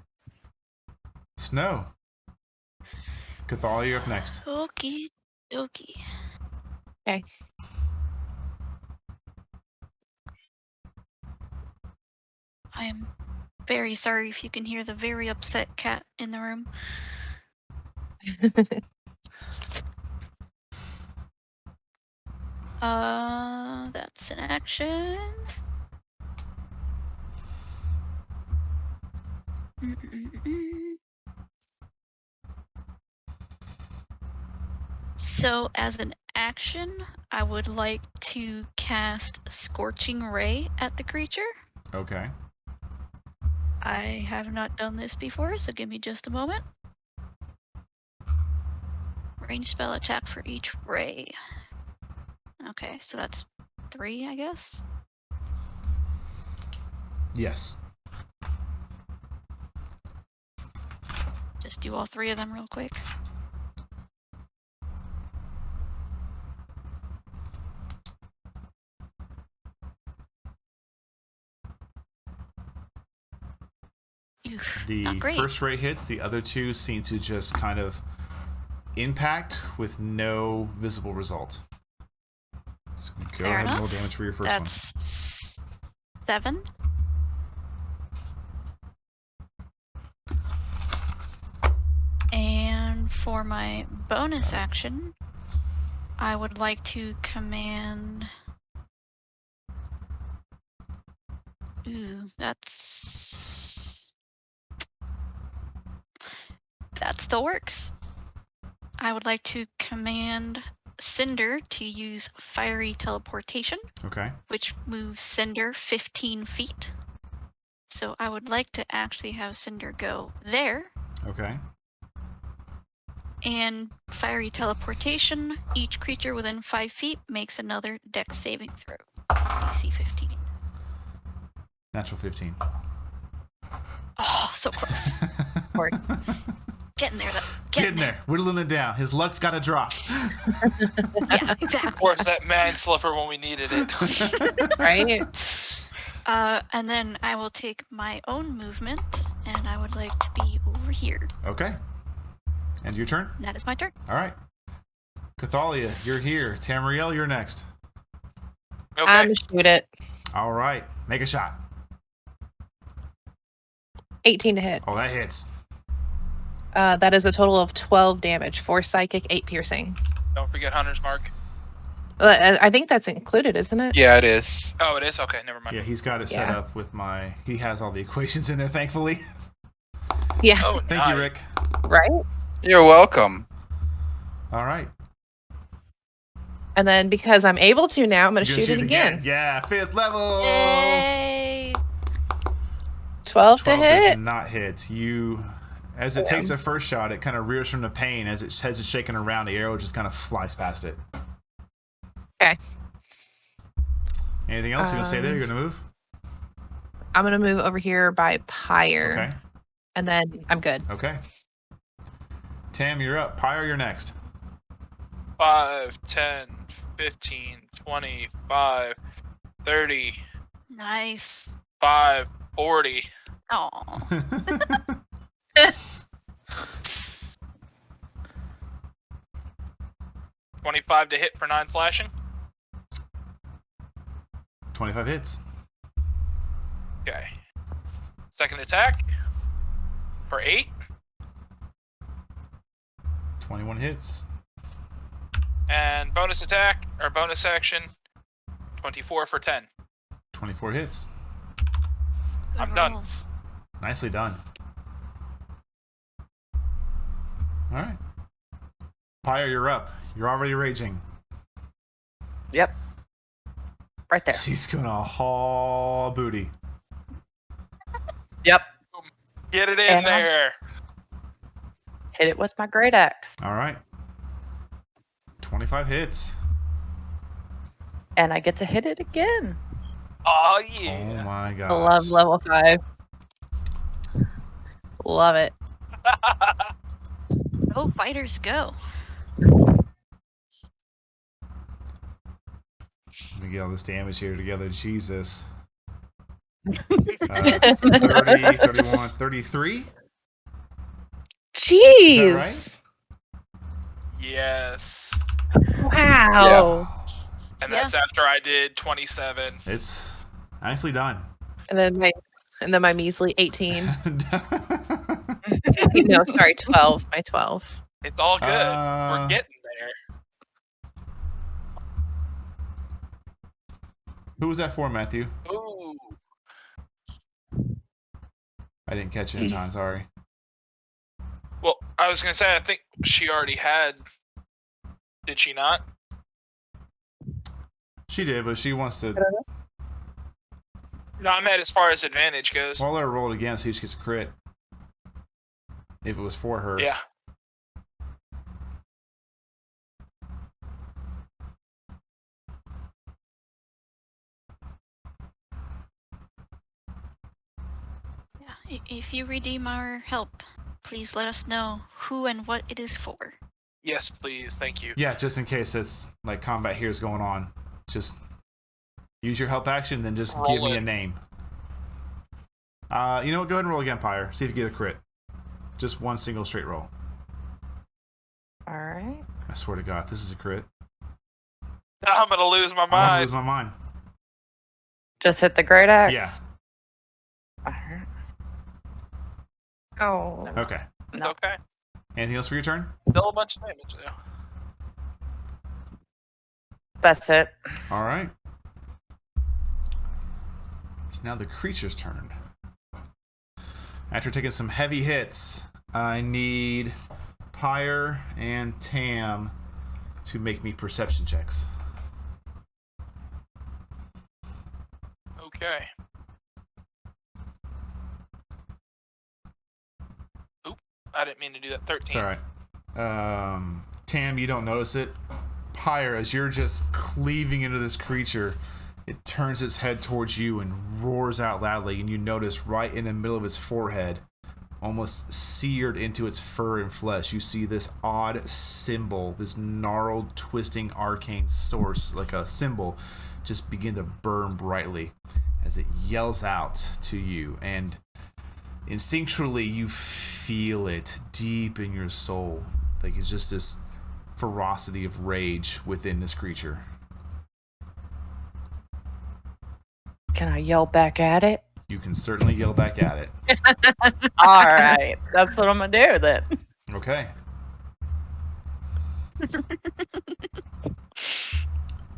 Snow. Kythalea, you're up next. Okie dokie. Okay. I am very sorry if you can hear the very upset cat in the room. That's an action. Mm-mm-mm. So, as an action, I would like to cast Scorching Ray at the creature. Okay. I have not done this before, so give me just a moment. Range spell attack for each ray. Okay, so that's 3, I guess. Yes. Just do all 3 of them real quick. Oof, The not great. first ray hits. The other two seem to just kind of impact with no visible result. So go Fair ahead and enough. roll damage for your first one. That's 7. And for my bonus action, I would like to command. Ooh, that still works. I would like to command Cinder to use fiery teleportation, Okay. which moves Cinder 15 feet. So I would like to actually have Cinder go there. Okay. And fiery teleportation, each creature within 5 feet makes another dex saving throw. DC 15. Natural 15. Oh, so close. Course. Getting there, though. Getting there. Whittling it down. His luck's got to drop. Yeah, exactly. Where's that man slipper when we needed it? Right? And then I will take my own movement, and I would like to be over here. Okay. And your turn? And that is my turn. All right. Kythalea, you're here. Tamriel, you're next. Okay. I'm gonna shoot it. All right. Make a shot. 18 to hit. Oh, that hits. That is a total of 12 damage. 4 psychic, 8 piercing. Don't forget Hunter's Mark. I think that's included, isn't it? Yeah, it is. Oh, it is? Okay, never mind. Yeah, he's got it set Yeah. up with my... He has all the equations in there, thankfully. Yeah. Oh, Thank you, Rick. Right? You're welcome. All right. And then because I'm able to now, I'm going to You're shoot gonna it again. Yeah, 5th level. Yay! 12 to 12 does hit. not hit. You... As it takes the first shot, it kind of rears from the pain. As its head is shaking around, the arrow just kind of flies past it. Okay. Anything else? You're going to stay there? You're going to move? I'm going to move over here by Pyre. Okay. And then I'm good. Okay. Tam, you're up. Pyre, you're next. 5, 10, 15, 25, 30, Nice. 5, 40. Oh. 25 to hit for 9 slashing. 25 hits. Okay. Second attack for 8. 21 hits. And bonus attack, or bonus action, 24 for 10. 24 hits. Good I'm done. rolls. Nicely done. All right. Pyre, you're up. You're already raging. Yep. Right there. She's gonna haul booty. Yep. Get it in And there. Hit it with my great axe. All right. 25 hits. And I get to hit it again. Oh, Oh yeah. my gosh. I love level 5. Love it. Go, fighters, go. Let me get all this damage here together. Jesus. 30, 31, 33? Jeez. Is that right? Yes. Wow. And Yeah. that's after I did 27. It's nicely done. And then my measly 18. No, sorry, 12. My 12. It's all good. We're getting there. Who was that for, Matthew? Ooh. I didn't catch it in time, sorry. Well, I was going to say, I think she already had. Did she not? She did, but she wants to... No, I meant as far as advantage goes. Well, I'll let her roll it again, see if she gets a crit. If it was for her. Yeah. Yeah. If you redeem our help, please let us know who and what it is for. Yes, please. Thank you. Yeah, just in case it's like combat here is going on. Just use your help action, then just give me a name. You know what? Go ahead and roll again, Pyre. See if you get a crit. Just one single straight roll. All right. I swear to God, this is a crit. I'm going to lose my I'm gonna mind. lose my mind. Just hit the great axe. Yeah. All right. Oh. Okay. It's No. okay. Anything else for your turn? Still a bunch of damage, though. That's it. All right. It's now the creature's turn. After taking some heavy hits, I need Pyre and Tam to make me perception checks. Okay. Oop. I didn't mean to do that. 13. It's all right. Tam, you don't notice it. Pyre, as you're just cleaving into this creature, it turns its head towards you and roars out loudly, and you notice right in the middle of its forehead, almost seared into its fur and flesh, you see this odd symbol, this gnarled, twisting, arcane source, like a symbol, just begin to burn brightly as it yells out to you. And instinctually, you feel it deep in your soul. Like it's just this ferocity of rage within this creature. Can I yell back at it? You can certainly yell back at it. All right. That's what I'm going to do then. Okay.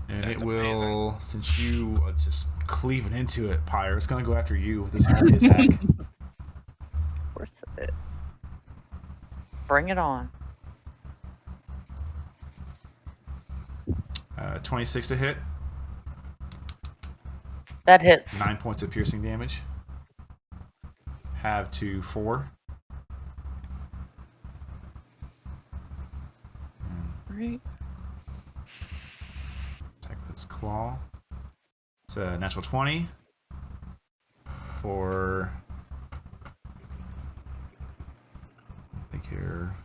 And That's it will, amazing. since you are just cleaving into it, Pyre, it's going to go after you with this multi-attack. Of course it is. Bring it on. 26 to hit, That hits. 9 points of piercing damage. Have to 4. Right. Attack with its claw. It's a natural 20 for, I think here,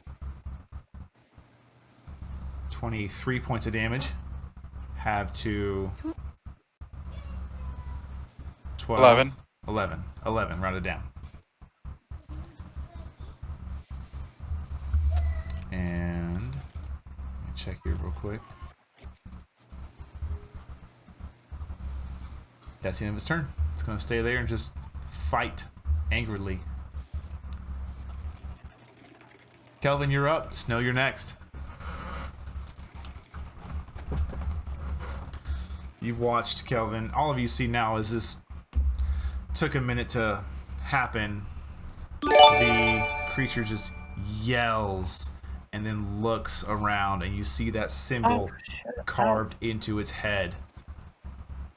23 points of damage. Have to 12. 11, rounded down. And let me check here real quick. That's the end of his turn. It's going to stay there and just fight angrily. Kelvin, you're up. Snow, you're next. You've watched, Kelvin. All of you see now as this took a minute to happen. The creature just yells and then looks around, and you see that symbol carved into its head,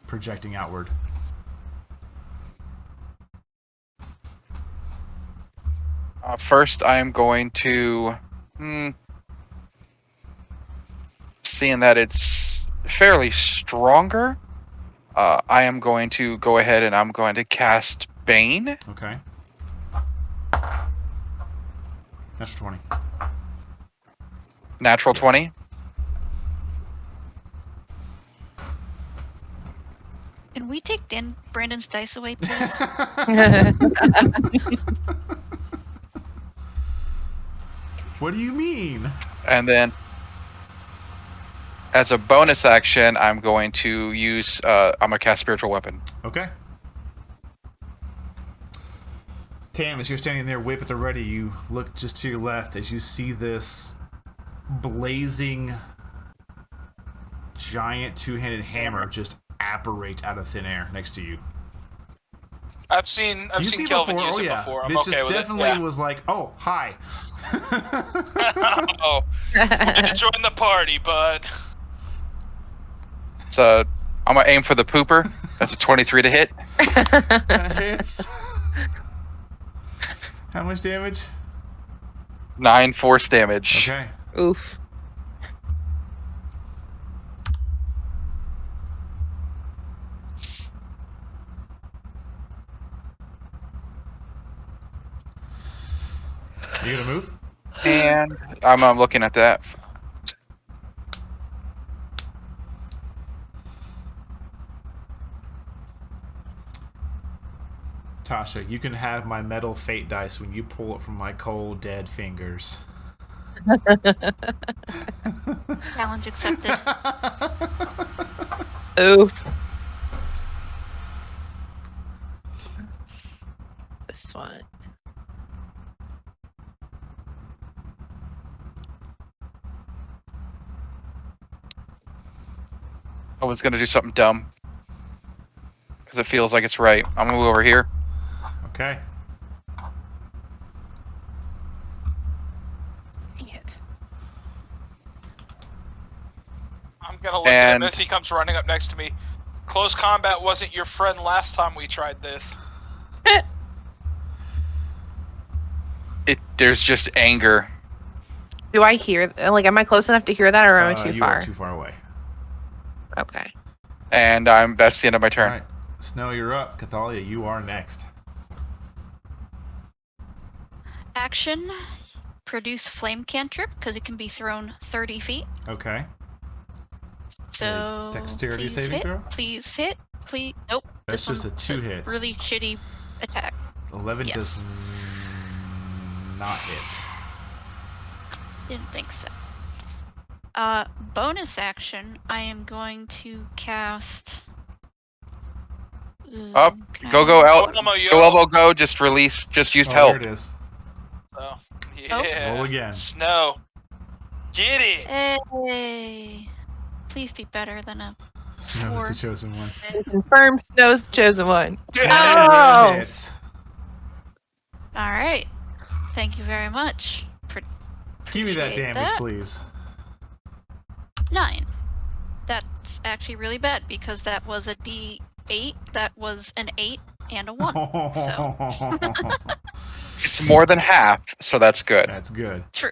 projecting outward. First, I am going to... seeing that it's fairly stronger, I am going to go ahead and I'm going to cast Bane. Okay. That's 20. Natural Yes. 20. Can we take Brandon's dice away, please? What do you mean? And then, as a bonus action, I'm going to use... I'm going to cast Spiritual Weapon. Okay. Tam, as you're standing there, whip at the ready, you look just to your left as you see this blazing giant two-handed hammer just apparate out of thin air next to you. I've seen You've Kelvin use it before. I'm This okay just with definitely it. Yeah. was like, oh, hi. Oh, gonna join the party, bud. So, I'm going to aim for the pooper. That's a 23 to hit. That hits. How much damage? 9 force damage. Okay. Oof. You gonna move? And I'm looking at that. Tasha, you can have my metal fate dice when you pull it from my cold, dead fingers. Challenge accepted. Oof. This one. I was going to do something dumb. Because it feels like it's right. I'm going to move over here. Okay. Dang it. I'm gonna look at him And- as he comes running up next to me. Close combat wasn't your friend last time we tried this. There's just anger. Do I hear? Like, am I close enough to hear that, or am I too you far? are too far away. Okay. And that's the end of my turn. All right. Snow, you're up. Kythalea, you are next. Action. Produce flame cantrip, because it can be thrown 30 feet. Okay. So dexterity please saving hit, throw? Please hit. Please. Nope. That's this just a one's 2 hits. Really shitty attack. 11 Yes. does not hit. Didn't think so. Bonus action. I am going to cast. Up. Can I- Go, elbow, go. Just release. Just use Oh, help. there it is. So, yeah. Roll again. Snow. Get it. Hey. Please be better than a. Snow is the 4. chosen one. Confirm Snow's chosen one. Oh! All right. Thank you very much. Give me that Appreciate damage, that. please. 9. That's actually really bad because that was a D8. That was an 8 and a 1. So It's more than half, so that's good. That's good. true.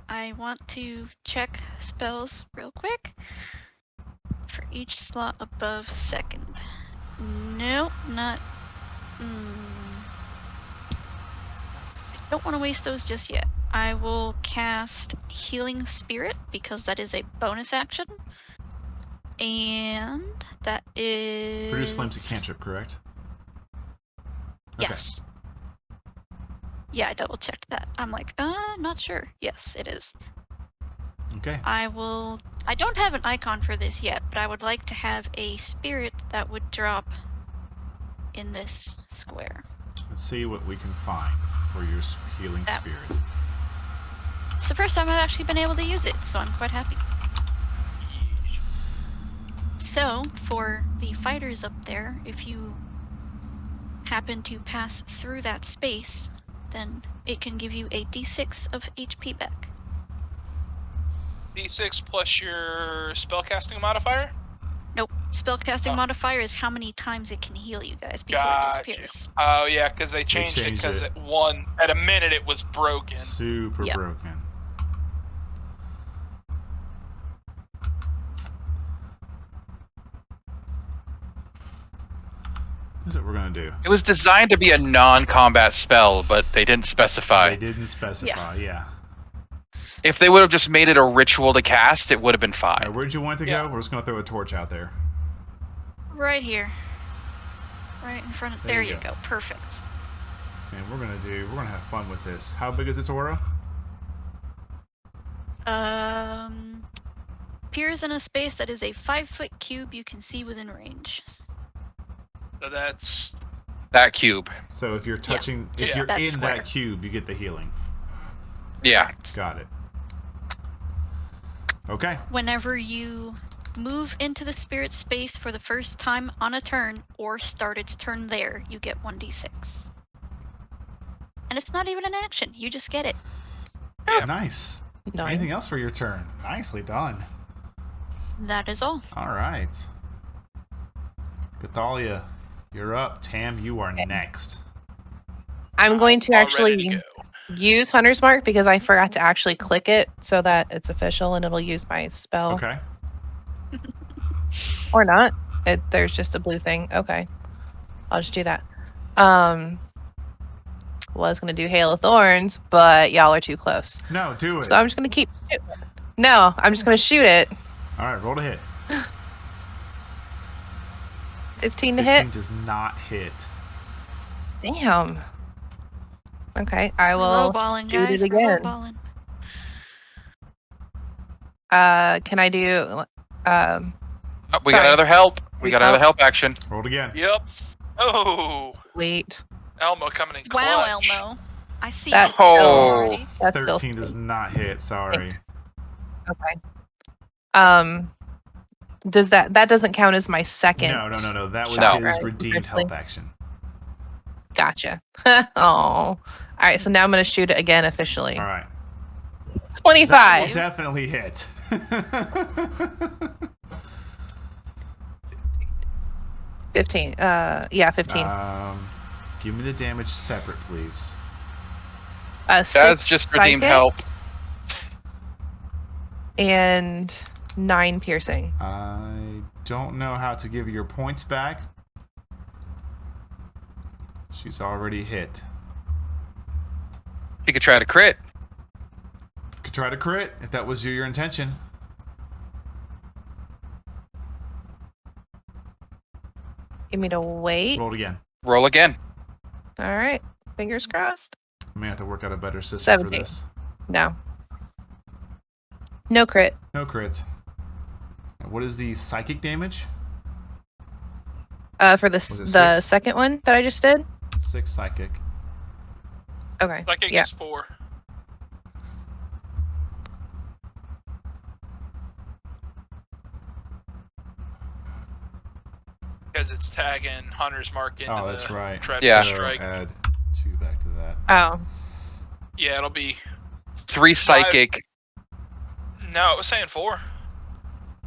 I want to check spells real quick for each slot above second. Nope, not. I don't want to waste those just yet. I will cast Healing Spirit because that is a bonus action. And that is. Produce flames a cantrip, correct? Okay. Yes. Yeah, I double checked that. I'm like, not sure. Yes, it is. Okay. I don't have an icon for this yet, but I would like to have a spirit that would drop in this square. Let's see what we can find for your healing That- spirits. It's the first time I've actually been able to use it, so I'm quite happy. So, for the fighters up there, if you happen to pass through that space, then it can give you a d6 of HP back. D6 plus your spellcasting modifier? Nope. Spellcasting Oh. modifier is how many times it can heal you guys before it Gotcha. disappears. Oh, yeah, because they changed it changed because it. at a minute it was broken. Super Yep. broken. Here's what we're gonna do. It was designed to be a non-combat spell, but they didn't specify. They didn't specify. Yeah. If they would have just made it a ritual to cast, it would have been All fine. right, where'd you want it to Yeah. go? We're just gonna throw a torch out there. Right here. Right in front of. There There you you go. go. Perfect. And we're gonna have fun with this. How big is this aura? Appears in a space that is a 5-foot cube you can see within range. So that's That cube. So if you're touching, if Yeah. you're That in square. that cube, you get the healing. Yeah. Got it. Okay. Whenever you move into the spirit space for the first time on a turn, or start its turn there, you get 1d6. And it's not even an action, you just get it. Nice. Nice. Anything else for your turn? Nicely done. That is all. All right. Kythalea, you're up. Tam, you are next. I'm going to all actually ready to go. use Hunter's Mark because I forgot to actually click it so that it's official and it'll use my spell. Okay. Or not. There's just a blue thing. Okay. I'll just do that. Was going to do Hail of Thorns, but y'all are too close. No, do it. So I'm just going to keep shooting. No, I'm just going to shoot it. All right, roll to hit. 15 to 15 hit. does not hit. Damn. Okay, I will Lowballing, shoot guys. it We're again. lowballing. Can I do Oh, we got Sorry. another help. We got Oh. another help action. Roll it again. Yep. Oh, wait. Elmo coming in Wow, clutch. Elmo. I see That- you Oh. already. That's still 13 does not hit. Sorry. okay. Does that doesn't count as my second? No. That was No. his Right, redeemed actually. help action. Gotcha. Oh. All right, so now I'm going to shoot it again officially. All right. 25. That will definitely hit. 15. Yeah, 15. Give me the damage separate, please. That's 6 just redeemed psychic help. and 9 piercing. I don't know how to give you your points back. She's already hit. You could try to crit. Could try to crit if that was your intention. You mean to wait? Roll it again. Roll again. All right. Fingers crossed. I may have to work out a better system 17. for this. No. No crit. No crit. And what is the psychic damage? For the Was it the 6? second one that I just did. 6 psychic. Okay. Psychic Yeah. is 4. Because it's tagging Hunter's Mark into Oh, that's the right. Dreadful Yeah. So Strike. add 2 back to that. Oh. Yeah, it'll be. 3 psychic. No, it was saying 4.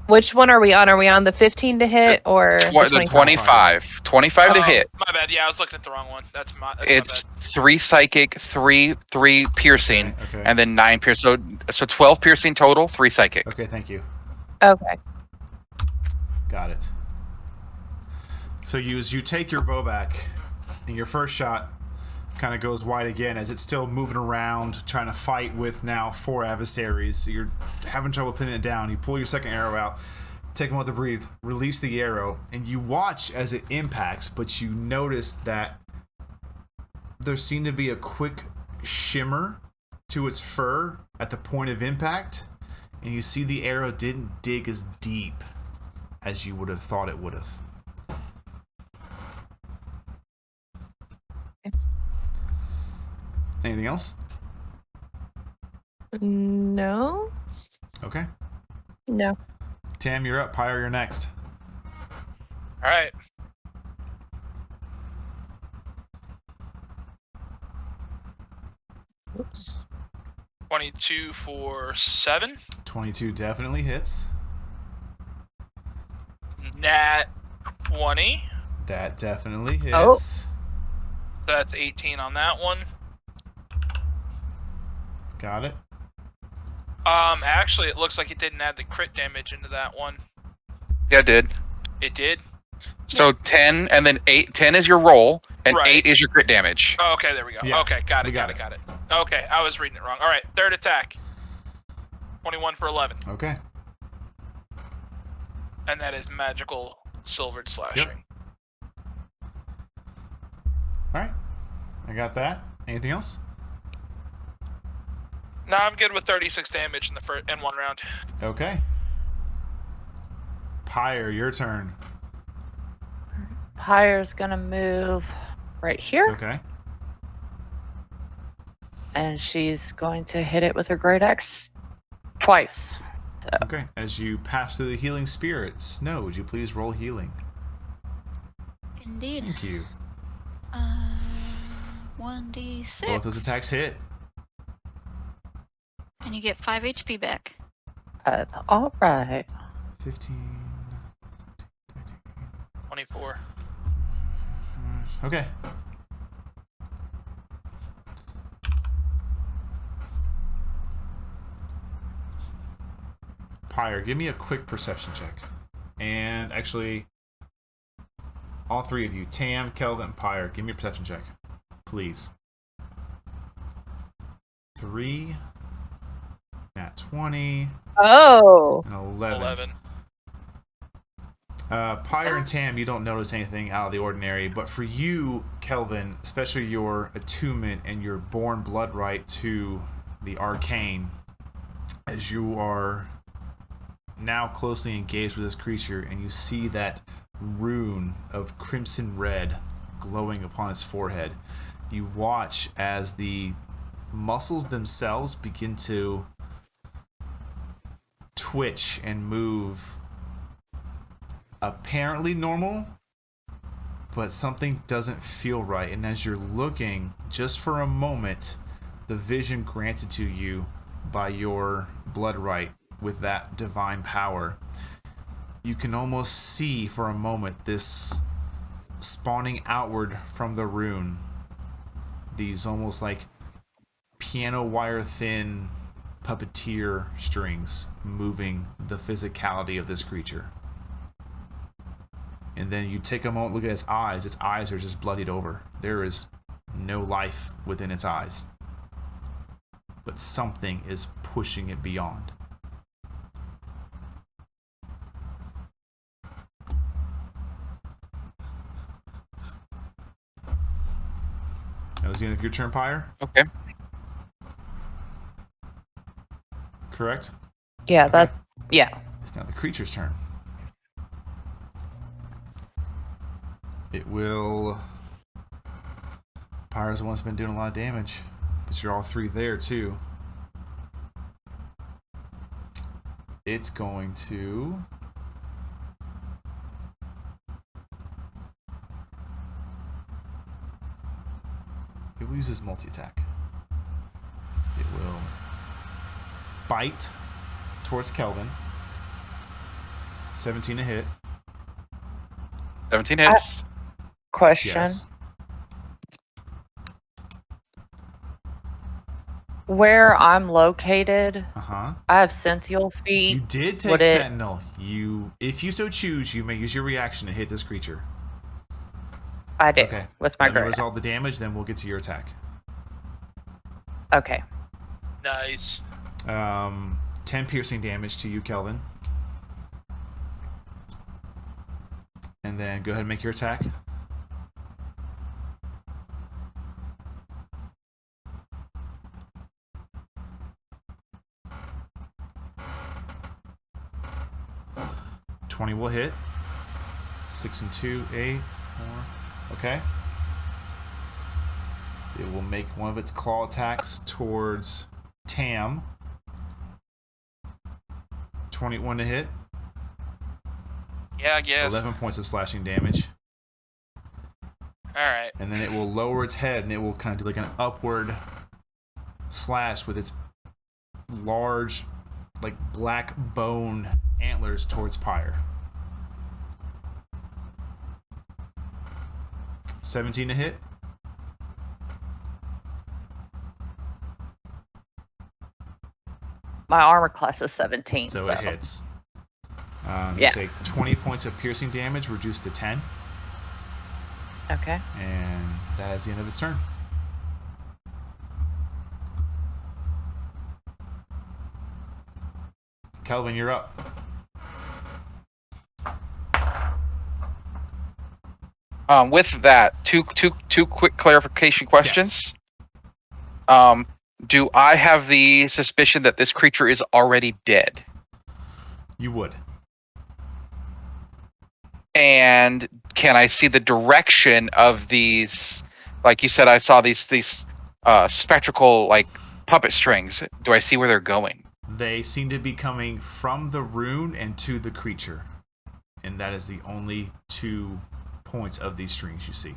Which one are we on? Are we on the 15 to hit or The 25? 25. 25 to Oh, hit. My bad. Yeah, I was looking at the wrong one. That's my It's bad. 3 psychic, 3 piercing, Okay. and then 9 piercing. So 12 piercing total, 3 psychic. Okay, thank you. Okay. Got it. So you take your bow back, and your first shot kind of goes wide again as it's still moving around, trying to fight with now 4 adversaries. So you're having trouble pinning it down. You pull your second arrow out, take a moment to breathe, release the arrow, and you watch as it impacts, but you notice that there seemed to be a quick shimmer to its fur at the point of impact, and you see the arrow didn't dig as deep as you would have thought it would have. Anything else? No. Okay. No. Tam, you're up. Pyre, you're next. All right. Oops. 22 for 7. 22 definitely hits. Nat 20. That definitely hits. Oh. So that's 18 on that one. Got it. Actually, it looks like it didn't add the crit damage into that one. Yeah, it did. It did? So 10 and then 8. 10 is your roll, and Right. 8 is your crit damage. Oh, okay, there we go. Yeah, Okay, got we it, got got it. Okay, I was reading it wrong. All right, third attack. 21 for 11. Okay. And that is magical silvered slashing. Alright. I got that. Anything else? No, I'm good with 36 damage in one round. Okay. Pyre, your turn. Pyre's gonna move right here, Okay. and she's going to hit it with her great axe twice. Okay. As you pass through the healing spirit, Snow, would you please roll healing? Indeed. Thank you. 1d6. Both those attacks hit. And you get 5 HP back. All right. 15. 24. Okay. Pyre, give me a quick perception check. And actually, all three of you, Tam, Kelvin, and Pyre, give me a perception check. Please. 3, nat 20, Oh. and 11. 11. Pyre and Tam, you don't notice anything out of the ordinary, but for you, Kelvin, especially your attunement and your born blood right to the arcane, as you are now closely engaged with this creature and you see that rune of crimson red glowing upon its forehead, you watch as the muscles themselves begin to twitch and move apparently normal, but something doesn't feel right. And as you're looking, just for a moment, the vision granted to you by your blood right with that divine power, you can almost see for a moment this spawning outward from the rune, these almost like piano wire thin puppeteer strings moving the physicality of this creature. And then you take a moment, look at its eyes. Its eyes are just bloodied over. There is no life within its eyes. But something is pushing it beyond. That was the end of your turn, Pyre? Okay. Correct? Yeah, Okay. that's yeah. It's now the creature's turn. It will... Pyre's the one that's been doing a lot of damage. But you're all three there, too. It's going to... It will use his multi-attack. It will bite towards Kelvin. 17 to hit. 17 hits. Question: Yes. Where I'm located, Uh-huh. I have Sentinel You feet. did take Would it- Sentinel. You, if you so choose, you may use your reaction to hit this creature. I do Okay. with my Let me great. resolve the damage, then we'll get to your attack. Okay. Nice. 10 piercing damage to you, Kelvin. And then go ahead and make your attack. 20 will hit. 6 and 2, 8, 4. Okay. It will make one of its claw attacks towards Tam. 21 to hit. Yeah, I guess. 11 points of slashing damage. Alright. And then it will lower its head and it will kind of do like an upward slash with its large, like black bone antlers towards Pyre. 17 to hit. My armor class is 17. So it hits. Yeah. You take 20 points of piercing damage, reduced to 10. Okay. And that is the end of its turn. Kelvin, you're up. With that, two quick clarification questions. Do I have the suspicion that this creature is already dead? You would. And can I see the direction of these? Like you said, I saw these spectral like puppet strings. Do I see where they're going? They seem to be coming from the rune and to the creature. And that is the only 2 points of these strings you see.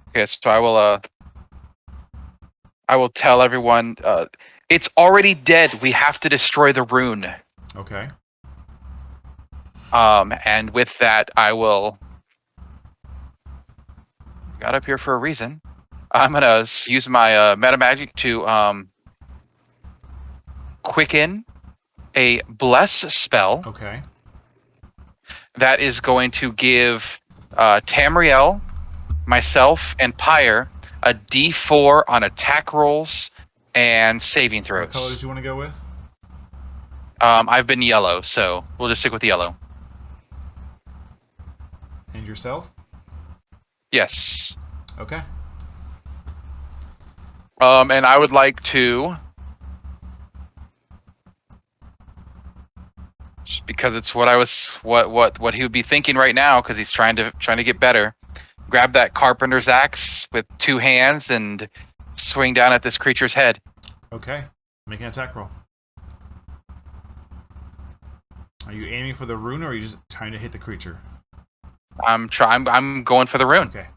Okay, so I will tell everyone it's already dead. We have to destroy the rune. Okay. And with that, I will. Got up here for a reason. I'm gonna use my meta magic to quicken a bless spell. Okay. That is going to give Tamriel, myself, and Pyre a D4 on attack rolls and saving throws. What color did you want to go with? I've been yellow, so we'll just stick with yellow. And yourself? Yes. Okay. And I would like to, just because it's what he would be thinking right now, because he's trying to get better. Grab that carpenter's axe with 2 hands and swing down at this creature's head. Okay. Make an attack roll. Are you aiming for the rune, or are you just trying to hit the creature? I'm going for the rune. Okay.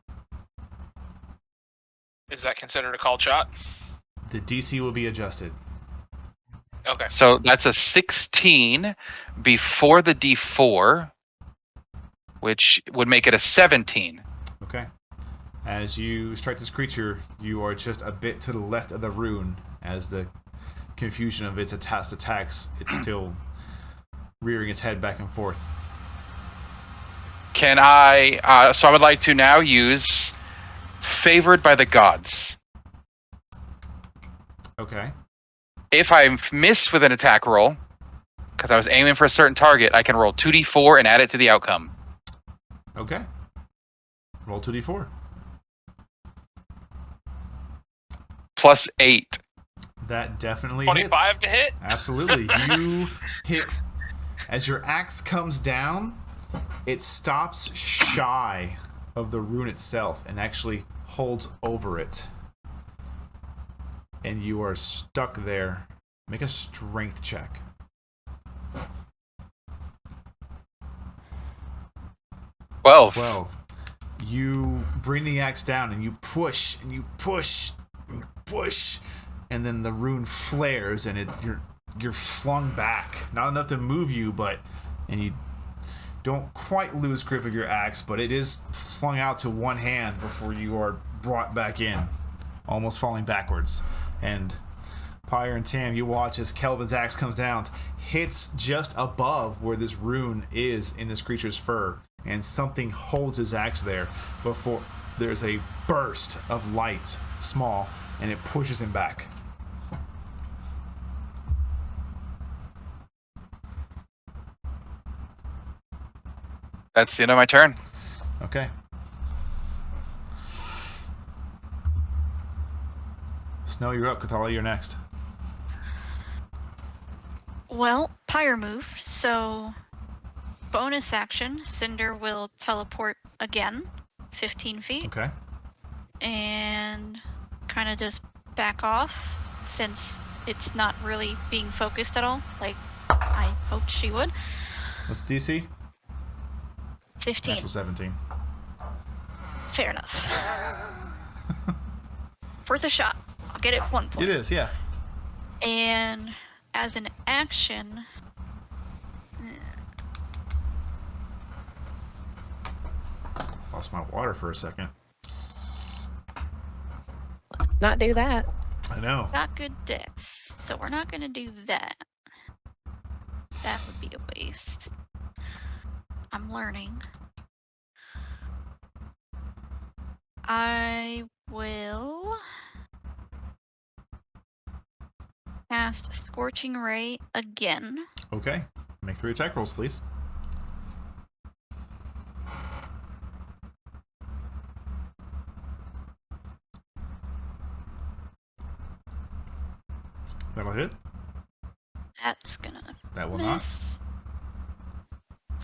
Is that considered a called shot? The DC will be adjusted. Okay. So that's a 16 before the D4, which would make it a 17. Okay. As you strike this creature, you are just a bit to the left of the rune. As the confusion of its attacks, it's still rearing its head back and forth. Can I? So I would like to now use Favored by the Gods. Okay. If I miss with an attack roll, because I was aiming for a certain target, I can roll 2d4 and add it to the outcome. Okay. Roll 2d4. Plus 8. That definitely 25 hits. to hit? Absolutely. You hit. As your axe comes down, it stops shy of the rune itself and actually holds over it. And you are stuck there. Make a strength check. 12. You bring the axe down and you push and you push and you push, and then the rune flares and you're flung back. Not enough to move you, and you don't quite lose grip of your axe, but it is flung out to one hand before you are brought back in, almost falling backwards. And Pyre and Tam, you watch as Kelvin's axe comes down, hits just above where this rune is in this creature's fur, and something holds his axe there before there's a burst of light, small, and it pushes him back. That's the end of my turn. Okay. Snow, you're up. Kythalea, you're next. Well, pyre move, so bonus action, Cinder will teleport again, 15 feet, Okay. and kind of just back off since it's not really being focused at all, like I hoped she would. What's DC? 15. Natural 17. Fair enough. Worth a shot. I'll get it 1 point. It is, yeah. And as an action, Lost my water for a second. Not do that. I know. got good dex, so we're not gonna do that. That would be a waste. I'm learning. I will cast Scorching Ray again. Okay. Make 3 attack rolls, please. That'll hit. That's gonna That will miss.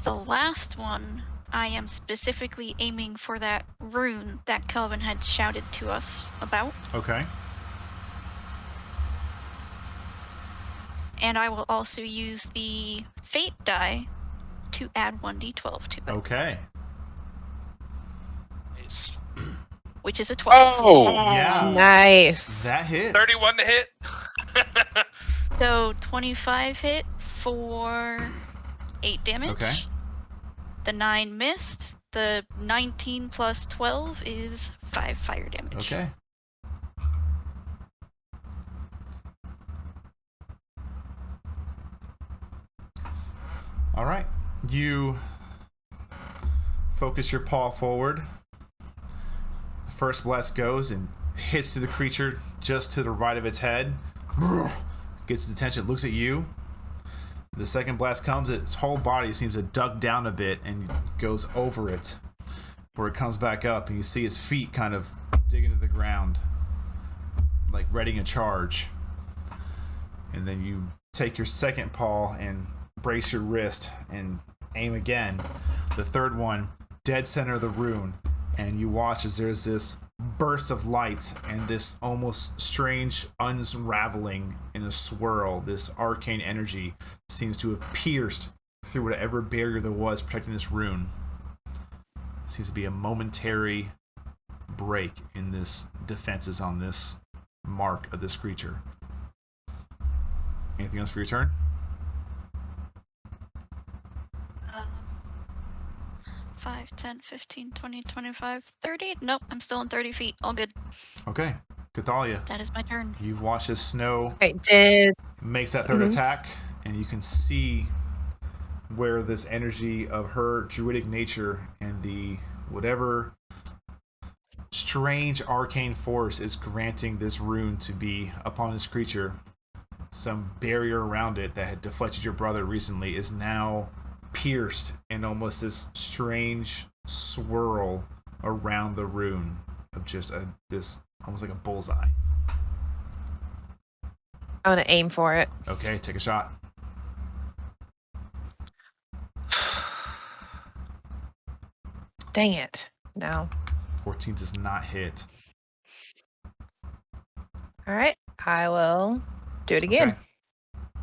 The last one, I am specifically aiming for that rune that Kelvin had shouted to us about. not. Okay. And I will also use the Fate die to add 1d12 to it, Okay. Nice. which is a 12. Oh! Yeah. Nice. That hits. 31 to hit. So 25 hit for 8 damage. Okay. The 9 missed. The 19 plus 12 is 5 fire damage. Okay. All right. You focus your paw forward. The first blast goes and hits to the creature just to the right of its head. Gets its attention, looks at you. The second blast comes, its whole body seems to duck down a bit and goes over it. Where it comes back up and you see its feet kind of dig into the ground, like readying a charge. And then you take your second paw and brace your wrist and aim again. The third one, dead center of the rune, and you watch as there's this burst of light and this almost strange unraveling in a swirl. This arcane energy seems to have pierced through whatever barrier there was protecting this rune. Seems to be a momentary break in this defenses on this mark of this creature. Anything else for your turn? 5, 10, 15, 20, 25, 30. Nope, I'm still in 30 feet. All good. Okay. Kythalea, That is my turn. you've watched as Snow Okay, did makes that 3rd attack, and you can see where this energy of her druidic nature and the whatever strange arcane force is granting this rune to be upon this creature. Some barrier around it that had deflected your brother recently is now pierced in almost this strange swirl around the rune of just this almost like a bullseye. I want to aim for it. Okay, take a shot. Dang it. No. 14 does not hit. All right. I will do it again. Okay.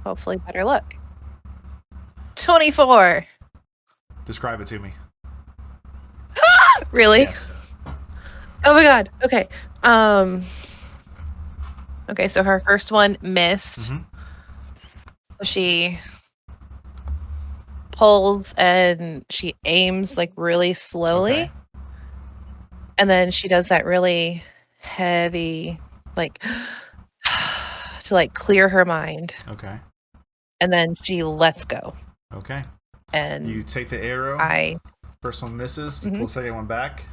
Hopefully better luck. 24. Describe it to me. Really? Yes. Oh my god. Okay. Okay, so her first one missed. Mhm. So she pulls and she aims like really slowly. Okay. And then she does that really heavy like to like clear her mind. Okay. And then she lets go. Okay. And You take the arrow. First one misses. You pull the second one back.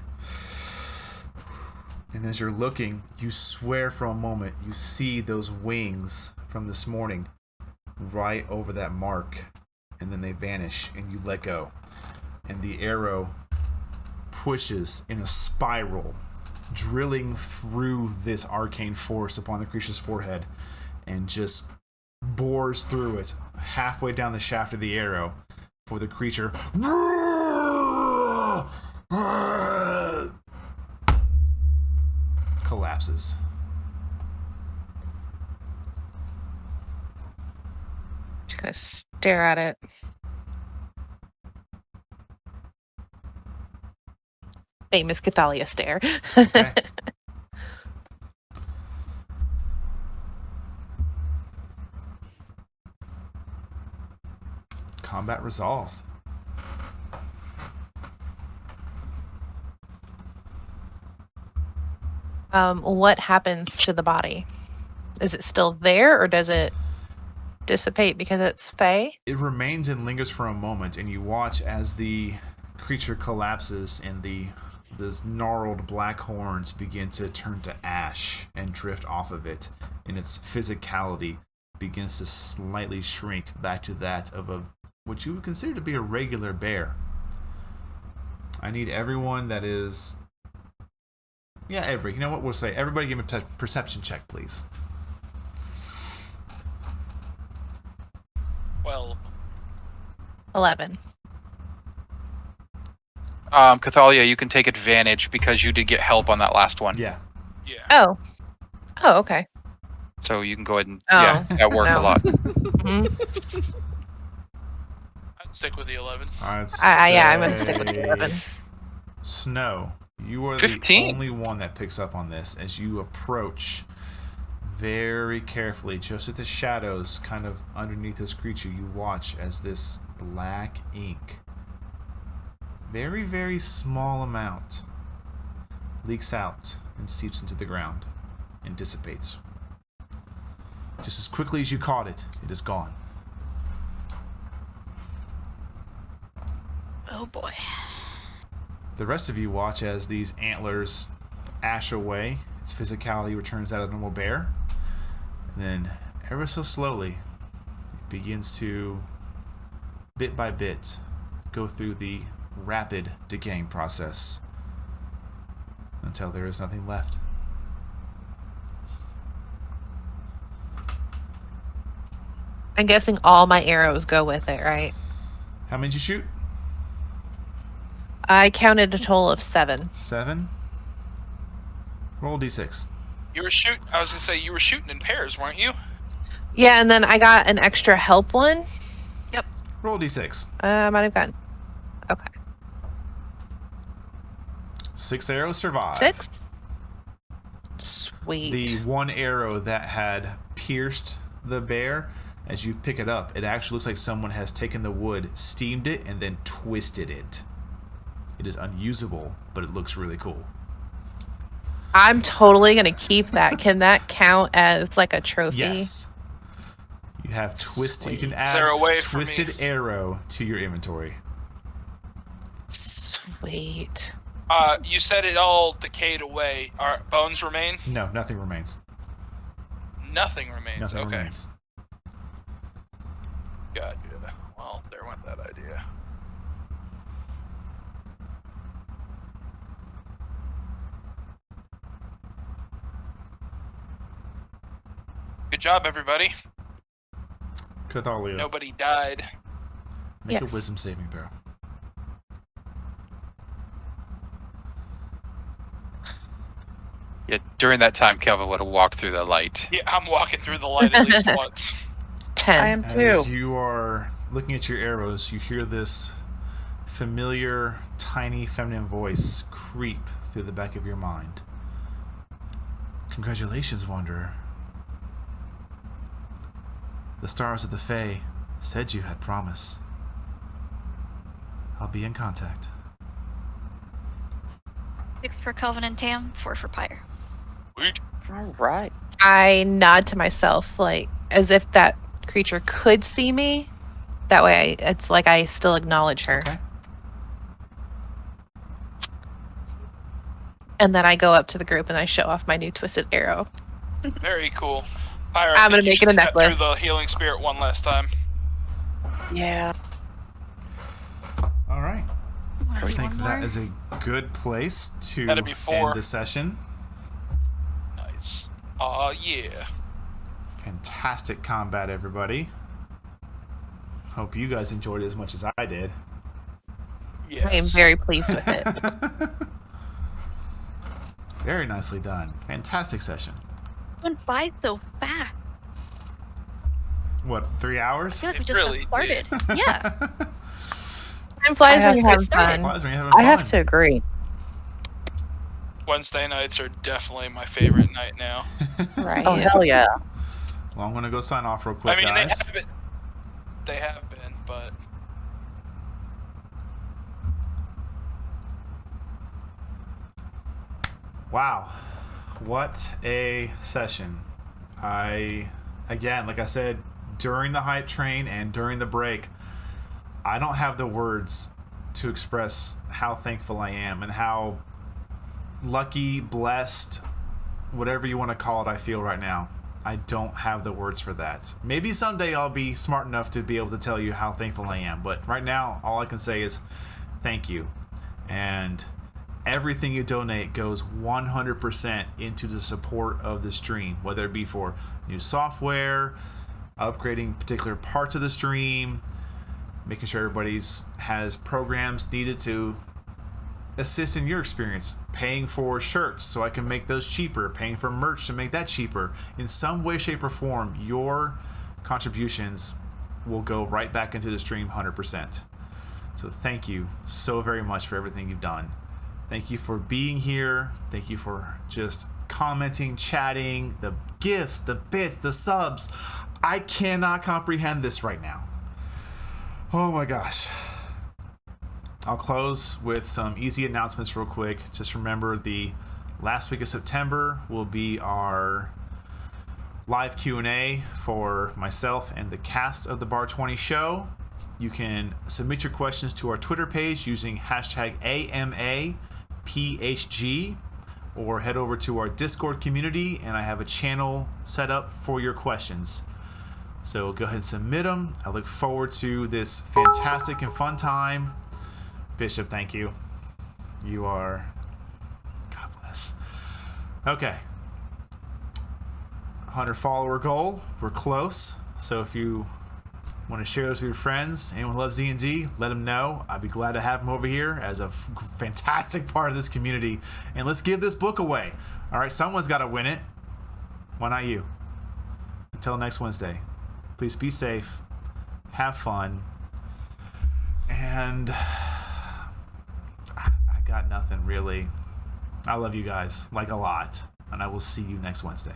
And as you're looking, you swear for a moment you see those wings from this morning right over that mark. And then they vanish and you let go. And the arrow pushes in a spiral drilling through this arcane force upon the creature's forehead and just bores through it halfway down the shaft of the arrow for the creature collapses. Just gonna stare at it. Famous Kythalea stare. Okay. Combat resolved. What happens to the body? Is it still there, or does it dissipate because it's fey? It remains and lingers for a moment, and you watch as the creature collapses and those gnarled black horns begin to turn to ash and drift off of it, and its physicality begins to slightly shrink back to that of what you would consider to be a regular bear. I need everyone that is... Yeah, you know what we'll say? Everybody give me a perception check, please. Well, 11. Kythalea, you can take advantage because you did get help on that last one. Yeah. yeah. Oh, okay. So you can go ahead and Oh. yeah, that works a No. lot. Mhm. I'd stick with the 11. Yeah, I'm gonna stick with the 11. Snow, you are 15. the only one that picks up on this as you approach very carefully, just at the shadows kind of underneath this creature. You watch as this black ink, very, very small amount, leaks out and seeps into the ground and dissipates. Just as quickly as you caught it, it is gone. Oh boy. The rest of you watch as these antlers ash away. Its physicality returns that of a normal bear. And then, ever so slowly, it begins to, bit by bit, go through the rapid decaying process until there is nothing left. I'm guessing all my arrows go with it, right? How many did you shoot? I counted a total of 7. 7. Roll d6. I was gonna say you were shooting in pairs, weren't you? Yeah, and then I got an extra help one. Roll d6. I might have gotten. Okay. 6 arrows survive. 6? Sweet. The one arrow that had pierced the bear, as you pick it up, it actually looks like someone has taken the wood, steamed it, and then twisted it. It is unusable, but it looks really cool. I'm totally going to keep that. Can that count as like a trophy? Yes. You have twisted. You can Sweet. add Sarah, away from me. twisted arrow to your inventory. Sweet. You said it all decayed away. Our bones remain? No, nothing remains. Nothing remains. Nothing okay. remains. Gotcha. Well, there went that idea. Good job, everybody. Kythalea, Nobody died. make Yes. a wisdom saving throw. Yeah, during that time, Kelvin would have walked through the light. Yeah, I'm walking through the light at least once. 10. I am As too. you are looking at your arrows, you hear this familiar, tiny, feminine voice creep through the back of your mind. Congratulations, Wanderer. The stars of the Fae said you had promise. I'll be in contact. 6 for Calvin and Tam, 4 for Pyre. Sweet. All right. I nod to myself, like, as if that creature could see me. That way, it's like I still acknowledge her. Okay. And then I go up to the group and I show off my new twisted arrow. Very cool. Pyre, I'm I gonna think you make it should a step necklace. through the healing spirit one last time. Yeah. All right. I Maybe think one that more. is a good place to That'd be 4. end the session. Knights. Aw, yeah. Fantastic combat, everybody. Hope you guys enjoyed it as much as I did. Yes. I am very pleased with it. Very nicely done. Fantastic session. Went by so fast. What, 3 hours? I feel like we It just really got started. Yeah. Time flies I when you have have to- fun. Flies when you're having I fun. have to agree. Wednesday nights are definitely my favorite night now. Right. Oh hell yeah! Well, I'm going to go sign off real quick, I mean, guys. they have been, but Wow. What a session. Again, like I said, during the hype train and during the break, I don't have the words to express how thankful I am and how lucky, blessed, whatever you want to call it, I feel right now. I don't have the words for that. Maybe someday I'll be smart enough to be able to tell you how thankful I am, but right now, all I can say is thank you. And everything you donate goes 100% into the support of the stream, whether it be for new software, upgrading particular parts of the stream, making sure everybody's has programs needed to assist in your experience, paying for shirts so I can make those cheaper, paying for merch to make that cheaper. In some way, shape, or form, your contributions will go right back into the stream 100%. So thank you so very much for everything you've done. Thank you for being here. Thank you for just commenting, chatting, the gifts, the bits, the subs. I cannot comprehend this right now. Oh my gosh. I'll close with some easy announcements real quick. Just remember the last week of September will be our live Q&A for myself and the cast of the Bar20 show. You can submit your questions to our Twitter page using hashtag AMAPHG, or head over to our Discord community, and I have a channel set up for your questions. So go ahead and submit them. I look forward to this fantastic and fun time. Bishop, thank you. You are... God bless. Okay. 100 follower goal. We're close. So if you want to share this with your friends, anyone who loves D&D, let them know. I'd be glad to have them over here as a fantastic part of this community. And let's give this book away. All right, someone's got to win it. Why not you? Until next Wednesday, please be safe, have fun, and I got nothing really. I love you guys like a lot, and I will see you next Wednesday.